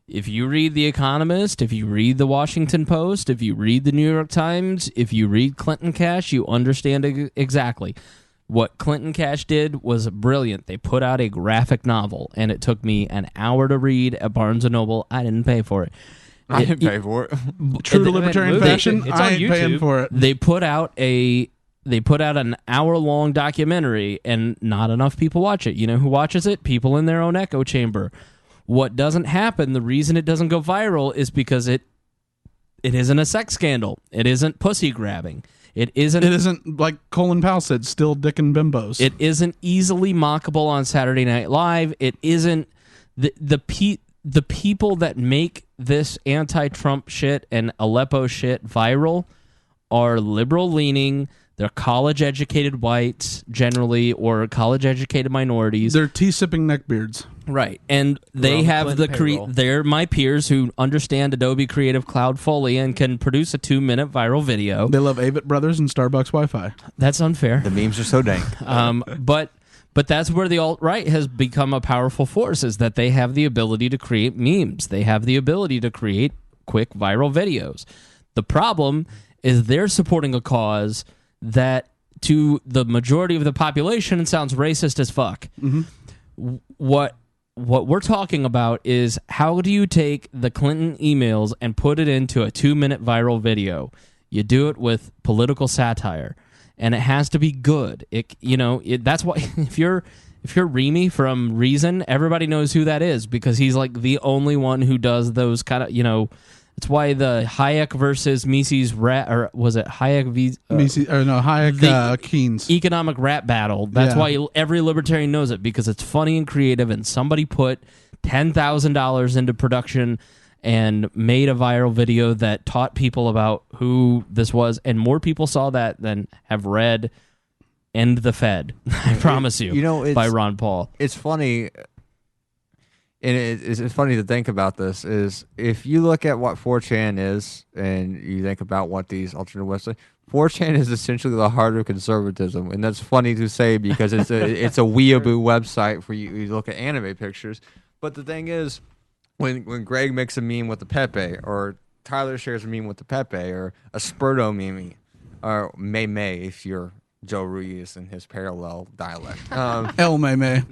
If you read The Economist, if you read The Washington Post, if you read The New York Times, if you read Clinton Cash, you understand exactly. What Clinton Cash did was brilliant. They put out a graphic novel, and it took me an hour to read at Barnes & Noble. I didn't pay for it. I didn't pay for it. True to libertarian fashion, I ain't paying for it. They put out an hour-long documentary, and not enough people watch it. You know who watches it? People in their own echo chamber. What doesn't happen, the reason it doesn't go viral is because it isn't a sex scandal. It isn't pussy grabbing. It isn't like Colin Powell said, still dickin' bimbos. It isn't easily mockable on Saturday Night Live. It isn't the people that make this anti-Trump shit and Aleppo shit viral are liberal leaning. They're college-educated whites, generally, or college-educated minorities. They're tea-sipping neckbeards. Right, and they have they're my peers who understand Adobe Creative Cloud fully and can produce a 2-minute viral video. They love Avett Brothers and Starbucks Wi-Fi. That's unfair. The memes are so dank. But that's where the alt-right has become a powerful force, is that they have the ability to create memes. They have the ability to create quick viral videos. The problem is they're supporting a cause that to the majority of the population sounds racist as fuck. Mm-hmm. What we're talking about is, how do you take the Clinton emails and put it into a 2-minute viral video? You do it with political satire, and it has to be good. That's why if you're Remy from Reason, everybody knows who that is, because he's like the only one who does those kind of, It's why the Hayek versus Mises rap, or was it Hayek Hayek Keynes economic rap battle. That's why every libertarian knows it, because it's funny and creative, and somebody put $10,000 into production and made a viral video that taught people about who this was, and more people saw that than have read End the Fed. I promise you, by Ron Paul. It's funny. And it's funny to think about this, is if you look at what 4chan is and you think about what these alternate websites, 4chan is essentially the heart of conservatism. And that's funny to say because it's a weeaboo website for you look at anime pictures. But the thing is, when Greg makes a meme with the Pepe, or Tyler shares a meme with the Pepe, or a Spurto meme, or May if you're Joe Ruiz and his parallel dialect. El Meme.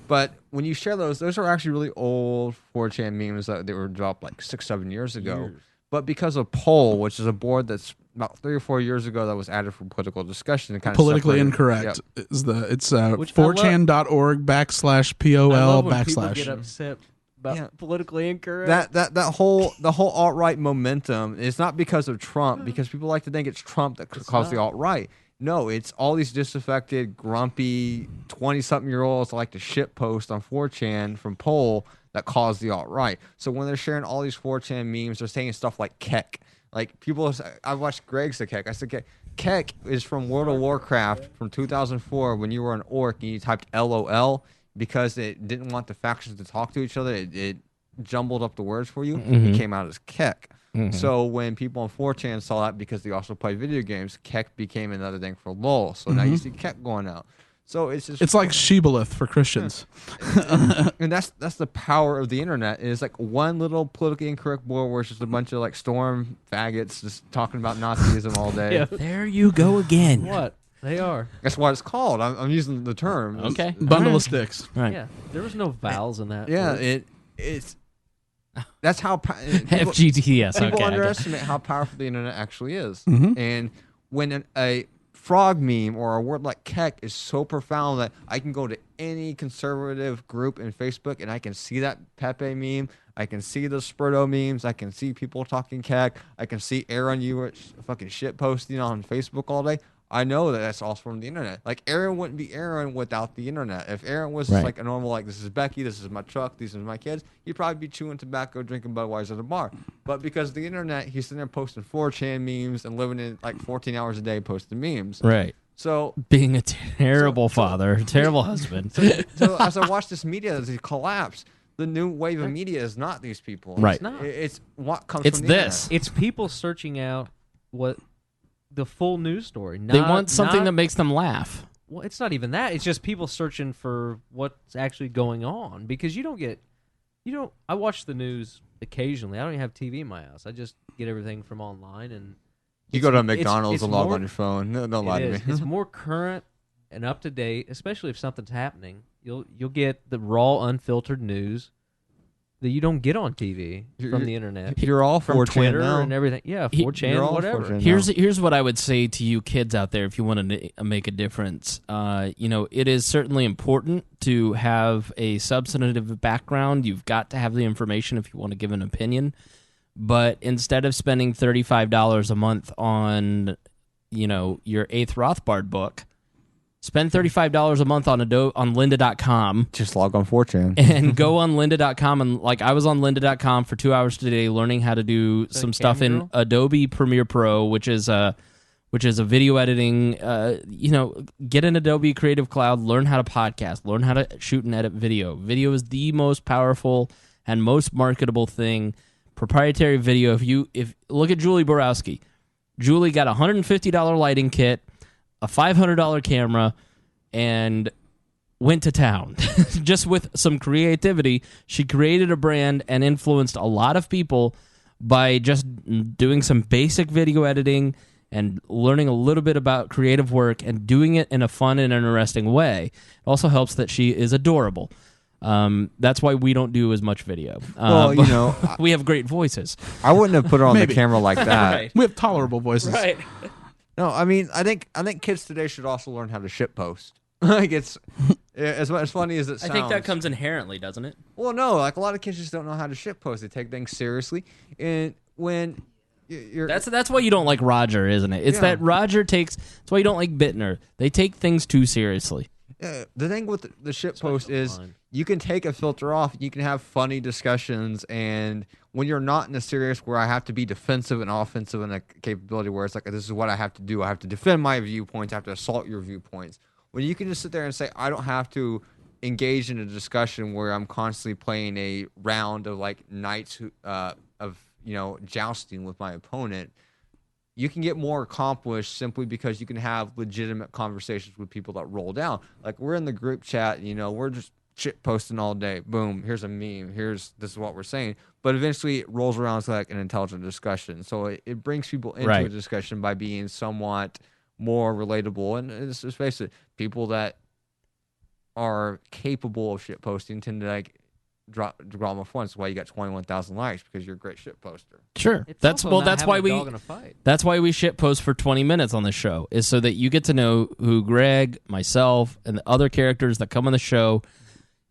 But when you share those are actually really old 4chan memes that they were dropped like 6-7 years ago. But because of Poll, which is a board that's about 3 or 4 years ago that was added for political discussion, and kind politically incorrect. Yep. It's 4chan.org /POL / People get upset about politically incorrect. The whole alt-right momentum is not because of Trump, because people like to think it's Trump that caused the alt-right. No, it's all these disaffected, grumpy 20-something-year-olds that like to shitpost on 4chan from Poll that caused the alt-right. So when they're sharing all these 4chan memes, they're saying stuff like Kek. Like I watched Greg say Kek. I said Kek is from World of Warcraft from 2004 when you were an orc and you typed LOL because it didn't want the factions to talk to each other. It jumbled up the words for you. Mm-hmm. It came out as Kek. Mm-hmm. So when people on 4chan saw that, because they also play video games, Kek became another thing for LOL. So now you see Kek going out. So it's like Shibboleth for Christians. And that's the power of the internet. Is like one little politically incorrect board where it's just a bunch of like storm faggots just talking about Nazism all day. Yeah. There you go again. What? They are. That's what it's called. I'm using the term. Okay. Bundle of sticks. Right. Yeah. There was no vowels in that. Yeah. It's that's how FGTS. People Okay, underestimate how powerful the internet actually is. Mm-hmm. And when a frog meme or a word like Kek is so profound that I can go to any conservative group in Facebook and I can see that Pepe meme, I can see the Spurto memes, I can see people talking Kek, I can see Aaron Ewert fucking shit posting on Facebook all day. I know that that's all from the internet. Like, Aaron wouldn't be Aaron without the internet. If Aaron was just like a normal, like, this is Becky, this is my truck, these are my kids, he'd probably be chewing tobacco, drinking Budweiser at a bar. But because of the internet, he's sitting there posting 4chan memes and living in like 14 hours a day posting memes. Right. So being a terrible father, terrible husband. So as I watch this media as it collapse, the new wave of media is not these people. Right. It's not. It's what comes it's from the this. internet. It's people searching out what the full news story. They want something that makes them laugh. Well, it's not even that. It's just people searching for what's actually going on, because I watch the news occasionally. I don't even have TV in my house. I just get everything from online, and you go to McDonald's and log more, on your phone. No, don't lie to me. It's more current and up to date, especially if something's happening. You'll get the raw, unfiltered news that you don't get on TV from the internet. You're all from 4chan Twitter now. and everything. Yeah, 4chan, whatever. Here's what I would say to you kids out there if you want to make a difference. It is certainly important to have a substantive background. You've got to have the information if you want to give an opinion. But instead of spending $35 a month on, your 8th Rothbard book, spend $35 a month on lynda.com. Just log on 4chan. And go on lynda.com. And I was on lynda.com for 2 hours today learning how to do some stuff in Adobe Premiere Pro, which is a which is a video editing, get an Adobe Creative Cloud, learn how to podcast, learn how to shoot and edit video. Video is the most powerful and most marketable thing. Proprietary video. If look at Julie Borowski. Julie got a $150 lighting kit, a $500 camera, and went to town. Just with some creativity, she created a brand and influenced a lot of people by just doing some basic video editing and learning a little bit about creative work and doing it in a fun and interesting way. It also helps that she is adorable. That's why we don't do as much video. We have great voices. I wouldn't have put her on the camera like that. Right. We have tolerable voices. Right. No, I mean, I think kids today should also learn how to shitpost. Like it's as funny as it sounds. I think that comes inherently, doesn't it? Well, no, like a lot of kids just don't know how to shitpost. They take things seriously, and when you're that's why you don't like Roger, isn't it? It's that Roger takes. That's why you don't like Bittner. They take things too seriously. The thing with the shitpost is you can take a filter off. You can have funny discussions, and when you're not in a serious where I have to be defensive and offensive in a capability where it's like, this is what I have to do. I have to defend my viewpoints. I have to assault your viewpoints. When you can just sit there and say, I don't have to engage in a discussion where I'm constantly playing a round of like knights of jousting with my opponent. You can get more accomplished simply because you can have legitimate conversations with people that roll down. Like we're in the group chat, we're just shit posting all day. Boom, here's a meme. This is what we're saying. But eventually it rolls around to like an intelligent discussion. So it brings people into a discussion by being somewhat more relatable. And let's just face it, people that are capable of shit posting tend to like drop them off once. That's why you got 21,000 likes, because you're a great shit poster. Sure. That's why we shit post for 20 minutes on the show, is so that you get to know who Greg, myself, and the other characters that come on the show.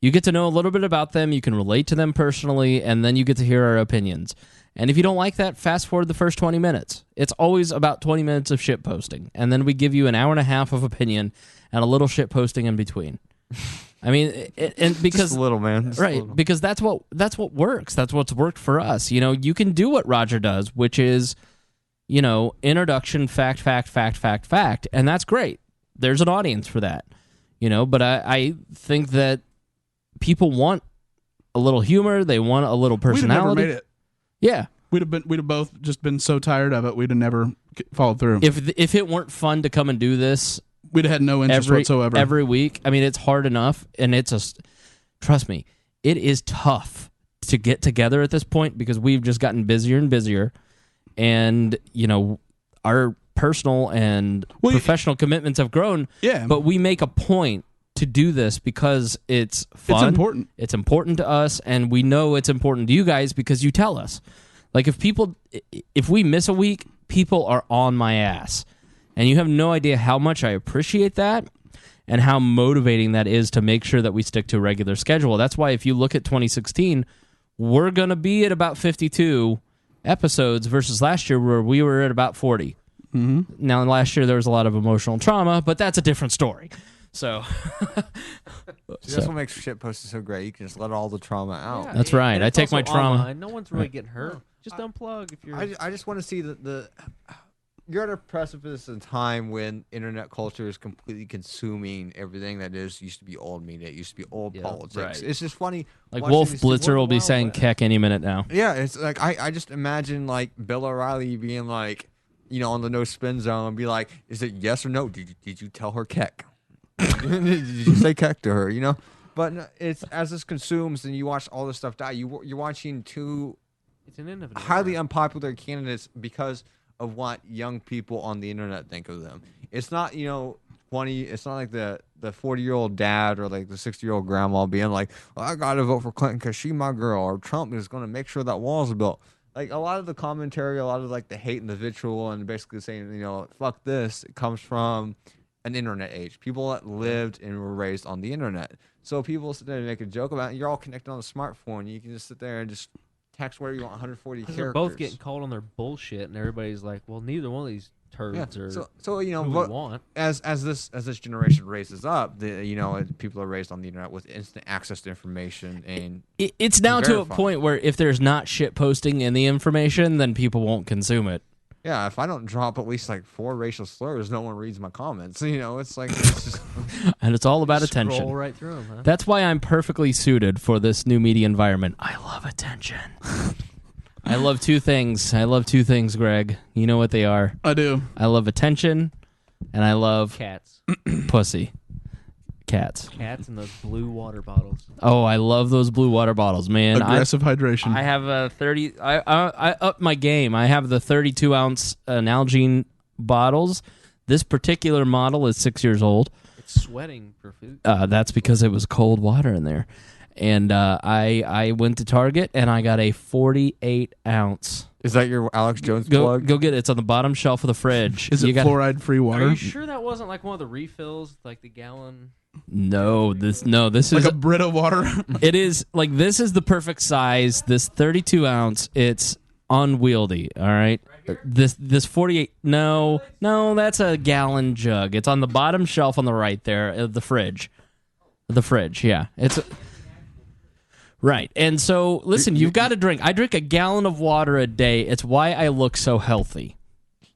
You get to know a little bit about them, you can relate to them personally, and then you get to hear our opinions. And if you don't like that, fast forward the first 20 minutes. It's always about 20 minutes of shit posting, and then we give you an hour and a half of opinion and a little shit posting in between. I mean, and because just a little, man. Just right, because that's what works. That's what's worked for us. You can do what Roger does, which is, introduction, fact, and that's great. There's an audience for that, But I think that people want a little humor. They want a little personality. We'd have never made it. Yeah, we'd have both just been so tired of it. We'd have never followed through. If it weren't fun to come and do this, we'd have had no interest whatsoever. Every week. I mean, it's hard enough, and trust me, it is tough to get together at this point because we've just gotten busier and busier, and our personal and professional commitments have grown. Yeah, but we make a point to do this because it's fun. It's important. It's important to us, and we know it's important to you guys because you tell us. Like if we miss a week, people are on my ass. And you have no idea how much I appreciate that and how motivating that is to make sure that we stick to a regular schedule. That's why if you look at 2016, we're going to be at about 52 episodes versus last year where we were at about 40. Mm-hmm. Now, last year there was a lot of emotional trauma, but that's a different story. So that's what makes shit posting so great. You can just let all the trauma out. Yeah, that's right. I take my trauma. Online. No one's really getting hurt. Just unplug if you're. I just want to see the. You're at a precipice in time when internet culture is completely consuming everything that used to be old media. It used to be old politics. Right. It's just funny. Like Wolf Blitzer will be saying "keck" any minute now. Yeah, it's like I just imagine like Bill O'Reilly being like, on the no spin zone and be like, "Is it yes or no? Did you tell her keck? Did you say keck to her? But it's as this consumes and you watch all this stuff die. You're watching two highly unpopular candidates because of what young people on the internet think of them. It's not, 20. It's not like the 40-year-old dad or like the 60-year-old grandma being like, well, I got to vote for Clinton because she's my girl, or Trump is going to make sure that wall's built. Like a lot of the commentary, a lot of like the hate and the vitriol and basically saying, fuck this, it comes from an internet age. People that lived and were raised on the internet. So people sit there and make a joke about it. You're all connected on a smartphone. You can just sit there and just text where you want 140 characters. They're both getting called on their bullshit, and everybody's like, "Well, neither one of these turds are." So who we want. As this generation raises up, people are raised on the internet with instant access to information, and it's now to a point where if there's not shit posting in the information, then people won't consume it. Yeah, if I don't drop at least like 4 racial slurs, no one reads my comments. It's like it's just and it's all about Scroll attention. right through them, huh? That's why I'm perfectly suited for this new media environment. I love attention. I love 2 things. I love 2 things, Greg. You know what they are. I do. I love attention, and I love Cats. pussy. Cats. Cats and those blue water bottles. Oh, I love those blue water bottles, man. Aggressive hydration. I have a 30. I upped my game. I have the 32-ounce Nalgene bottles. This particular model is 6 years old. It's sweating for food. That's because it was cold water in there. And I went to Target and I got a 48-ounce. Is that your Alex Jones Go plug? get it. It's on the bottom shelf of the fridge. Is it fluoride-free water? Are you sure that wasn't like one of the refills, like the gallon? No, this like is a Brita water. It is like this is the perfect size. This 32-ounce. It's unwieldy. All right. This 48. No, that's a gallon jug. It's on the bottom shelf on the right there of the fridge. The fridge. Yeah, it's. Right. And so, listen, you've got to drink. I drink a gallon of water a day. It's why I look so healthy.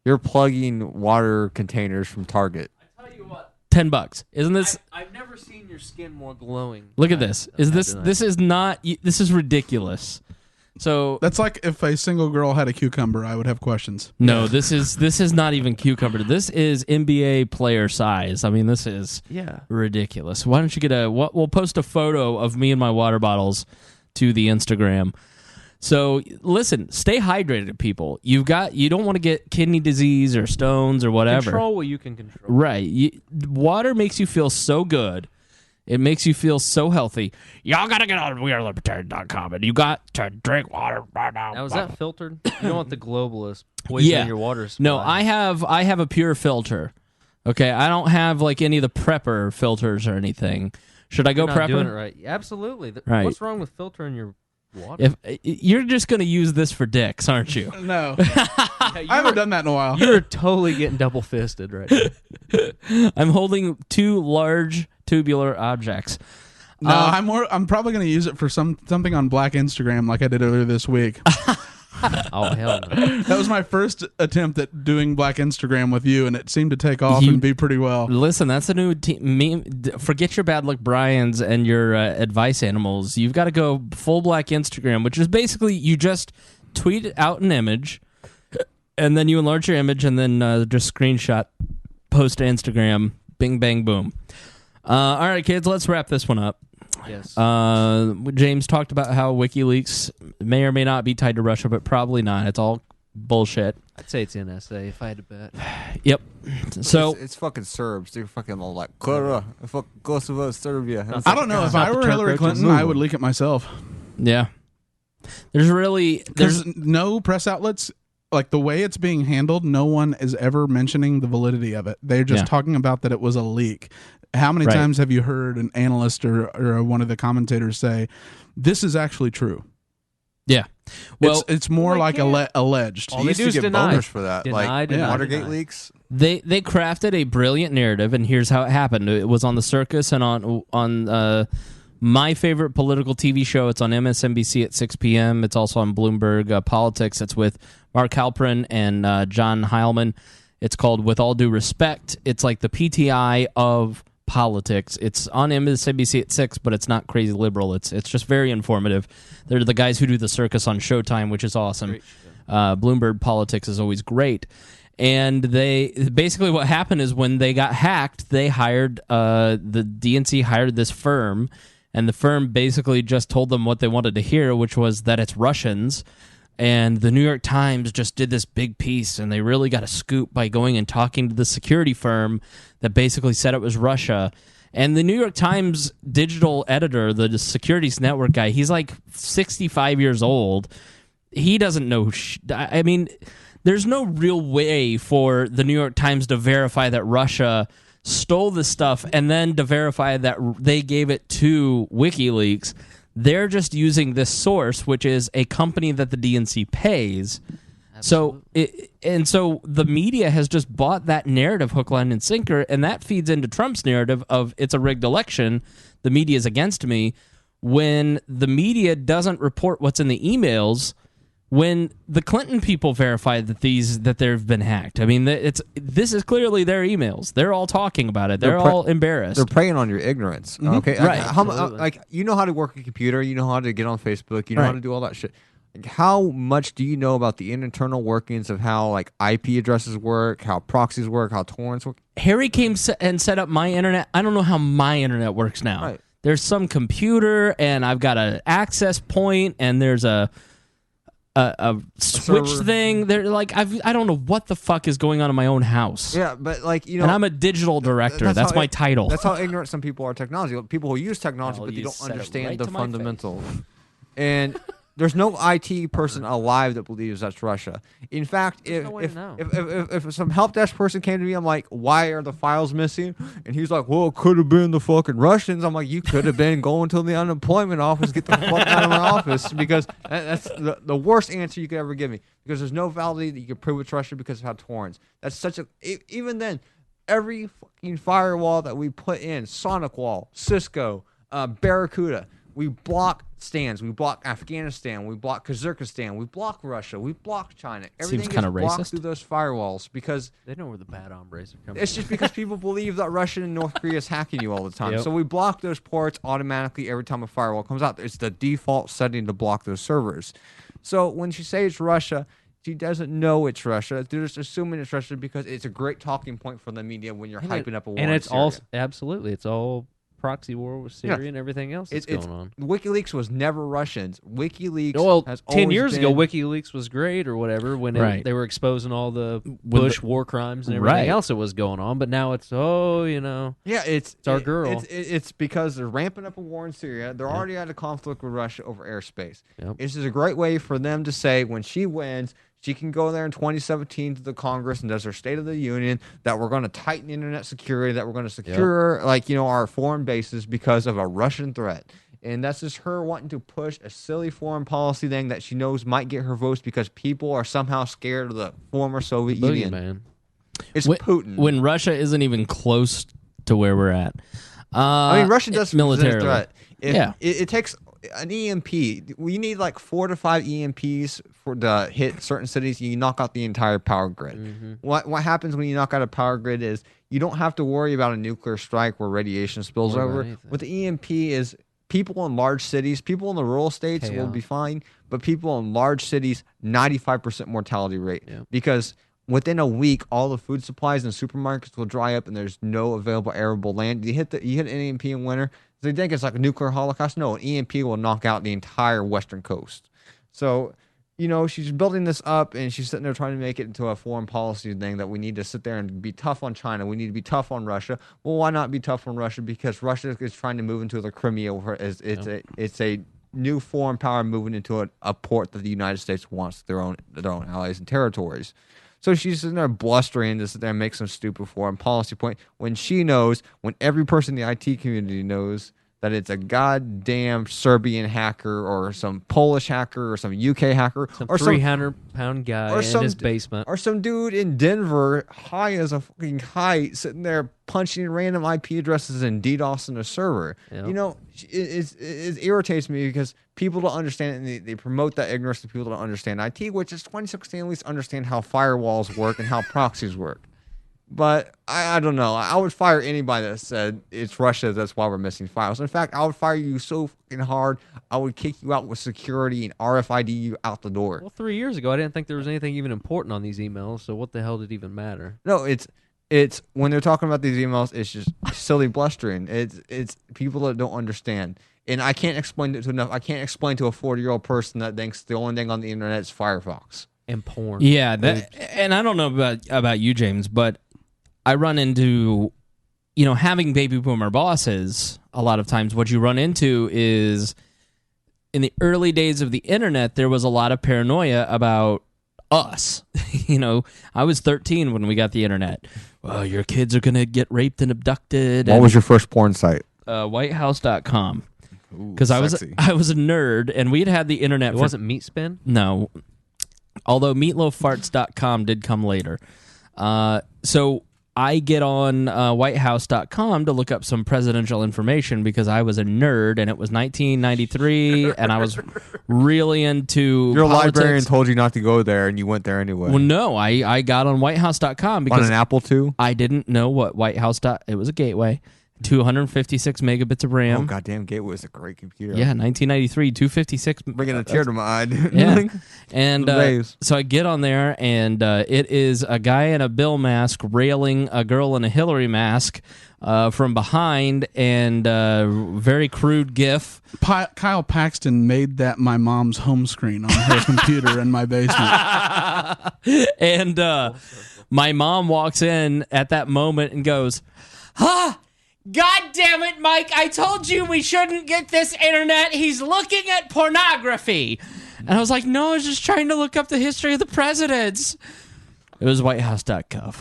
You're plugging water containers from Target. I tell you what. $10. Isn't this? I've never seen your skin more glowing. Look at this. This is not. This is ridiculous. So that's like if a single girl had a cucumber, I would have questions. No, this is not even cucumber. This is NBA player size. I mean, this is ridiculous. Why don't you get we'll post a photo of me and my water bottles to the Instagram. So listen, stay hydrated, people. You don't want to get kidney disease or stones or whatever. Control what you can control. Right. Water makes you feel so good. It makes you feel so healthy. Y'all gotta get on WeAreLibertarians.com and you got to drink water right now. Now, is that filtered? You don't want the globalists poisoning your water supply. No, I have a pure filter. Okay, I don't have like any of the prepper filters or anything. Should I go You're not prepper? doing it right. Absolutely. Right. What's wrong with filtering your water? If you're just going to use this for dicks, aren't you? No. I haven't done that in a while. You're totally getting double fisted right now. I'm holding 2 large tubular objects. No, I'm probably going to use it for something on Black Instagram like I did earlier this week. Oh, hell no. That was my first attempt at doing Black Instagram with you, and it seemed to take off and be pretty well. Listen, that's a new meme. Forget your bad luck Brian's and your advice animals. You've got to go full Black Instagram, which is basically you just tweet out an image, and then you enlarge your image, and then just screenshot, post to Instagram, bing, bang, boom. All right, kids, let's wrap this one up. Yes. James talked about how WikiLeaks may or may not be tied to Russia, but probably not. It's all bullshit. I'd say it's NSA if I had to bet. Yep. So it's fucking Serbs. They're fucking all like Kosovo, Serbia. I don't know. If I were Hillary Clinton, I would leak it myself. Yeah. There's no press outlets. Like the way it's being handled, no one is ever mentioning the validity of it. They're just talking about that it was a leak. How many times have you heard an analyst or one of the commentators say, this is actually true? Yeah. Well, it's more like alleged. All they do is get boners for that. Deny. Watergate leaks. They crafted a brilliant narrative, and here's how it happened. It was on the Circus and on my favorite political TV show. It's on MSNBC at 6 p.m. It's also on Bloomberg Politics. It's with Mark Halperin and John Heilman. It's called With All Due Respect. It's like the PTI of politics. It's on MSNBC at 6, but it's not crazy liberal. It's just very informative. They're the guys who do the Circus on Showtime, which is awesome. Bloomberg Politics is always great. And they basically what happened is when they got hacked, they hired the DNC hired this firm, and the firm basically just told them what they wanted to hear, which was that it's Russians. And the New York Times just did this big piece, and they really got a scoop by going and talking to the security firm that basically said it was Russia. And the New York Times digital editor, the securities network guy, he's like 65 years old. He doesn't know. I mean, there's no real way for the New York Times to verify that Russia stole this stuff and then to verify that they gave it to WikiLeaks. They're just using this source, which is a company that the DNC pays. Absolutely. So the media has just bought that narrative hook, line, and sinker, and that feeds into Trump's narrative of it's a rigged election, the media is against me. When the media doesn't report what's in the emails, when the Clinton people verified that they've been hacked. I mean, this is clearly their emails. They're all talking about it. They're all embarrassed. They're preying on your ignorance. Okay, Right. Like you know how to work a computer, you know how to get on Facebook, you know how to do all that shit. Like, how much do you know about the internal workings of how like IP addresses work, how proxies work, how torrents work? Harry came and set up my internet. I don't know how my internet works now. Right. There's some computer, and I've got an access point, and there's a switch thing. They're like, I don't know what the fuck is going on in my own house. Yeah, but like and I'm a digital director. That's my title. That's how ignorant some people are technology. People who use technology, but they don't understand the fundamentals. And there's no IT person alive that believes that's Russia. In fact, if some help desk person came to me, I'm like, why are the files missing? And he's like, well, it could have been the fucking Russians. I'm like, you could have been going to the unemployment office, get the fuck out of my office, because that's the worst answer you could ever give me, because there's no validity that you can prove it's Russia because of how torrents. That's such even then, every fucking firewall that we put in, Sonic Wall, Cisco, Barracuda, we block stands. We block Afghanistan. We block Kazakhstan. We block Russia. We block China. Everything Seems kind of blocked racist through those firewalls because they know where the bad hombres are coming. It's just because people believe that Russia and North Korea is hacking you all the time. Yep. So we block those ports automatically every time a firewall comes out. It's the default setting to block those servers. So when she says it's Russia, she doesn't know it's Russia. They're just assuming it's Russia because it's a great talking point for the media when you're hyping up a war. And it's in Syria. all absolutely, it's all proxy war with Syria and everything else that's going on. WikiLeaks was never Russians. WikiLeaks has 10 years ago, been... WikiLeaks was great or whatever when they were exposing all the Bush war crimes and everything else that was going on. But now it's, it's our girl. It's because they're ramping up a war in Syria. They're already at a conflict with Russia over airspace. This is a great way for them to say when she wins, she can go there in 2017 to the Congress and does her State of the Union that we're going to tighten internet security, that we're going to secure our foreign bases because of a Russian threat. And that's just her wanting to push a silly foreign policy thing that she knows might get her votes because people are somehow scared of the former Soviet Union. Man. It's Putin. When Russia isn't even close to where we're at. I mean, Russia does militarily. Threat. It takes an EMP. We need like 4 to 5 EMPs to hit certain cities. You knock out the entire power grid. Mm-hmm. What happens when you knock out a power grid is you don't have to worry about a nuclear strike where radiation spills over. With the EMP is people in large cities, people in the rural states will be fine, but people in large cities, 95% mortality rate because within a week, all the food supplies in supermarkets will dry up and there's no available arable land. You hit an EMP in winter. They think it's like a nuclear holocaust. No, an EMP will knock out the entire western coast. So, she's building this up and she's sitting there trying to make it into a foreign policy thing that we need to sit there and be tough on China. We need to be tough on Russia. Well, why not be tough on Russia? Because Russia is trying to move into the Crimea. It's a new foreign power moving into a port that the United States wants their own allies and territories. So she's sitting there blustering to sit there and make some stupid foreign policy point when she knows, when every person in the IT community knows that it's a goddamn Serbian hacker or some Polish hacker or some UK hacker some or 300-pound guy in his basement. Or some dude in Denver, high as a fucking kite, sitting there punching random IP addresses and DDoSing a server. Yep. It irritates me because people don't understand it and they promote that ignorance to people that don't understand IT, which is 2016 at least understand how firewalls work and how proxies work. But I don't know. I would fire anybody that said it's Russia, that's why we're missing files. In fact, I would fire you so fucking hard, I would kick you out with security and RFID you out the door. Well, 3 years ago, I didn't think there was anything even important on these emails, so what the hell did it even matter? No, it's when they're talking about these emails, it's just silly blustering. It's people that don't understand. And I can't explain it to enough. I can't explain to a 40-year-old person that thinks the only thing on the internet is Firefox. And porn. Yeah, and I don't know about you, James, but I run into, having baby boomer bosses, a lot of times what you run into is in the early days of the internet, there was a lot of paranoia about us. I was 13 when we got the internet. Well, your kids are going to get raped and abducted. What was your first porn site? Whitehouse.com. Because I was a nerd, and we'd had the internet. It wasn't Meat Spin? No. Although meatloaffarts.com did come later. So I get on whitehouse.com to look up some presidential information because I was a nerd, and it was 1993, and I was really into Your politics. librarian told you not to go there, and you went there anyway. Well, no, I got on whitehouse.com because on an Apple II? I didn't know what Whitehouse. It was a gateway, 256 megabits of RAM. Oh, goddamn, Gateway was a great computer. Yeah, 1993, 256. Bringing a tear to my eye, dude. Yeah. And so I get on there, and it is a guy in a Bill mask railing a girl in a Hillary mask from behind, and very crude GIF. Kyle Paxton made that my mom's home screen on her computer in my basement. And my mom walks in at that moment and goes, "Ha! God damn it, Mike, I told you we shouldn't get this internet. He's looking at pornography." And I was like, no, I was just trying to look up the history of the presidents. It was whitehouse.gov.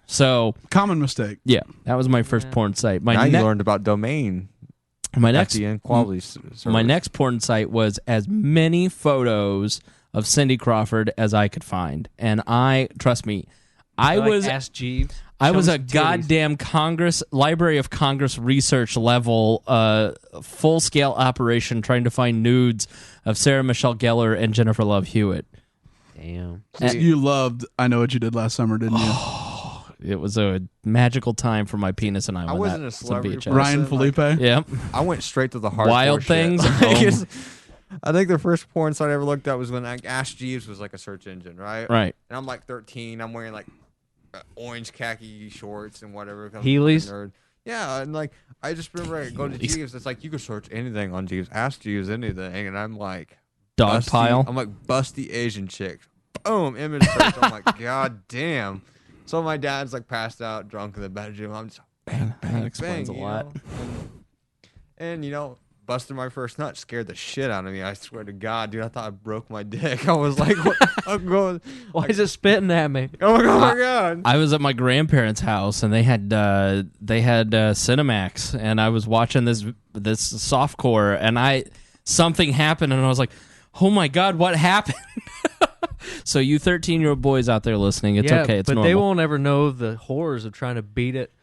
So common mistake. Yeah, that was my first porn site. Now you learned about domain. My next quality my next porn site was as many photos of Cindy Crawford as I could find. And trust me, I was Ask Jeeves. I was a goddamn Library of Congress research level, full-scale operation trying to find nudes of Sarah Michelle Gellar and Jennifer Love Hewitt. Damn. You loved I Know What You Did Last Summer, didn't you? It was a magical time for my penis and I. I wasn't a celebrity person. Ryan Felipe? Yeah. I went straight to the hardcore Wild Things? shit. I think the first porn site I ever looked at was when Ask Jeeves was like a search engine, right? Right. And I'm like 13. I'm wearing like orange khaki shorts and whatever. Heelys? Nerd. Yeah, and like I just remember I go to Jeeves. It's like you could search anything on Jeeves. Ask Jeeves anything, and I'm like Dog busty, pile. I'm like busty Asian chick. Boom, image search. I'm like, god damn. So my dad's like passed out, drunk in the bedroom. I'm just bang, bang, That explains bang, a lot. And you know, busted my first nut scared the shit out of me. I swear to God, dude, I thought I broke my dick. I was like, what? I'm going. Why is it spitting at me? Oh my God. I was at my grandparents' house and they had Cinemax, and I was watching this softcore, and something happened, and I was like, oh my God, what happened? So you 13-year-old boys out there listening, it's okay. It's but normal. they won't ever know the horrors of trying to beat it,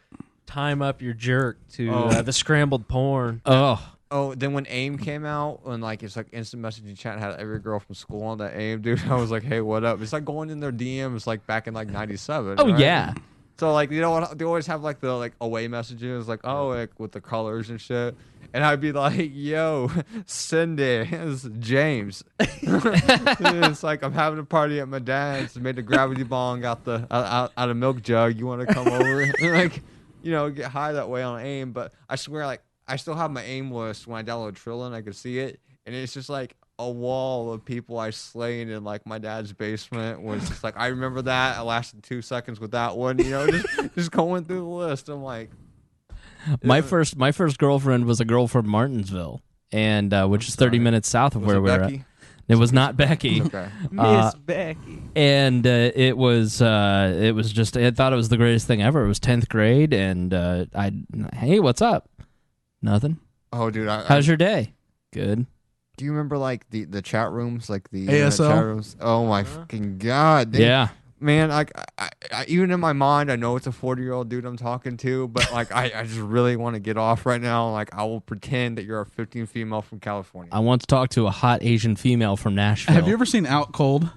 time up your jerk to the scrambled porn. Oh, then when AIM came out, when like it's like instant messaging chat had every girl from school on that AIM, dude, I was like, hey, what up? It's like going in their DMs like back in like 97. Oh, right? yeah. So like, you know what? They always have like the like away messages, like like with the colors and shit. And I'd be like, yo, Cindy, it's James. It's like I'm having a party at my dad's. Made the gravity bong out a milk jug. You want to come over? And like, you know, get high that way on AIM. But I swear, like, I still have my AIM list. When I download Trillin, I could see it, and it's just like a wall of people I slayed in like my dad's basement. Was just like I remember that. I lasted 2 seconds with that one. You know, just going through the list. I'm like. My first girlfriend was a girl from Martinsville, and which is 30 minutes south of where we were at. It was not Becky. Okay. Miss Becky. And it was just, I thought it was the greatest thing ever. It was 10th grade, and hey, what's up? Nothing. Oh, dude. How's your day? Good. Do you remember like the chat rooms, like the ASL chat rooms? Oh my fucking God! Yeah. Man, I even in my mind, I know it's a 40-year-old dude I'm talking to, but like I just really want to get off right now. Like I will pretend that you're a 15 female from California. I want to talk to a hot Asian female from Nashville. Have you ever seen Out Cold?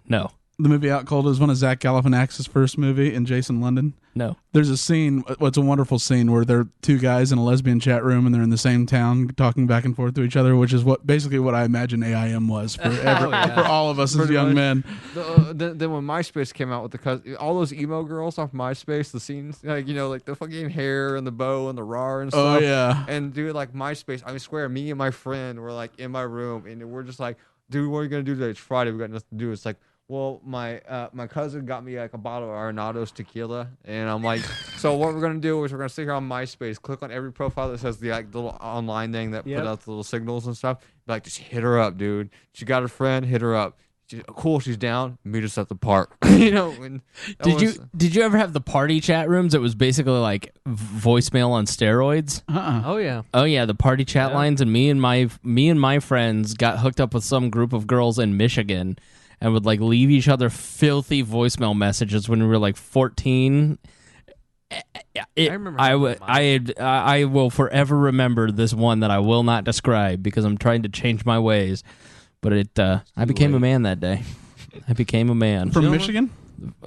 No. The movie Out Cold is one of Zach Galifianakis' first movie and Jason London. No. There's a scene, it's a wonderful scene where they're two guys in a lesbian chat room and they're in the same town talking back and forth to each other, which is basically what I imagine AIM was for for all of us as young men. Then when MySpace came out with all those emo girls off MySpace, the scenes, like, you know, like the fucking hair and the bow and the raw and stuff. Oh, yeah. And dude, like MySpace, I swear, me and my friend were like in my room and we're just like, dude, what are you going to do today? It's Friday. We got nothing to do. It's like, well, my cousin got me like a bottle of Arenado's tequila, and I'm like, so what we're gonna do is we're gonna sit here on MySpace, click on every profile that says the like little online thing that put out the little signals and stuff. Be like, just hit her up, dude. She got a friend, hit her up. Cool, she's down. Meet us at the park. You know. Did you ever have the party chat rooms? It was basically like voicemail on steroids. Oh yeah. The party chat lines, and me and my friends got hooked up with some group of girls in Michigan. And would like leave each other filthy voicemail messages when we were like 14, I will forever remember this one that I will not describe because I'm trying to change my ways. But I became a man that day. I became a man from Michigan.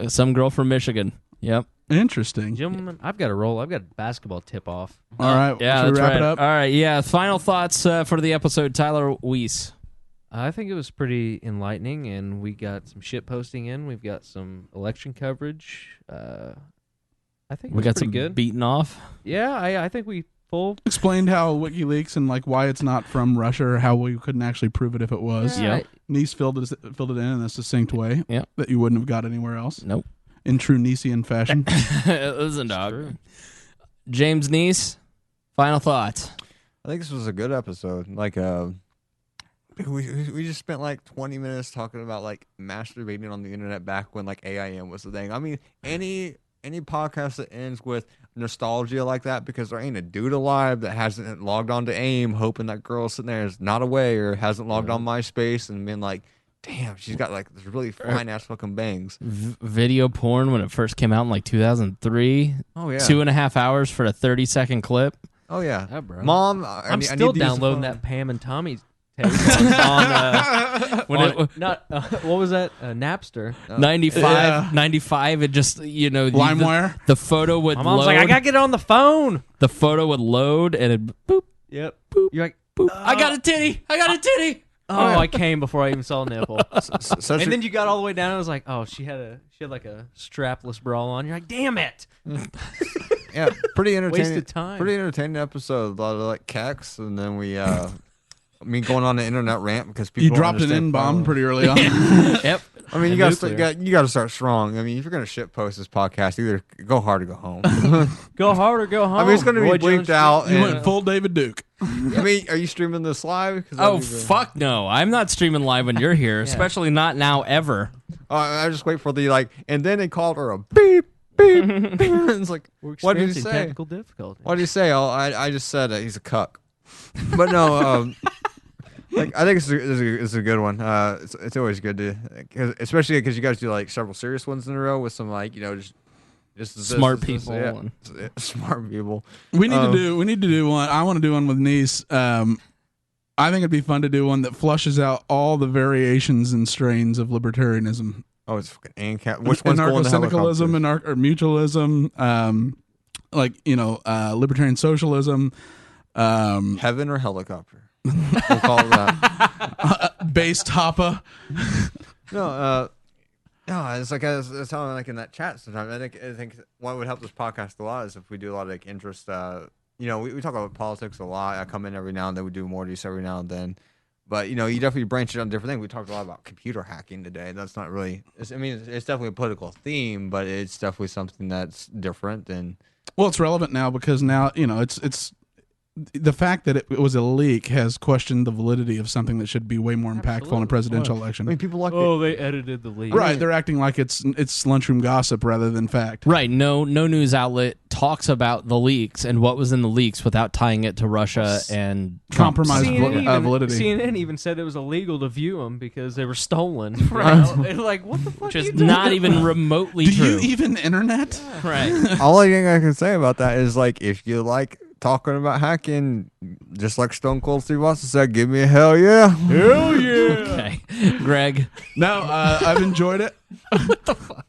Some girl from Michigan. Yep. Interesting. Gentlemen, I've got to roll. I've got a basketball tip off. All right. Yeah, let's that's wrap right. it up. All right. Yeah. Final thoughts for the episode, Tyler Weiss. I think it was pretty enlightening, and we got some shit posting in. We've got some election coverage. I think we got pretty some good. Beaten off. Yeah, I think we explained how Wikileaks and like why it's not from Russia, or how we couldn't actually prove it if it was. Yeah. Nease filled it in a succinct way. Yeah. That you wouldn't have got anywhere else. Nope. In true Neesian fashion. Listen, dog. James Nease, final thoughts. I think this was a good episode. Like, we just spent like 20 minutes talking about like masturbating on the internet back when like AIM was the thing. I mean, any podcast that ends with nostalgia like that, because there ain't a dude alive that hasn't logged on to AIM hoping that girl sitting there is not away or hasn't logged on MySpace and been like, damn, she's got like this really fine ass fucking bangs. Video porn when it first came out in like 2003. Oh yeah, 2.5 hours for a 30-second clip. Oh yeah, bro. Mom, I'm still downloading that Pam and Tommy tape on what was that? Napster. 95. It just LimeWire. The photo would My mom's load. like, I gotta get it on the phone. The photo would load and it boop. Yep. Boop. You're like, boop. I got a titty. Oh, I came before I even saw a nipple. And then you got all the way down and it was like, oh, she had like a strapless bra on. You're like, damn it. Yeah, pretty entertaining. Wasted time. Pretty entertaining episode. A lot of like keks, and then we going on the internet rant because people. You dropped an N-bomb pretty early on. Yep. I mean, you got to start strong. I mean, if you're gonna shit post this podcast, either go hard or go home. Go hard or go home. I mean, it's gonna be bleeped out. You went full David Duke. I mean, are you streaming this live? Oh fuck no! I'm not streaming live when you're here, especially not now ever. I just wait for the like, and then they called her a beep. Beep, beep. It's like, what did you say? Technical difficulty. What did you say? I just said he's a cuck. But no, like I think it's a good one. It's always good to, especially because you guys do like several serious ones in a row with some like just smart people. Yeah, smart people. We need to do one. I want to do one with Nease. I think it'd be fun to do one that flushes out all the variations and strains of libertarianism. Oh, it's fucking ANCAP. Which one's going to syndicalism and mutualism, libertarian socialism, heaven or helicopter. We'll call it that. Based Hoppa. No, it's like I was telling like in that chat sometimes. I think what would help this podcast a lot is if we do a lot of like interest. We talk about politics a lot. I come in every now and then. We do more of these every now and then. But, you definitely branch it on different things. We talked a lot about computer hacking today. That's not really... it's definitely a political theme, but it's definitely something that's different. And well, it's relevant now because now, it's the fact that it was a leak has questioned the validity of something that should be way more impactful in a presidential election. I mean, people like they edited the leak. Right, they're acting like it's lunchroom gossip rather than fact. Right, no news outlet talks about the leaks and what was in the leaks without tying it to Russia and compromised validity. CNN even said it was illegal to view them because they were stolen. Right. They're like, what the fuck? Just not even remotely true. Do you even internet? Yeah. Right. All thing I can say about that is like, if you like talking about hacking, just like Stone Cold Steve Austin said, give me a hell yeah. Hell yeah. Okay. Greg. No, I've enjoyed it. What the fuck?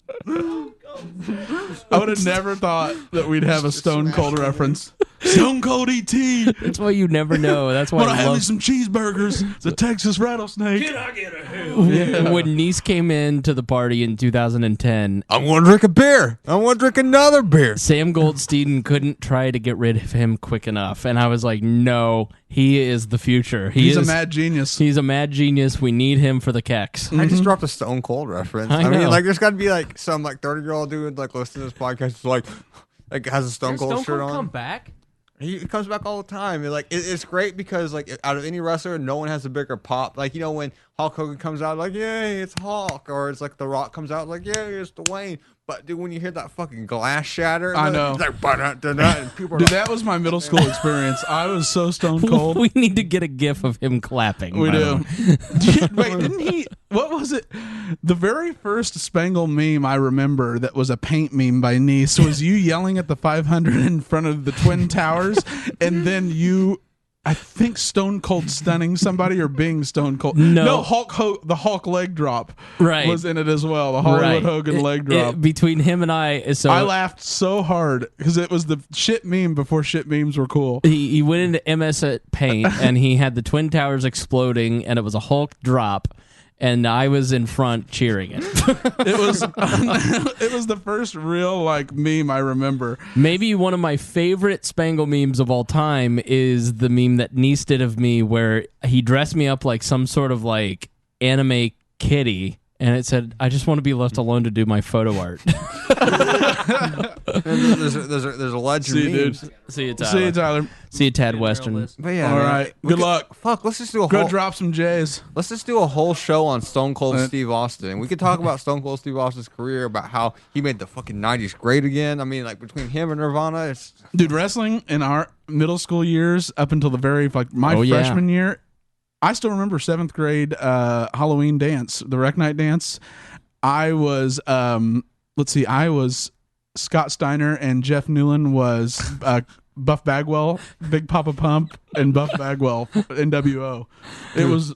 I would have never thought that we'd have a Stone Cold reference. Stone Cold E.T. That's why you never know. That's why I have me some cheeseburgers. It's a Texas rattlesnake. Can I get a hell yeah. When Nease came in to the party in 2010, I want to drink a beer. I want to drink another beer. Sam Goldstein couldn't try to get rid of him quick enough, and I was like, no, he is the future. He's a mad genius. He's a mad genius. We need him for the keks. I just dropped a Stone Cold reference. I mean, like, there's got to be like some like 30-year-old dude like listening to this podcast who's like has a Stone Cold shirt on. Come back. He comes back all the time. And, like it's great because like out of any wrestler, no one has a bigger pop. Like when Hulk Hogan comes out, like yay, it's Hulk, or it's like The Rock comes out, like yay, it's Dwayne. But dude, when you hear that fucking glass shatter, I know. It's like, and people are dude, that was my middle school experience. I was so stone cold. We need to get a gif of him clapping. We do. Wait, didn't he? What was it? The very first Spangle meme I remember that was a paint meme by Nease was you yelling at the 500 in front of the Twin Towers, and then you, I think, stone cold stunning somebody or being stone cold. No, the Hulk leg drop was in it as well. The Hollywood Hogan leg drop. Between him and I laughed so hard because it was the shit meme before shit memes were cool. He went into MS Paint and he had the Twin Towers exploding, and it was a Hulk drop. And I was in front cheering it. It was the first real like meme I remember. Maybe one of my favorite Spangle memes of all time is the meme that Nease did of me, where he dressed me up like some sort of like anime kitty, and it said, "I just want to be left alone to do my photo art." there's a legend memes. Dude. See you, Tyler. See you, Tyler. See you, Tad Western. But yeah, all right. Good luck. Fuck, let's just do a Go whole... drop some J's. Let's just do a whole show on Stone Cold Steve Austin. We could talk about Stone Cold Steve Austin's career, about how he made the fucking 90s great again. I mean, like, between him and Nirvana, it's... Dude, wrestling in our middle school years up until the very, like, my freshman year, I still remember 7th grade Halloween dance, the Rec Night dance. I was, I was Scott Steiner, and Jeff Newland was Buff Bagwell, Big Papa Pump, and Buff Bagwell, NWO. It was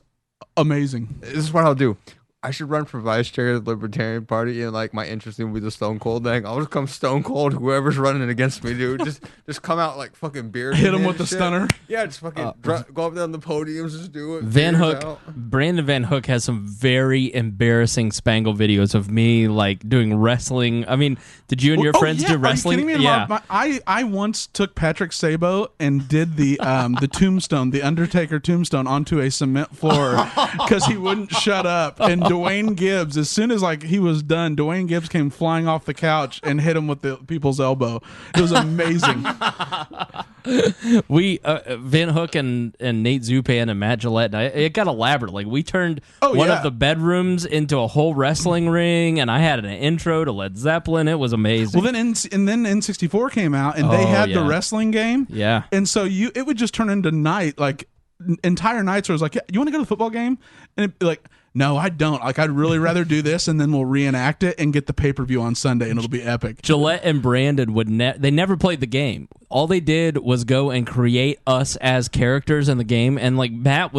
amazing. This is what I'll do. I should run for vice chair of the Libertarian Party, and like my interest will be the Stone Cold thing. I'll just come Stone Cold, whoever's running against me, dude. Just come out like fucking beard. Hit him with the stunner. Yeah, just fucking go up there on the podiums, just do it. Brandon Van Hook has some very embarrassing Spangle videos of me like doing wrestling. I mean, did you and your friends do wrestling? Are you kidding me? I once took Patrick Sabo and did the tombstone, the Undertaker tombstone, onto a cement floor because he wouldn't shut up. And Dwayne Gibbs, as soon as like he was done, Dwayne Gibbs came flying off the couch and hit him with the people's elbow. It was amazing. We Van Hook and Nate Zupan and Matt Gillette, it got elaborate. Like we turned one of the bedrooms into a whole wrestling ring, and I had an intro to Led Zeppelin. It was amazing. Well, then N64 came out, and they had the wrestling game. Yeah, and so it would just turn into night, like entire nights where it was like, yeah, you want to go to the football game? And it'd be like, no, I don't. Like, I'd really rather do this, and then we'll reenact it and get the pay-per-view on Sunday, and it'll be epic. Gillette and Brandon they never played the game. All they did was go and create us as characters in the game, and like Matt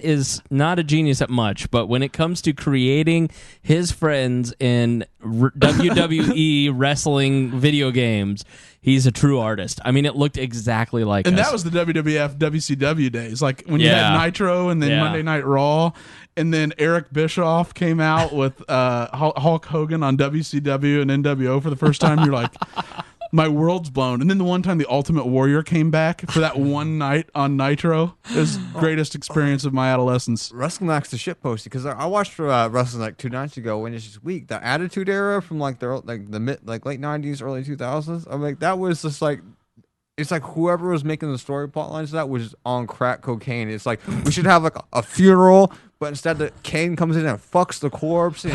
is not a genius at much, but when it comes to creating his friends in WWE wrestling video games, he's a true artist. I mean, it looked exactly like us. And that was the WWF, WCW days. Like, when you had Nitro and then Monday Night Raw, and then Eric Bischoff came out with Hulk Hogan on WCW and NWO for the first time. You're like, my world's blown. And then the one time the Ultimate Warrior came back for that one night on Nitro, it was the greatest experience of my adolescence. Wrestling Max the shit posted, because I watched wrestling like 2 nights ago when it's just week. The Attitude Era from like the late 90s, early 2000s. I'm like, that was just like, it's like whoever was making the story plot lines of that was on crack cocaine. It's like, we should have like a funeral, but instead the Kane comes in and fucks the corpse, and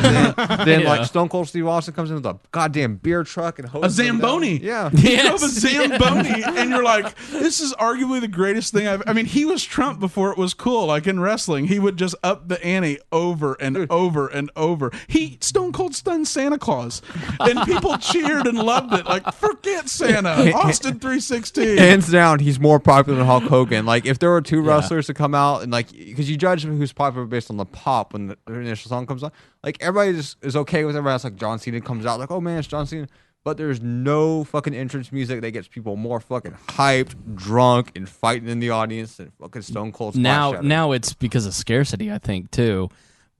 then like Stone Cold Steve Austin comes in with a goddamn beer truck and a Zamboni. Yeah. He drove a Zamboni, and you're like, this is arguably the greatest thing I mean, he was Trump before it was cool. Like in wrestling, he would just up the ante over and over and over. He Stone Cold stunned Santa Claus, and people cheered and loved it. Like, forget Santa. Austin 316. Hands down, he's more popular than Hulk Hogan. Like, if there were two wrestlers to come out, and like, because you judge who's popular based on the pop when the initial song comes on, like everybody just is okay with everybody else. Like John Cena comes out, like, oh man, it's John Cena, but there's no fucking entrance music that gets people more fucking hyped, drunk, and fighting in the audience than fucking Stone Cold. Now it's because of scarcity, I think, too.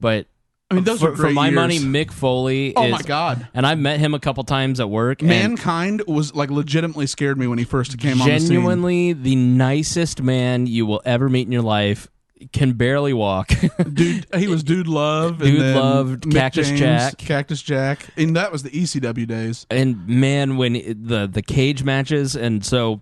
But I mean, those are for my years. Money, Mick Foley. Oh my god! And I met him a couple times at work. Mankind was like legitimately scared me when he first came on the scene. Genuinely the nicest man you will ever meet in your life. Can barely walk. Dude, he was Dude Love. Dude Love, Cactus Jack. And that was the ECW days. And man, when the cage matches, and so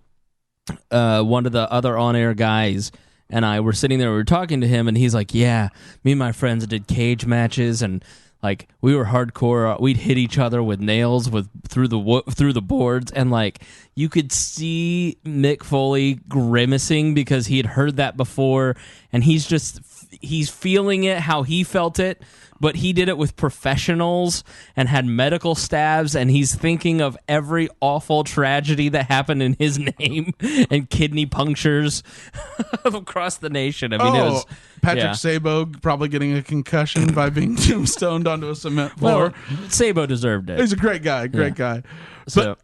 one of the other on-air guys and I were sitting there, we were talking to him, and he's like, yeah, me and my friends did cage matches, and like we were hardcore. We'd hit each other with nails through the boards, and like you could see Mick Foley grimacing because he had heard that before, and he's just he's feeling it how he felt it, but he did it with professionals and had medical staffs, and he's thinking of every awful tragedy that happened in his name and kidney punctures across the nation. I mean, it was Patrick Sabo probably getting a concussion by being tombstoned onto a cement floor. Well, Sabo deserved it. He's a great guy, guy. But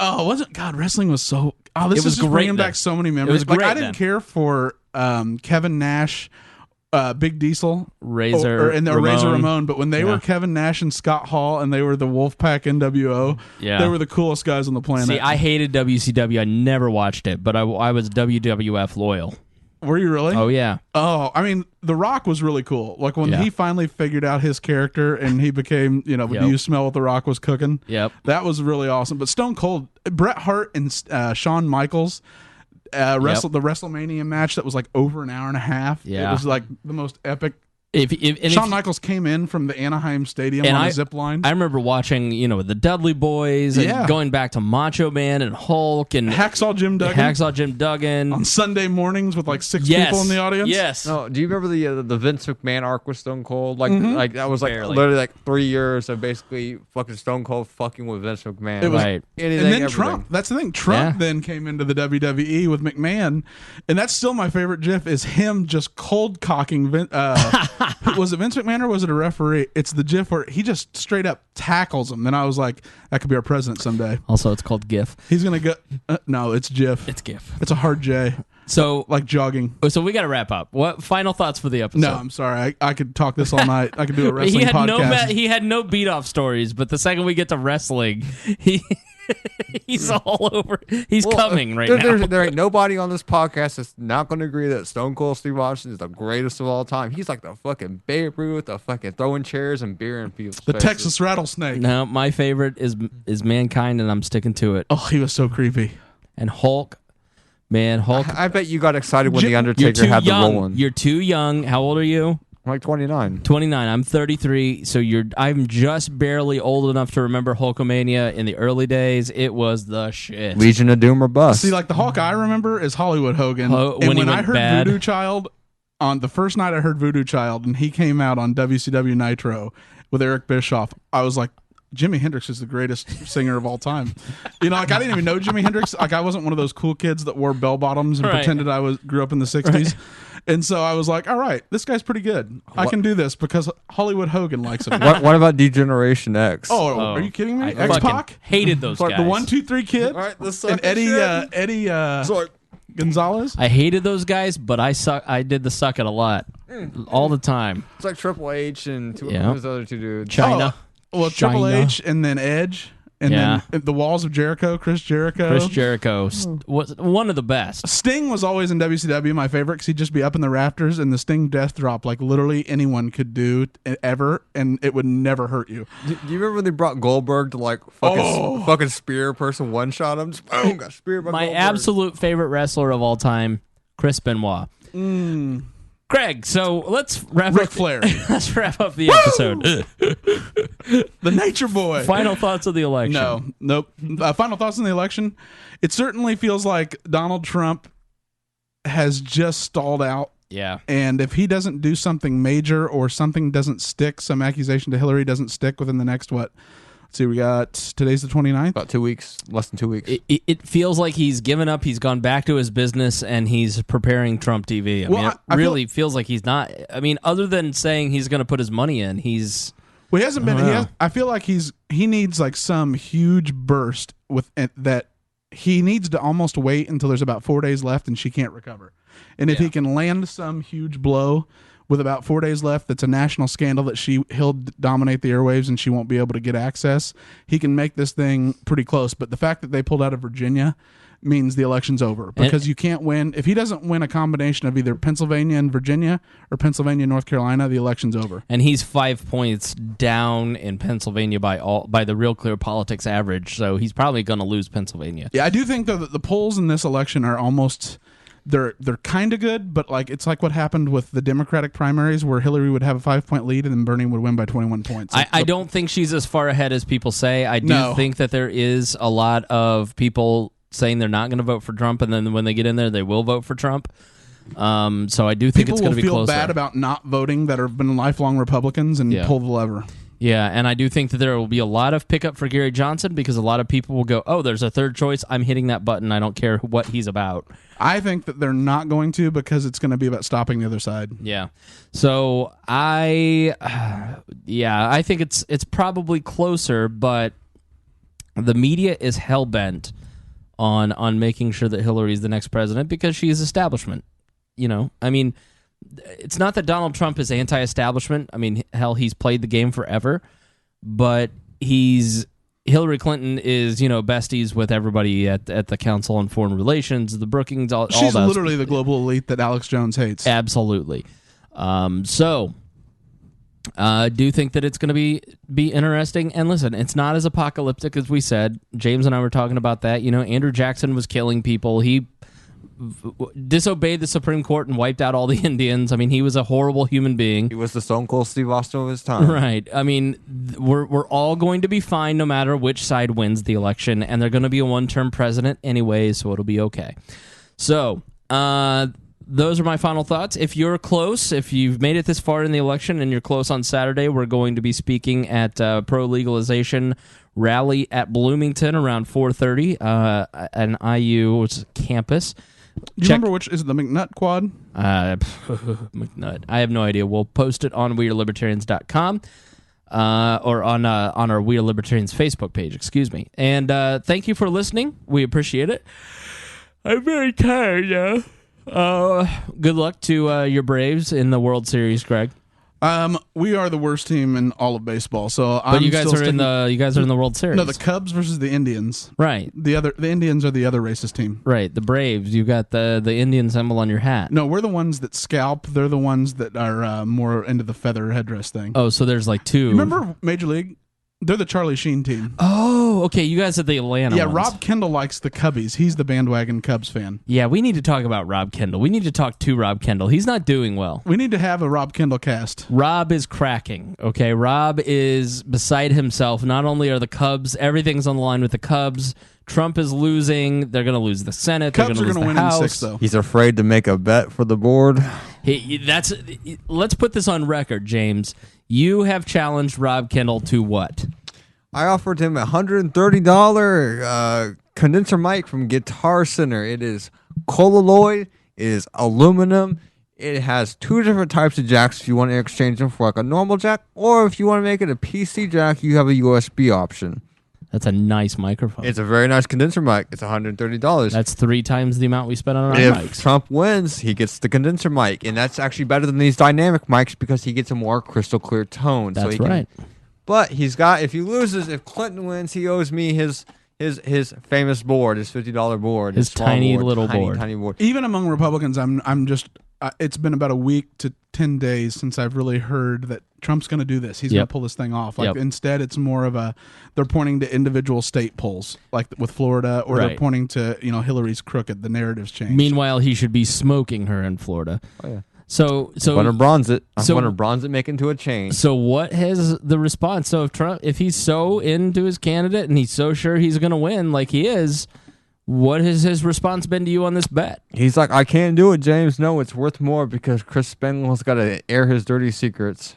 wrestling was so. Oh, this is just bringing back so many memories. It was great I didn't care for Kevin Nash, Big Diesel, Razor Ramon, but when they were Kevin Nash and Scott Hall, and they were the Wolfpack NWO, they were the coolest guys on the planet. See, I hated WCW. I never watched it, but I was WWF loyal. Were you really? Oh, yeah. Oh, I mean, The Rock was really cool. Like, when he finally figured out his character and he became, do you smell what The Rock was cooking? Yep. That was really awesome. But Stone Cold, Bret Hart and Shawn Michaels, the WrestleMania match that was like over an hour and a half. Yeah. It was like the most epic. If Shawn Michaels came in from the Anaheim Stadium on a zip line. I remember watching, the Dudley Boys and going back to Macho Man and Hulk and Hacksaw Jim Duggan. On Sunday mornings with like six people in the audience. Yes. No, do you remember the Vince McMahon arc with Stone Cold? Like that was literally like 3 years of basically fucking Stone Cold fucking with Vince McMahon. It was right. And then Trump. That's the thing. Trump then came into the WWE with McMahon, and that's still my favorite GIF is him just cold cocking was it Vince McMahon or was it a referee? It's the GIF where he just straight up tackles him. Then I was like, that could be our president someday. Also, it's called GIF. He's going to go... no, it's GIF. It's GIF. It's a hard J. So, like jogging. So we got to wrap up. What final thoughts for the episode? No, I'm sorry. I could talk this all night. I could do a wrestling podcast. He had no beat-off stories, but the second we get to wrestling, he's all over. He's coming right now. There ain't nobody on this podcast that's not going to agree that Stone Cold Steve Austin is the greatest of all time. He's like the fucking Babe Ruth, the fucking throwing chairs and beer in people's faces. Texas Rattlesnake. No, my favorite is Mankind, and I'm sticking to it. Oh, he was so creepy. And Hulk. Man, Hulk. I bet you got excited when The Undertaker had the rolling. You're too young. How old are you? I'm like 29. 29. I'm 33. So I'm just barely old enough to remember Hulkamania in the early days. It was the shit. Legion of Doom or bust. See, like the Hulk I remember is Hollywood Hogan. And when I heard Voodoo Child, on the first night I heard Voodoo Child, and he came out on WCW Nitro with Eric Bischoff, I was like, Jimi Hendrix is the greatest singer of all time. I didn't even know Jimi Hendrix. Like, I wasn't one of those cool kids that wore bell bottoms and pretended I grew up in the 60s. Right. And so I was like, all right, this guy's pretty good. I can do this because Hollywood Hogan likes him. What about D-Generation X? Oh, are you kidding me? X-Pac? Hated those guys. The 1, 2, 3 Kid? All right, and Eddie Gonzalez? I hated those guys, but I did the suck it a lot. All the time. It's like Triple H and those other two dudes. China. Well, Triple H and then Edge. And then the Walls of Jericho, Chris Jericho. Was one of the best. Sting was always in WCW my favorite because he'd just be up in the rafters and the Sting death drop like literally anyone could do ever, and it would never hurt you. Do you remember when they brought Goldberg to like fucking spear person one shot him? Just, boom, got speared by my Goldberg. Absolute favorite wrestler of all time, Chris Benoit. Craig, so let's wrap Ric Flair. Let's wrap up the episode. The Nature Boy. Final thoughts of the election. No, nope. Final thoughts on the election. It certainly feels like Donald Trump has just stalled out. Yeah. And if he doesn't do something major or something doesn't stick, some accusation to Hillary doesn't stick within the next, let's see, we got, today's the 29th? About 2 weeks, less than 2 weeks. It feels like he's given up, he's gone back to his business, and he's preparing Trump TV. I mean, it feels like he's not, other than saying he's going to put his money in, he's... Well, he hasn't been, I feel like he needs like some huge burst with that he needs to almost wait until there's about 4 days left and she can't recover. And if he can land some huge blow with about 4 days left, that's a national scandal that he'll dominate the airwaves and she won't be able to get access. He can make this thing pretty close. But the fact that they pulled out of Virginia means the election's over because you can't win. If he doesn't win a combination of either Pennsylvania and Virginia or Pennsylvania and North Carolina, the election's over. And he's 5 points down in Pennsylvania by the Real Clear Politics average, so he's probably going to lose Pennsylvania. Yeah, I do think though that the polls in this election are almost... They're kind of good, but like it's like what happened with the Democratic primaries where Hillary would have a 5-point lead and then Bernie would win by 21 points. I don't think she's as far ahead as people say. I do think that there is a lot of people saying they're not going to vote for Trump, and then when they get in there, they will vote for Trump. So I do think it's going to be people will closer. feel bad about not voting that have been lifelong Republicans and pull the lever. Yeah, and I do think that there will be a lot of pickup for Gary Johnson because a lot of people will go, oh, there's a third choice. I'm hitting that button. I don't care what he's about. I think that they're not going to because it's going to be about stopping the other side. Yeah. So I think it's probably closer, but the media is hell-bent on making sure that Hillary's the next president because she's establishment. I mean, it's not that Donald Trump is anti-establishment. I mean, hell, he's played the game forever, but Hillary Clinton is, besties with everybody at the Council on Foreign Relations, the Brookings, all She's those. Literally the global elite that Alex Jones hates. Absolutely. So I do think that it's going to be interesting. And listen, it's not as apocalyptic as we said. James and I were talking about that. Andrew Jackson was killing people. He disobeyed the Supreme Court and wiped out all the Indians. I mean, he was a horrible human being. He was the Stone Cold Steve Austin of his time. Right. I mean, we're all going to be fine no matter which side wins the election, and they're going to be a one-term president anyway, so it'll be okay. So, those are my final thoughts. If you're close, if you've made it this far in the election and you're close on Saturday, we're going to be speaking at pro-legalization rally at Bloomington around 4:30 an IU campus. Do you remember which is the McNutt quad? McNutt. I have no idea. We'll post it on WeAreLibertarians.com or on our We Are Libertarians Facebook page. Excuse me. And thank you for listening. We appreciate it. I'm very tired now. Good luck to your Braves in the World Series, Greg. We are the worst team in all of baseball. So, but you guys are in the World Series. No, the Cubs versus the Indians. Right. The Indians are the other racist team. Right. The Braves. You got the Indian symbol on your hat. No, we're the ones that scalp. They're the ones that are more into the feather headdress thing. Oh, so there's like two. You remember Major League? They're the Charlie Sheen team. Oh, okay. You guys are the Atlanta ones. Rob Kendall likes the Cubbies. He's the bandwagon Cubs fan. Yeah, we need to talk about Rob Kendall. We need to talk to Rob Kendall. He's not doing well. We need to have a Rob Kendall cast. Rob is cracking, okay? Rob is beside himself. Not only are the Cubs, everything's on the line with the Cubs. Trump is losing. They're going to lose the Senate. Cubs They're are going to win House. in 6, though. He's afraid to make a bet for the board. Let's put this on record, James. You have challenged Rob Kendall to what? I offered him a $130 condenser mic from Guitar Center. It is colloid. It is aluminum. It has 2 different types of jacks if you want to exchange them for like a normal jack, or if you want to make it a PC jack, you have a USB option. That's a nice microphone. It's a very nice condenser mic. It's $130. That's 3 times the amount we spent on our if mics. Trump wins, he gets the condenser mic, and that's actually better than these dynamic mics because he gets a more crystal clear tone. That's right. But if he loses, if Clinton wins, he owes me his famous board, his $50 board, his tiny little board. Tiny board. Even among Republicans, I'm just. It's been about a week to 10 days since I've really heard that Trump's going to do this. He's going to pull this thing off. Instead, it's more of they're pointing to individual state polls, like with Florida, or they're pointing to Hillary's crooked. The narrative's changed. Meanwhile, he should be smoking her in Florida. Oh yeah. So I want to bronze it. I want to bronze it, make into a chain. So what has the response? So if he's so into his candidate and he's so sure he's going to win, like he is, what has his response been to you on this bet? He's like, I can't do it, James. No, it's worth more because Chris Spangle's got to air his dirty secrets.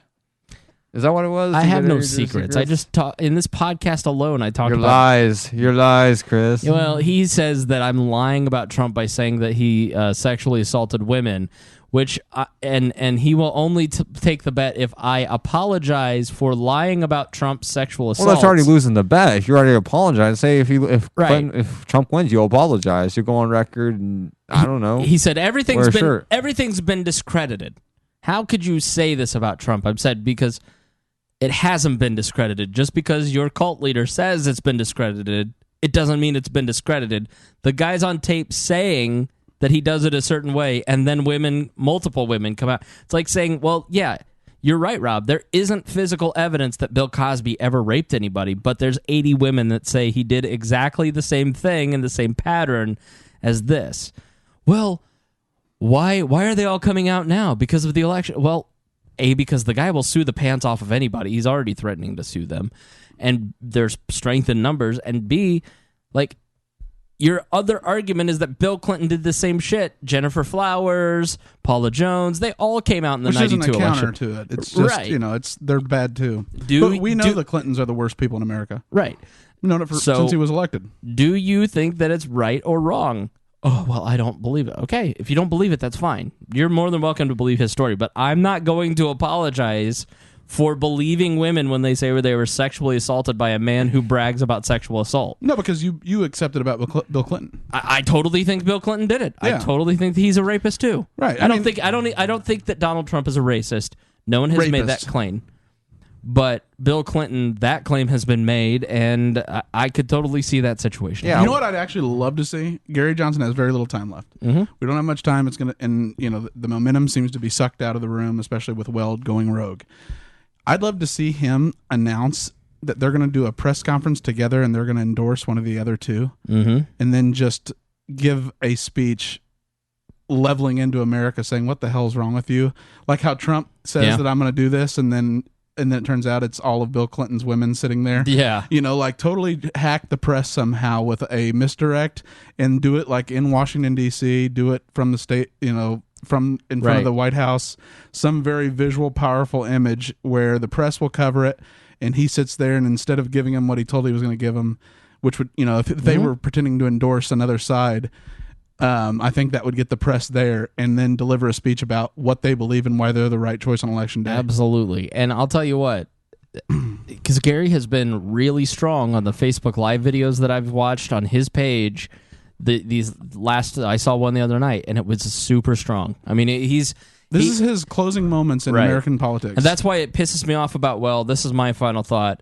Is that what it was? I have no secrets. I just talk in this podcast alone. I talk about your lies, Chris. Well, he says that I'm lying about Trump by saying that he sexually assaulted women. Which and he will only take the bet if I apologize for lying about Trump's sexual assault. Well, that's already losing the bet. If you already apologize, say if Trump wins, you apologize. You go on record, and I don't know. He said everything's been discredited. How could you say this about Trump? I've said because it hasn't been discredited. Just because your cult leader says it's been discredited, it doesn't mean it's been discredited. The guy's on tape saying that he does it a certain way, and then multiple women come out. It's like saying, well, yeah, you're right, Rob. There isn't physical evidence that Bill Cosby ever raped anybody, but there's 80 women that say he did exactly the same thing in the same pattern as this. Well, why are they all coming out now? Because of the election? Well, A, because the guy will sue the pants off of anybody. He's already threatening to sue them. And there's strength in numbers. And B, like, your other argument is that Bill Clinton did the same shit. Jennifer Flowers, Paula Jones, they all came out in the 92 election. Which isn't a counter to it. It's just, they're bad too. But we know the Clintons are the worst people in America. Right. We've known it since he was elected. Do you think that it's right or wrong? Oh, well, I don't believe it. Okay, if you don't believe it, that's fine. You're more than welcome to believe his story, but I'm not going to apologize for believing women when they say they were sexually assaulted by a man who brags about sexual assault. No, because you accepted about Bill Clinton. I totally think Bill Clinton did it. Yeah. I totally think that he's a rapist too. Right. I don't think that Donald Trump is a racist. No one has made that claim. But Bill Clinton, that claim has been made, and I could totally see that situation. Yeah. You know what I'd actually love to see? Gary Johnson has very little time left. Mm-hmm. We don't have much time. It's gonna, and the momentum seems to be sucked out of the room, especially with Weld going rogue. I'd love to see him announce that they're going to do a press conference together, and they're going to endorse one of the other two, and then just give a speech leveling into America, saying, "What the hell's wrong with you?" Like how Trump says that I'm going to do this, and then it turns out it's all of Bill Clinton's women sitting there. Yeah. Like totally hack the press somehow with a misdirect and do it like in Washington, D.C., do it from the state, from in front of the White House, some very visual, powerful image where the press will cover it and he sits there, and instead of giving him what he told he was going to give him, which would, if they were pretending to endorse another side, I think that would get the press there and then deliver a speech about what they believe and why they're the right choice on Election Day. Absolutely. And I'll tell you what, because Gary has been really strong on the Facebook Live videos that I've watched on his page. I saw one the other night, and it was super strong. I mean, This is his closing moments in American politics. And that's why it pisses me off about Weld. This is my final thought.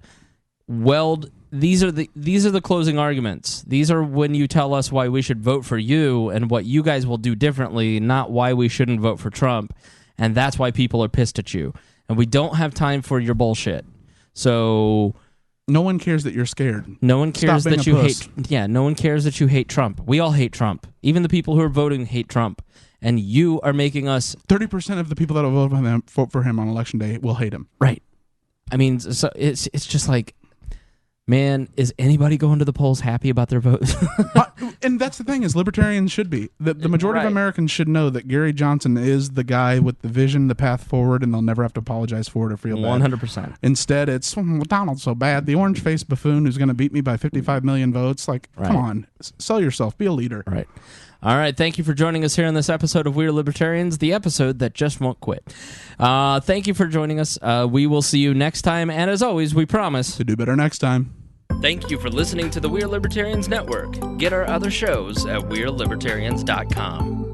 Weld, these are the closing arguments. These are when you tell us why we should vote for you and what you guys will do differently, not why we shouldn't vote for Trump. And that's why people are pissed at you. And we don't have time for your bullshit. So no one cares that you're scared. No one cares that you hate. Yeah, no one cares that you hate Trump. We all hate Trump. Even the people who are voting hate Trump. And you are making us 30% of the people that will vote for him on Election Day will hate him. Right. I mean, so it's just like, man, is anybody going to the polls happy about their vote? And that's the thing, is libertarians should be. The majority of Americans should know that Gary Johnson is the guy with the vision, the path forward, and they'll never have to apologize for it or feel bad. 100%. Instead, it's, Donald's so bad. The orange-faced buffoon who's going to beat me by 55 million votes. Like, come on. Sell yourself. Be a leader. Right. All right, thank you for joining us here on this episode of We're Libertarians, the episode that just won't quit. Thank you for joining us. We will see you next time, and as always, we promise to do better next time. Thank you for listening to the We're Libertarians Network. Get our other shows at We'reLibertarians.com.